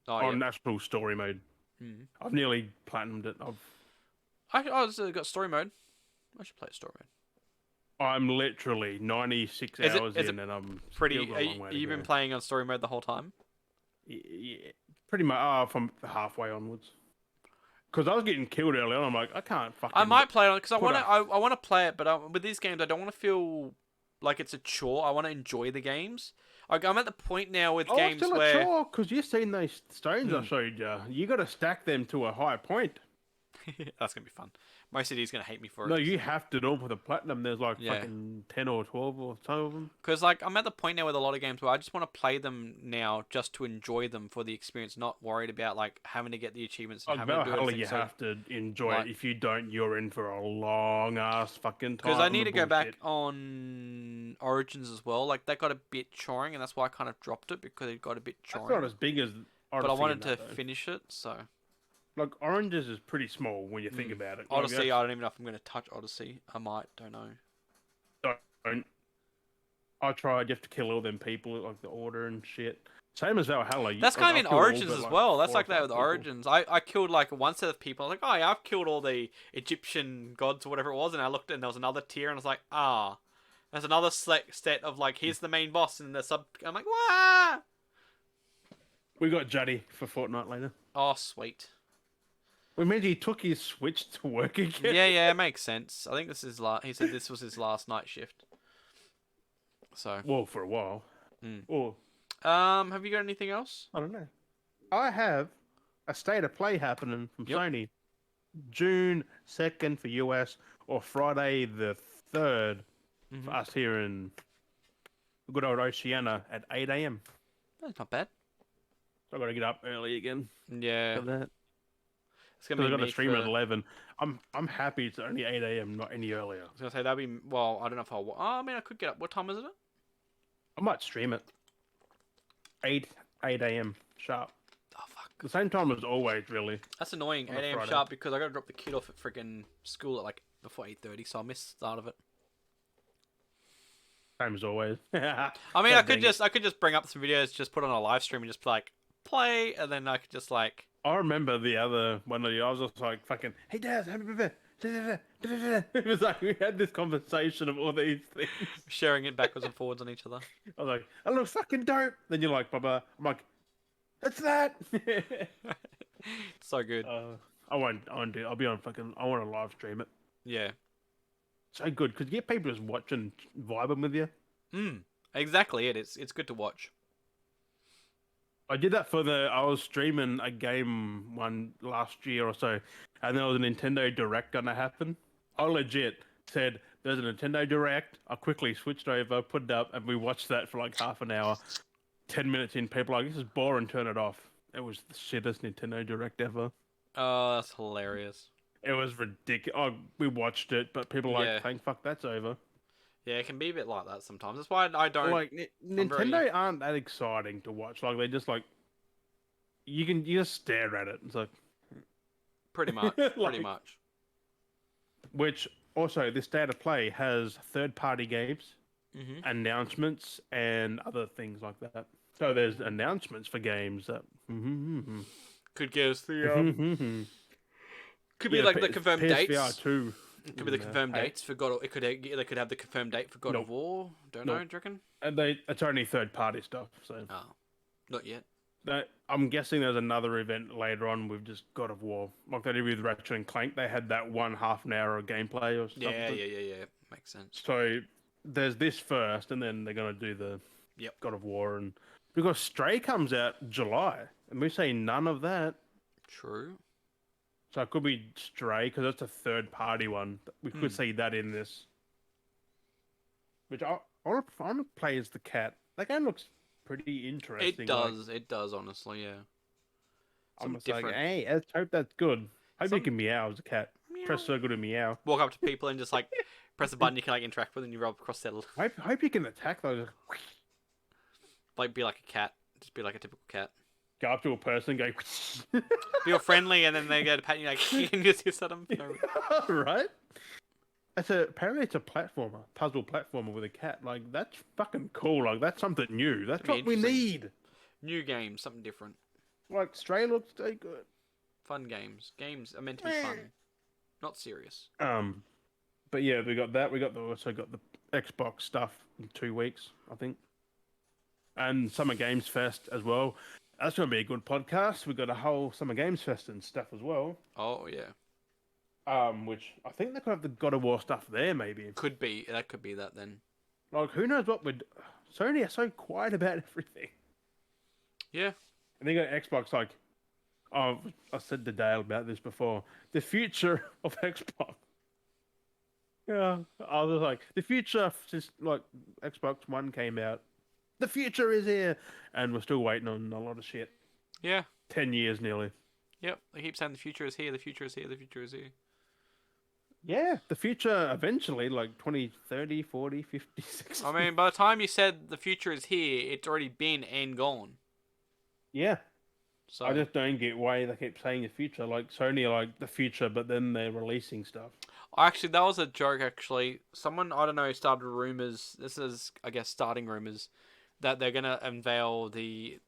Speaker 2: Oh
Speaker 3: on
Speaker 2: yeah.
Speaker 3: actual story mode.
Speaker 2: Mm.
Speaker 3: I've nearly platinumed it.
Speaker 2: Got story mode. I should play story mode.
Speaker 3: I'm literally 96
Speaker 2: Is
Speaker 3: hours
Speaker 2: it
Speaker 3: in, and I'm
Speaker 2: Pretty.
Speaker 3: still got a long way to
Speaker 2: You've
Speaker 3: go.
Speaker 2: been playing on story mode the whole time.
Speaker 3: Yeah, pretty much from halfway onwards. Because I was getting killed early on. I'm like, I can't fucking.
Speaker 2: I might play it on because I
Speaker 3: put
Speaker 2: want to.
Speaker 3: a-
Speaker 2: I want to play it, but with these games, I don't want to feel like it's a chore. I want to enjoy the games. Like, I'm at the point now with
Speaker 3: Oh,
Speaker 2: games
Speaker 3: still
Speaker 2: where
Speaker 3: a chore, because you've seen those stones I showed you. You got to stack them to a high point.
Speaker 2: that's gonna be fun. My city's gonna hate me for it.
Speaker 3: No, you have to do it with a platinum. There's like
Speaker 2: Yeah.
Speaker 3: fucking 10 or 12 or so of them.
Speaker 2: Because like I'm at the point now with a lot of games where I just want to play them now just to enjoy them for the experience, not worried about like having to get the achievements and having to do
Speaker 3: Valhalla,
Speaker 2: everything.
Speaker 3: you have to enjoy
Speaker 2: like-
Speaker 3: it. If you don't, you're in for a long ass fucking time.
Speaker 2: Because I need to
Speaker 3: of
Speaker 2: go back
Speaker 3: bullshit.
Speaker 2: on Origins as well. Like that got a bit choring, and that's why I kind of dropped it because it got a bit
Speaker 3: That's
Speaker 2: choring.
Speaker 3: not as big as Odyssey.
Speaker 2: But I wanted
Speaker 3: in
Speaker 2: to
Speaker 3: that, though.
Speaker 2: finish it, so
Speaker 3: Like, Oranges is pretty small when you think about it. Like,
Speaker 2: Odyssey.
Speaker 3: that's-
Speaker 2: I don't even know if I'm going to touch Odyssey. I might. Don't know.
Speaker 3: don't. I tried. You have to kill all them people, like the Order and shit. Same as Valhalla.
Speaker 2: That's kind of in
Speaker 3: I've killed all
Speaker 2: Origins
Speaker 3: but,
Speaker 2: as
Speaker 3: like,
Speaker 2: well. That's
Speaker 3: 4 or
Speaker 2: like that
Speaker 3: 5
Speaker 2: with
Speaker 3: people.
Speaker 2: Origins. I killed like one set of people. I was like, oh yeah, I've killed all the Egyptian gods or whatever it was, and I looked and there was another tier, and I was like, ah, there's another set of like, here's the main boss, and the sub. I'm like, wah!
Speaker 3: We got Juddy for Fortnite later.
Speaker 2: Oh sweet.
Speaker 3: We mean he took his Switch to work again.
Speaker 2: Yeah, it makes sense. I think this is he said this was his last night shift. So,
Speaker 3: Well, for a while.
Speaker 2: Mm.
Speaker 3: Or
Speaker 2: have you got anything else?
Speaker 3: I don't know. I have a state of play happening from
Speaker 2: Yep.
Speaker 3: Sony, June 2nd for US, or Friday the 3rd for us here in good old Oceania at 8 a.m.
Speaker 2: That's not bad.
Speaker 3: So I've got to get up early again
Speaker 2: Yeah,
Speaker 3: for that.
Speaker 2: it's gonna
Speaker 3: Because
Speaker 2: be
Speaker 3: I've got
Speaker 2: me
Speaker 3: to stream
Speaker 2: for,
Speaker 3: at 11. I'm happy it's only 8 a.m., not any earlier.
Speaker 2: I was gonna say that'd be well. I don't know if I'll. Oh, I mean, I could get up. What time is it?
Speaker 3: I might stream it. 8 a.m. sharp.
Speaker 2: Oh fuck.
Speaker 3: The same time as always, really.
Speaker 2: That's annoying.
Speaker 3: On a
Speaker 2: 8 a.m.
Speaker 3: Friday.
Speaker 2: sharp because I gotta drop the kid off at freaking school at like before 8:30, so I missed the start of it.
Speaker 3: Same as always.
Speaker 2: I mean, I could just bring up some videos, just put on a live stream, and just like play, and then I could just like.
Speaker 3: I remember the other one of you. I was just like, fucking, hey, Dad, happy birthday. It was like we had this conversation of all these things.
Speaker 2: Sharing it backwards and forwards on each other.
Speaker 3: I was like, I look fucking dope. Then you're like, Baba. I'm like, that's that.
Speaker 2: So good.
Speaker 3: I won't do it. I'll be on fucking, I want to live stream it.
Speaker 2: Yeah.
Speaker 3: So good, because you get people just watching, vibing with you.
Speaker 2: Exactly. It's good to watch.
Speaker 3: I did that I was streaming a game one last year or so, and there was a Nintendo Direct gonna happen. I legit said, there's a Nintendo Direct. I quickly switched over, put it up, and we watched that for like half an hour. 10 minutes in, people were like, this is boring, turn it off. It was the shittest Nintendo Direct ever.
Speaker 2: Oh, that's hilarious.
Speaker 3: It was ridiculous. Oh, we watched it, but people were like,
Speaker 2: Yeah.
Speaker 3: thank fuck, that's over.
Speaker 2: Yeah, it can be a bit like that sometimes. That's why I don't.
Speaker 3: Like, Nintendo aren't that exciting to watch. Like, they just like, you just stare at it. It's like,
Speaker 2: Pretty much.
Speaker 3: Like-
Speaker 2: Pretty much.
Speaker 3: which also, this state of play has third-party games, announcements, and other things like that. So there's announcements for games that
Speaker 2: Could give us the could be like the confirmed
Speaker 3: PSVR
Speaker 2: dates.
Speaker 3: 2.
Speaker 2: It could be the confirmed dates for God. It could they could have the confirmed date for God
Speaker 3: Nope.
Speaker 2: of War. Don't know. Do you reckon?
Speaker 3: And it's only third-party stuff. So
Speaker 2: Oh, not yet.
Speaker 3: I'm guessing there's another event later on with just God of War, like they did with Ratchet and Clank. They had that one half an hour of gameplay or something.
Speaker 2: Yeah. Makes sense.
Speaker 3: So there's this first, and then they're gonna do the
Speaker 2: Yep.
Speaker 3: God of War, and because Stray comes out July, and we say none of that.
Speaker 2: True.
Speaker 3: So it could be Stray because it's a third-party one. We could see that in this. Which I want to play as the cat. That game looks pretty interesting.
Speaker 2: It does, honestly, yeah.
Speaker 3: I'm
Speaker 2: Something
Speaker 3: just like,
Speaker 2: different.
Speaker 3: hey, let's hope that's good. Hope you can meow as a cat.
Speaker 2: Meow.
Speaker 3: Press circle to meow.
Speaker 2: Walk up to people and just like press a button you can like interact with, and you rub across their
Speaker 3: Hope you can attack those.
Speaker 2: like be like a cat, just be like a typical cat.
Speaker 3: Go up to a person, go.
Speaker 2: Be all friendly, and then they go to pat you like you can just hiss at them.
Speaker 3: Right? Apparently it's a puzzle platformer with a cat. Like that's fucking cool. Like that's something new. That's
Speaker 2: That'd
Speaker 3: what
Speaker 2: be
Speaker 3: we need.
Speaker 2: New games, something different.
Speaker 3: Like Stray looks so good.
Speaker 2: Fun games. Games are meant to be fun, not serious.
Speaker 3: But yeah, we got that. Also got the Xbox stuff in 2 weeks, I think, and Summer Games Fest as well. That's going to be a good podcast. We got a whole Summer Games Fest and stuff as well.
Speaker 2: Oh yeah.
Speaker 3: Which I think they could have the God of War stuff there, maybe.
Speaker 2: Could be that then.
Speaker 3: Like, who knows what would. Sony are so quiet about everything.
Speaker 2: Yeah.
Speaker 3: And they got Xbox, like. Oh, I said to Dale about this before. The future of Xbox. Yeah. I was like, the future, since, like, Xbox One came out. The future is here! And we're still waiting on a lot of shit.
Speaker 2: Yeah.
Speaker 3: 10 years nearly.
Speaker 2: Yep. They keep saying the future is here, the future is here, the future is here.
Speaker 3: Yeah, the future eventually, like 2030, 40, 50, 60.
Speaker 2: I mean, by the time you said the future is here, it's already been and gone.
Speaker 3: Yeah.
Speaker 2: So
Speaker 3: I just don't get why they keep saying the future. Like, Sony are like the future, but then they're releasing stuff.
Speaker 2: actually, that was a joke, actually. Someone, I don't know, started rumors. This is, I guess, starting rumors that they're going to unveil the...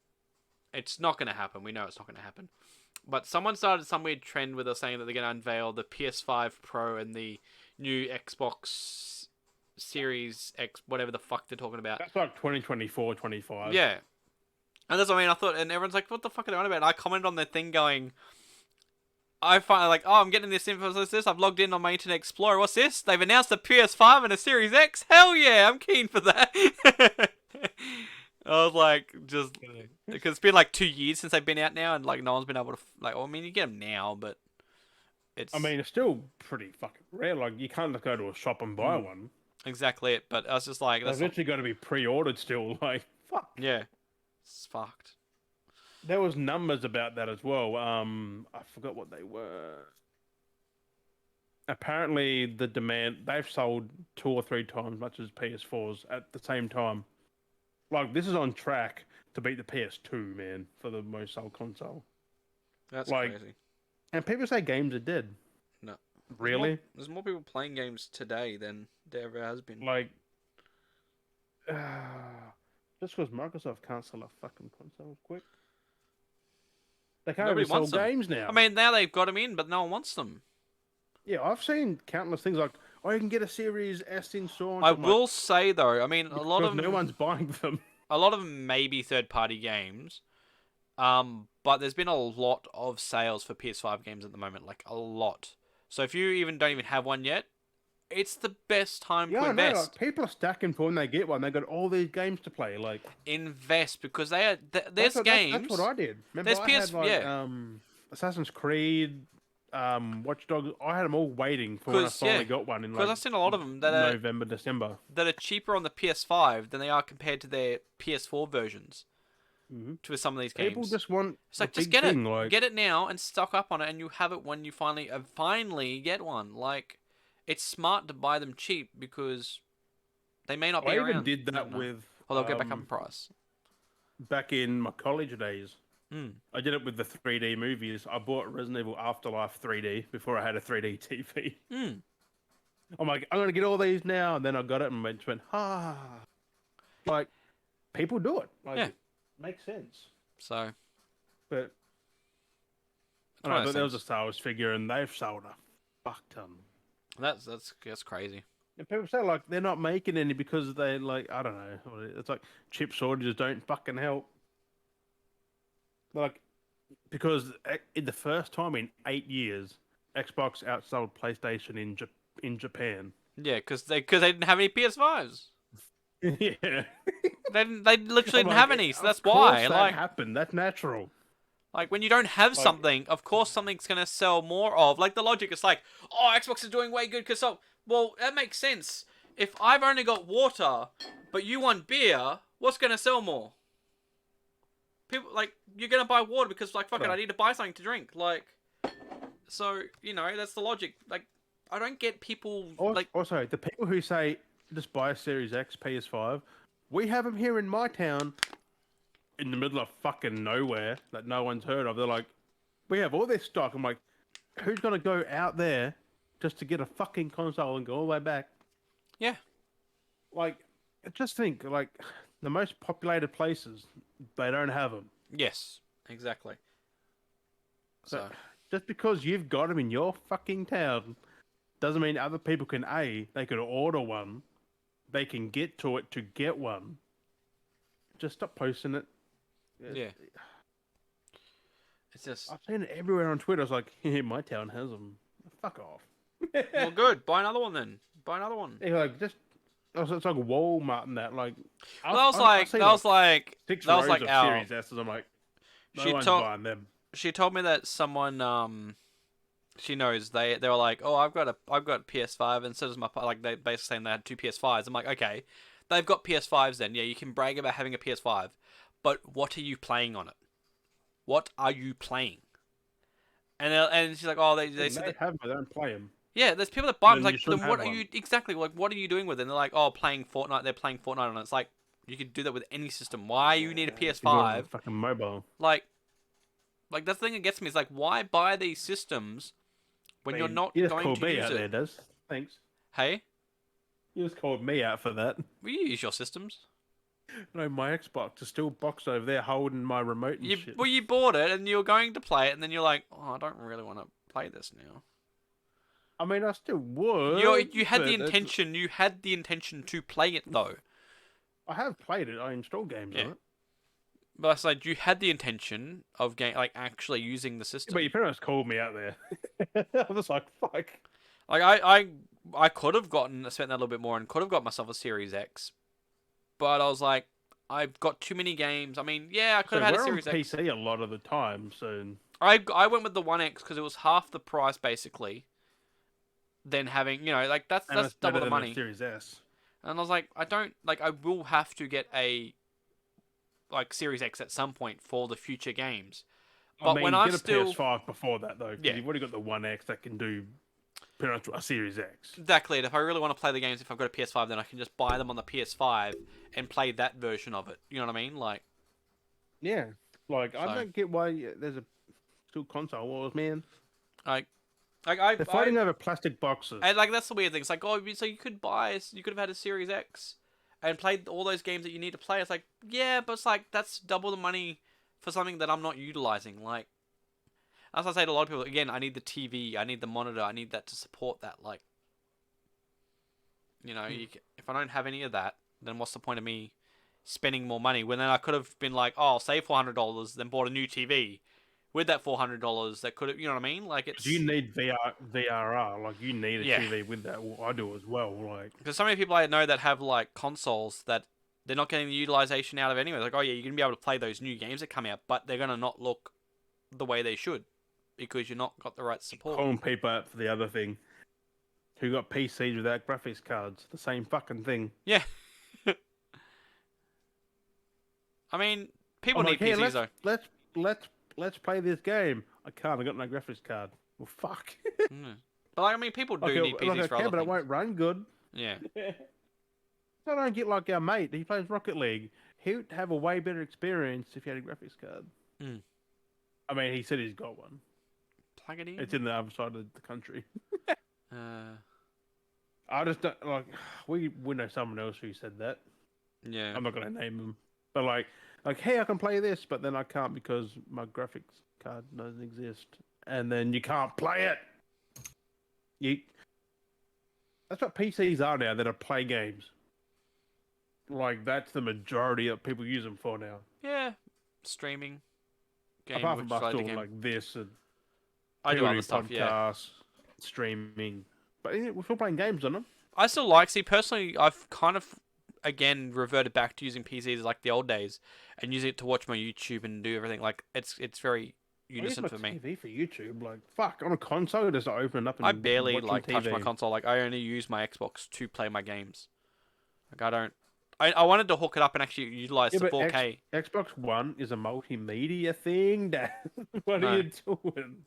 Speaker 2: It's not going to happen. We know it's not going to happen. But someone started some weird trend where they're saying that they're going to unveil the PS5 Pro and the new Xbox Series X, whatever the fuck they're talking about.
Speaker 3: That's like 2024, 25.
Speaker 2: Yeah. And that's what I mean. I thought, and everyone's like, what the fuck are they on about? And I commented on their thing going, I find like, oh, I'm getting this info. What's this? I've logged in on my Internet Explorer. What's this? They've announced a PS5 and a Series X. Hell yeah, I'm keen for that. I was like, just because it's been like 2 years since they've been out now, and like no one's been able to like. Well, I mean, you get them now, but it's.
Speaker 3: I mean, it's still pretty fucking rare. Like, you can't just go to a shop and buy one.
Speaker 2: Exactly it. But I was just like,
Speaker 3: They've literally got to be pre-ordered still. Like, fuck.
Speaker 2: Yeah, it's fucked.
Speaker 3: There was numbers about that as well. I forgot what they were. Apparently, the demand, they've sold 2 or 3 times as much as PS4s at the same time. Like, this is on track to beat the PS2, man, for the most sold console.
Speaker 2: That's
Speaker 3: like,
Speaker 2: crazy.
Speaker 3: And people say games are dead.
Speaker 2: No.
Speaker 3: Really?
Speaker 2: There's more people playing games today than there ever has been.
Speaker 3: Like, just because Microsoft can't sell a fucking console quick. They can't
Speaker 2: Nobody
Speaker 3: even sell
Speaker 2: wants them.
Speaker 3: games now.
Speaker 2: I mean, now they've got them in, but no one wants them.
Speaker 3: Yeah, I've seen countless things like, oh, you can get a Series S in store.
Speaker 2: I will say though, I mean, a lot of
Speaker 3: no one's buying them.
Speaker 2: A lot of them may be third-party games, but there's been a lot of sales for PS5 games at the moment, like a lot. So if you don't even have one yet, it's the best time to invest.
Speaker 3: No, like, people are stacking for when they get one. They got all these games to play. Like,
Speaker 2: invest because they are. There's games.
Speaker 3: That's what I did. Remember,
Speaker 2: There's
Speaker 3: I had like Assassin's Creed. Watch Dogs. I had them all waiting for when I finally got one in like
Speaker 2: I've seen a lot of them that
Speaker 3: November, December.
Speaker 2: That are cheaper on the PS5 than they are compared to their PS4 versions.
Speaker 3: Mm-hmm.
Speaker 2: To some of these games,
Speaker 3: people just want.
Speaker 2: It's like just get it, get it now, and stock up on it, and you have it when you finally get one. Like, it's smart to buy them cheap because they may not be around. I
Speaker 3: even did that with.
Speaker 2: Or they'll go back up in price.
Speaker 3: Back in my college days.
Speaker 2: Mm.
Speaker 3: I did it with the 3D movies. I bought Resident Evil Afterlife 3D before I had a 3D TV.
Speaker 2: Mm.
Speaker 3: I'm like, I'm going to get all these now. And then I got it and went, Like, people do it. Like, it makes sense.
Speaker 2: So.
Speaker 3: But, but there was a Star Wars figure and they've sold a fuck ton.
Speaker 2: That's crazy.
Speaker 3: And people say, like, they're not making any because they, like, I don't know. It's like chip shortages don't fucking help. Like, because in the first time in 8 years, Xbox outsold PlayStation in Japan.
Speaker 2: Yeah, because they didn't have any PS5s.
Speaker 3: Yeah,
Speaker 2: they literally didn't have any, so that's why.
Speaker 3: That happened. That's natural.
Speaker 2: Like, when you don't have something, of course something's gonna sell more of. Like, the logic is like, oh, Xbox is doing way good because well, that makes sense. If I've only got water, but you want beer, what's gonna sell more? People like you're gonna buy water because like fuck it,
Speaker 3: Right.
Speaker 2: I need to buy something to drink. Like, so that's the logic. Like, I don't get people like
Speaker 3: Also, the people who say just buy a Series X PS5, we have them here in my town, in the middle of fucking nowhere that no one's heard of. They're like, we have all this stock. I'm like, who's gonna go out there just to get a fucking console and go all the way back?
Speaker 2: yeah,
Speaker 3: Like, just think, like, the most populated places, they don't have them.
Speaker 2: yes, exactly. So
Speaker 3: Just because you've got them in your fucking town doesn't mean other people can they could order one, they can get to it to get one. Just stop posting it.
Speaker 2: yeah, it's just
Speaker 3: I've seen it everywhere on Twitter. It's like, yeah, my town has them. Fuck off.
Speaker 2: well, good. Buy another one then. Buy another one.
Speaker 3: Yeah, like just it's like Walmart and that. Like,
Speaker 2: Well, that was like
Speaker 3: six
Speaker 2: that was
Speaker 3: rows
Speaker 2: like
Speaker 3: of
Speaker 2: our.
Speaker 3: Series S's. I'm like, no
Speaker 2: She
Speaker 3: one's
Speaker 2: told
Speaker 3: buying them.
Speaker 2: she told me that someone she knows they were like, oh, I've got PS5 and so does my like they basically saying they had two PS5s. I'm like, okay, they've got PS5s then. Yeah, you can brag about having a PS5, but what are you playing on it? What are you playing? And she's like, oh, they said that,
Speaker 3: have them, but they don't play them.
Speaker 2: yeah, there's people that buy them.
Speaker 3: Then you
Speaker 2: Like,
Speaker 3: shouldn't
Speaker 2: then what
Speaker 3: have
Speaker 2: are
Speaker 3: one.
Speaker 2: you exactly like? What are you doing with it? And they're like, oh, playing Fortnite. They're playing Fortnite on it. It's like you could do that with any system. Why you need a
Speaker 3: You got it on
Speaker 2: PS5?
Speaker 3: a fucking mobile.
Speaker 2: Like that's the thing that gets me is like, why buy these systems when you're not
Speaker 3: You just
Speaker 2: going
Speaker 3: called
Speaker 2: to
Speaker 3: me
Speaker 2: use
Speaker 3: out
Speaker 2: it?
Speaker 3: there, Des. Thanks.
Speaker 2: Hey,
Speaker 3: You just called me out for that.
Speaker 2: will you use your systems?
Speaker 3: No, my Xbox is still boxed over there holding my remote and
Speaker 2: You
Speaker 3: shit.
Speaker 2: well, you bought it and you were going to play it, and then you're like, oh, I don't really want to play this now.
Speaker 3: I mean, I still would.
Speaker 2: You had
Speaker 3: but
Speaker 2: the
Speaker 3: it's-
Speaker 2: intention. You had the intention to play it though.
Speaker 3: I have played it. I installed games
Speaker 2: Yeah.
Speaker 3: on it.
Speaker 2: But it's like you had the intention of like actually using the system.
Speaker 3: But you pretty much called me out there. I was like, fuck.
Speaker 2: Like I could have spent that a little bit more and could have got myself a Series X, but I was like, I've got too many games. I mean, yeah, I could have had a Series
Speaker 3: on
Speaker 2: X.
Speaker 3: PC a lot of the time, so
Speaker 2: I went with the One X because it was half the price basically. Than having like that's
Speaker 3: and it's
Speaker 2: double
Speaker 3: better
Speaker 2: the
Speaker 3: than
Speaker 2: money.
Speaker 3: Series S.
Speaker 2: And I was like, I will have to get a like Series X at some point for the future games. But
Speaker 3: I mean,
Speaker 2: when I
Speaker 3: get a
Speaker 2: still
Speaker 3: PS5 before that though, 'cause
Speaker 2: Yeah.
Speaker 3: you've already got the One X that can do pretty much a Series X.
Speaker 2: exactly, if I really want to play the games, if I've got a PS5, then I can just buy them on the PS5 and play that version of it. You know what I mean? Like,
Speaker 3: Yeah, like
Speaker 2: So-
Speaker 3: I don't get why there's a still console wars, man.
Speaker 2: I
Speaker 3: They're fighting over plastic boxes.
Speaker 2: and like that's the weird thing. It's like, oh, so you could have had a Series X and played all those games that you need to play. It's like, yeah, but it's like that's double the money for something that I'm not utilizing. Like, as I say to a lot of people, again, I need the TV, I need the monitor, I need that to support that. Like, if I don't have any of that, then what's the point of me spending more money when then I could have been like, oh, I'll save $400, then bought a new TV. With that $400, that could have, you know what I mean? Like it's.
Speaker 3: You need VRR, like you need a
Speaker 2: Yeah.
Speaker 3: TV with that. Well, I do as well. Like,
Speaker 2: Because so many people I know that have like consoles that they're not getting the utilization out of anyway. Like, oh yeah, you're gonna be able to play those new games that come out, but they're gonna not look the way they should because you're not got the right support.
Speaker 3: calling people out for the other thing, who got PCs without graphics cards, the same fucking thing.
Speaker 2: Yeah. I mean, people
Speaker 3: I'm
Speaker 2: need
Speaker 3: like, hey,
Speaker 2: PCs though.
Speaker 3: let's play this game. I can't. I got no graphics card. Well, fuck.
Speaker 2: Mm. But like, I mean, people do
Speaker 3: Okay,
Speaker 2: need PCs
Speaker 3: like,
Speaker 2: for
Speaker 3: okay,
Speaker 2: other
Speaker 3: but it
Speaker 2: things.
Speaker 3: won't run good.
Speaker 2: Yeah.
Speaker 3: I don't get like our mate. He plays Rocket League. He would have a way better experience if he had a graphics card.
Speaker 2: Mm.
Speaker 3: I mean, he said he's got one.
Speaker 2: Plug it in.
Speaker 3: It's in the other side of the country.
Speaker 2: Uh,
Speaker 3: I just don't like. We know someone else who said that.
Speaker 2: yeah.
Speaker 3: I'm not gonna name them, but like, hey, I can play this, but then I can't because my graphics card doesn't exist, and then you can't play it. That's what PCs are now. That are play games. Like that's the majority of people use them for now.
Speaker 2: Yeah. Streaming. Game,
Speaker 3: Apart
Speaker 2: which
Speaker 3: from
Speaker 2: is like the
Speaker 3: stuff
Speaker 2: game.
Speaker 3: like this and
Speaker 2: I do
Speaker 3: people
Speaker 2: other stuff. Yeah.
Speaker 3: podcasts, streaming, but we're still playing games on them.
Speaker 2: I still like. See, personally, I've kind of again reverted back to using PCs like the old days and using it to watch my YouTube and do everything. Like it's very unison
Speaker 3: I
Speaker 2: for
Speaker 3: use my
Speaker 2: me.
Speaker 3: TV for YouTube, like fuck on a console, just open it up. And
Speaker 2: I barely
Speaker 3: watch
Speaker 2: like
Speaker 3: some
Speaker 2: touch my
Speaker 3: TV.
Speaker 2: console. Like I only use my Xbox to play my games. Like I wanted to hook it up and actually utilize
Speaker 3: Yeah,
Speaker 2: the
Speaker 3: but
Speaker 2: 4K.
Speaker 3: Xbox One is a multimedia thing, Dad. What
Speaker 2: No.
Speaker 3: are you doing?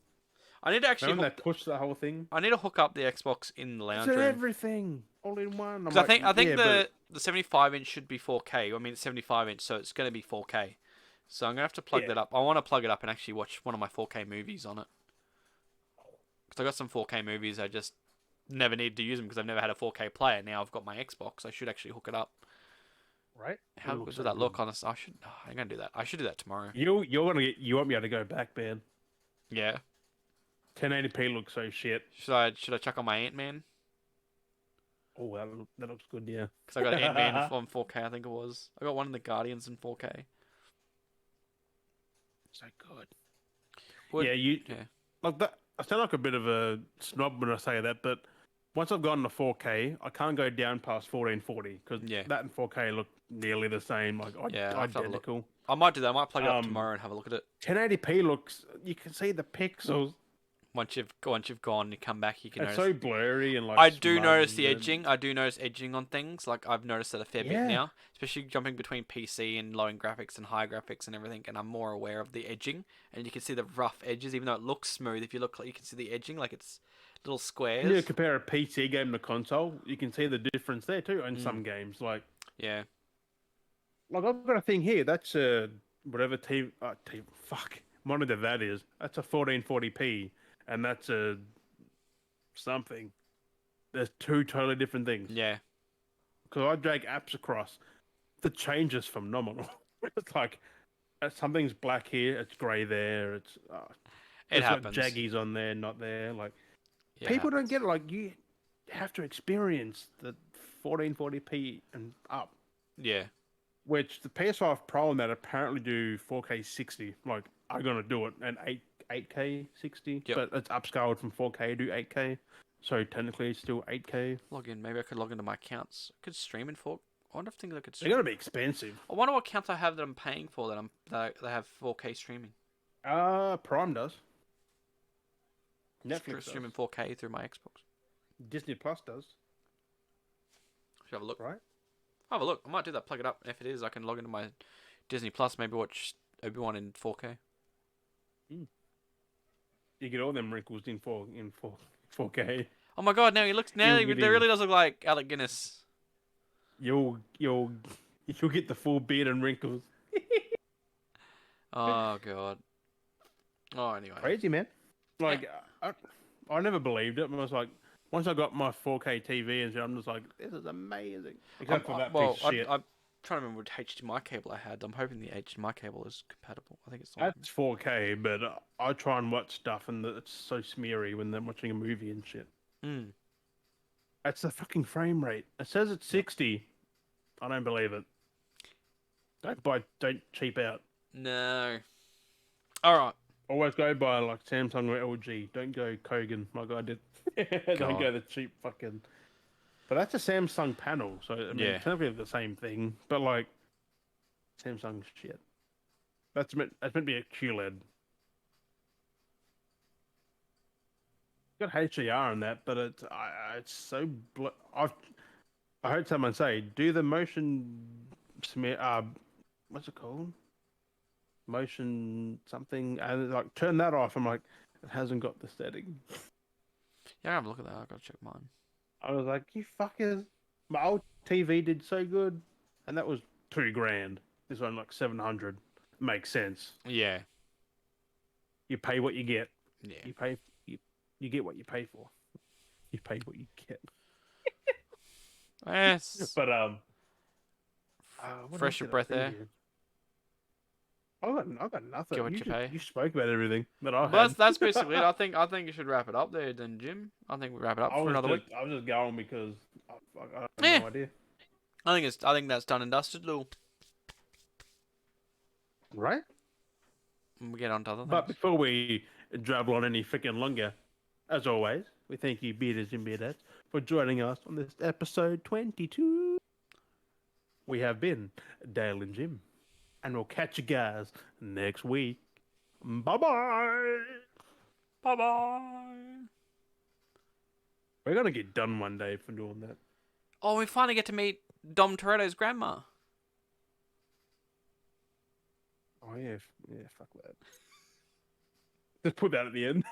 Speaker 2: I need to actually
Speaker 3: Remember they pushed the whole thing?
Speaker 2: I need to hook up the Xbox in the
Speaker 3: It's
Speaker 2: lounge room.
Speaker 3: everything all in one. I'm
Speaker 2: Because
Speaker 3: like,
Speaker 2: I think
Speaker 3: yeah, but
Speaker 2: the 75-inch should be 4K. I mean, it's 75-inch, so it's going to be 4K. So I'm going to have to plug
Speaker 3: yeah,
Speaker 2: that up. I want to plug it up and actually watch one of my 4K movies on it. Because I got some 4K movies. I just never needed to use them because I've never had a 4K player. Now I've got my Xbox. I should actually hook it up.
Speaker 3: right?
Speaker 2: How
Speaker 3: It
Speaker 2: good
Speaker 3: looks
Speaker 2: does
Speaker 3: so
Speaker 2: that look
Speaker 3: good.
Speaker 2: on this? I'm going to do that. I should do that tomorrow.
Speaker 3: You want me to go back, man?
Speaker 2: Yeah.
Speaker 3: 1080p looks so shit.
Speaker 2: Should I chuck on my Ant-Man?
Speaker 3: Oh, that looks good, yeah.
Speaker 2: Because I got Ant-Man on 4K, I think it was. I got one of the Guardians in 4K.
Speaker 3: So good.
Speaker 2: Would,
Speaker 3: Yeah,
Speaker 2: yeah.
Speaker 3: like that. I sound like a bit of a snob when I say that, but once I've gone to 4K, I can't go down past 1440 because
Speaker 2: Yeah.
Speaker 3: that and 4K look nearly the same, like
Speaker 2: Yeah, I'll have to have a look.
Speaker 3: identical.
Speaker 2: I might do that. I might plug it up
Speaker 3: Um,
Speaker 2: tomorrow and have a look at it.
Speaker 3: 1080p looks. You can see the pixels.
Speaker 2: Once you've gone and you come back, you can
Speaker 3: It's
Speaker 2: notice.
Speaker 3: so blurry and like.
Speaker 2: I do notice the
Speaker 3: smudged
Speaker 2: edging. I do notice edging on things. Like I've noticed that a fair bit
Speaker 3: Yeah.
Speaker 2: now, especially jumping between PC and low end graphics and high graphics and everything. And I'm more aware of the edging, and you can see the rough edges, even though it looks smooth. If you look, you can see the edging, like it's little squares.
Speaker 3: When you compare a PC game to console, you can see the difference there too in
Speaker 2: Mm.
Speaker 3: some games.
Speaker 2: Yeah.
Speaker 3: Like I've got a thing here. That's whatever TV. Fuck monitor that is. That's a 1440p, and that's a something. There's two totally different things.
Speaker 2: Yeah.
Speaker 3: Because I drag apps across, the change is phenomenal. It's like something's black here, it's grey there. It's
Speaker 2: It
Speaker 3: there's
Speaker 2: happens.
Speaker 3: like jaggies on there, not there. Like
Speaker 2: Yeah, it
Speaker 3: people don't
Speaker 2: happens.
Speaker 3: get it. Like you have to experience the 1440p and up.
Speaker 2: Yeah.
Speaker 3: Which the PS5 Pro and that apparently do 4K 60. Like, are gonna do it and 8K 60,
Speaker 2: Yep.
Speaker 3: but it's upscaled from 4K to 8K. So technically, it's still 8K.
Speaker 2: Log in. Maybe I could log into my accounts. I could stream in 4. I wonder if things I could
Speaker 3: They're
Speaker 2: stream.
Speaker 3: gonna be expensive.
Speaker 2: I wonder what accounts I have that I'm paying for that they have 4K streaming.
Speaker 3: Prime does. Netflix
Speaker 2: Stream in
Speaker 3: does.
Speaker 2: 4K through my Xbox.
Speaker 3: Disney Plus does.
Speaker 2: Should have a look.
Speaker 3: Right?
Speaker 2: Have a look. I might do that. Plug it up. If it is, I can log into my Disney Plus. Maybe watch Obi-Wan in 4K.
Speaker 3: You get all them wrinkles in 4K.
Speaker 2: Oh my God! Now he looks. Now
Speaker 3: You'll
Speaker 2: he
Speaker 3: get
Speaker 2: really
Speaker 3: in.
Speaker 2: does look like Alec Guinness.
Speaker 3: You'll get the full beard and wrinkles.
Speaker 2: Oh God. Oh, anyway.
Speaker 3: Crazy, man. Like I never believed it. I was like, once I got my 4K TV and shit, I'm just like, this is amazing. Except for that piece of shit.
Speaker 2: I'm trying to remember what HDMI cable I had. I'm hoping the HDMI cable is compatible. I think it's not.
Speaker 3: That's 4K, but I try and watch stuff and it's so smeary when they're watching a movie and shit.
Speaker 2: Mm.
Speaker 3: That's the fucking frame rate. It says it's 60. I don't believe it. Don't cheap out.
Speaker 2: No. All right.
Speaker 3: Always go by like Samsung or LG. Don't go Kogan like I did. Don't
Speaker 2: God.
Speaker 3: go the cheap fucking. But that's a Samsung panel, so I mean,
Speaker 2: Yeah.
Speaker 3: it's technically the same thing. But like, Samsung shit. That's meant to be a QLED. Got HDR in that, but it's so. I heard someone say, do the motion smear. What's it called? Motion something, and like turn that off. I'm like, it hasn't got the setting.
Speaker 2: Yeah, have a look at that. I gotta check mine.
Speaker 3: I was like, you fuckers. My old TV did so good, and that was $2,000. This one like 700. Makes sense.
Speaker 2: Yeah.
Speaker 3: You pay what you get.
Speaker 2: Yeah.
Speaker 3: You get what you pay for. You pay what you get.
Speaker 2: Yes.
Speaker 3: But what
Speaker 2: Fresh
Speaker 3: else
Speaker 2: your
Speaker 3: did I
Speaker 2: breath
Speaker 3: see
Speaker 2: there.
Speaker 3: here? I got nothing.
Speaker 2: Get what you pay.
Speaker 3: You spoke about everything that I
Speaker 2: Well,
Speaker 3: had.
Speaker 2: that's basically it. I think you should wrap it up there, then, Jim. I think we wrap it up for another week.
Speaker 3: I was just going because I have
Speaker 2: Yeah.
Speaker 3: no idea.
Speaker 2: I think that's done and dusted. Little.
Speaker 3: Right?
Speaker 2: We get on to other things.
Speaker 3: But before we travel on any freaking longer, as always, we thank you, Bearders and Beardettes, for joining us on this episode 22. We have been Dale and Jim, and we'll catch you guys next week. Bye-bye!
Speaker 2: Bye-bye.
Speaker 3: We're going to get done one day for doing that.
Speaker 2: Oh, we finally get to meet Dom Toretto's grandma.
Speaker 3: Oh yeah, fuck that. Just put that at the end.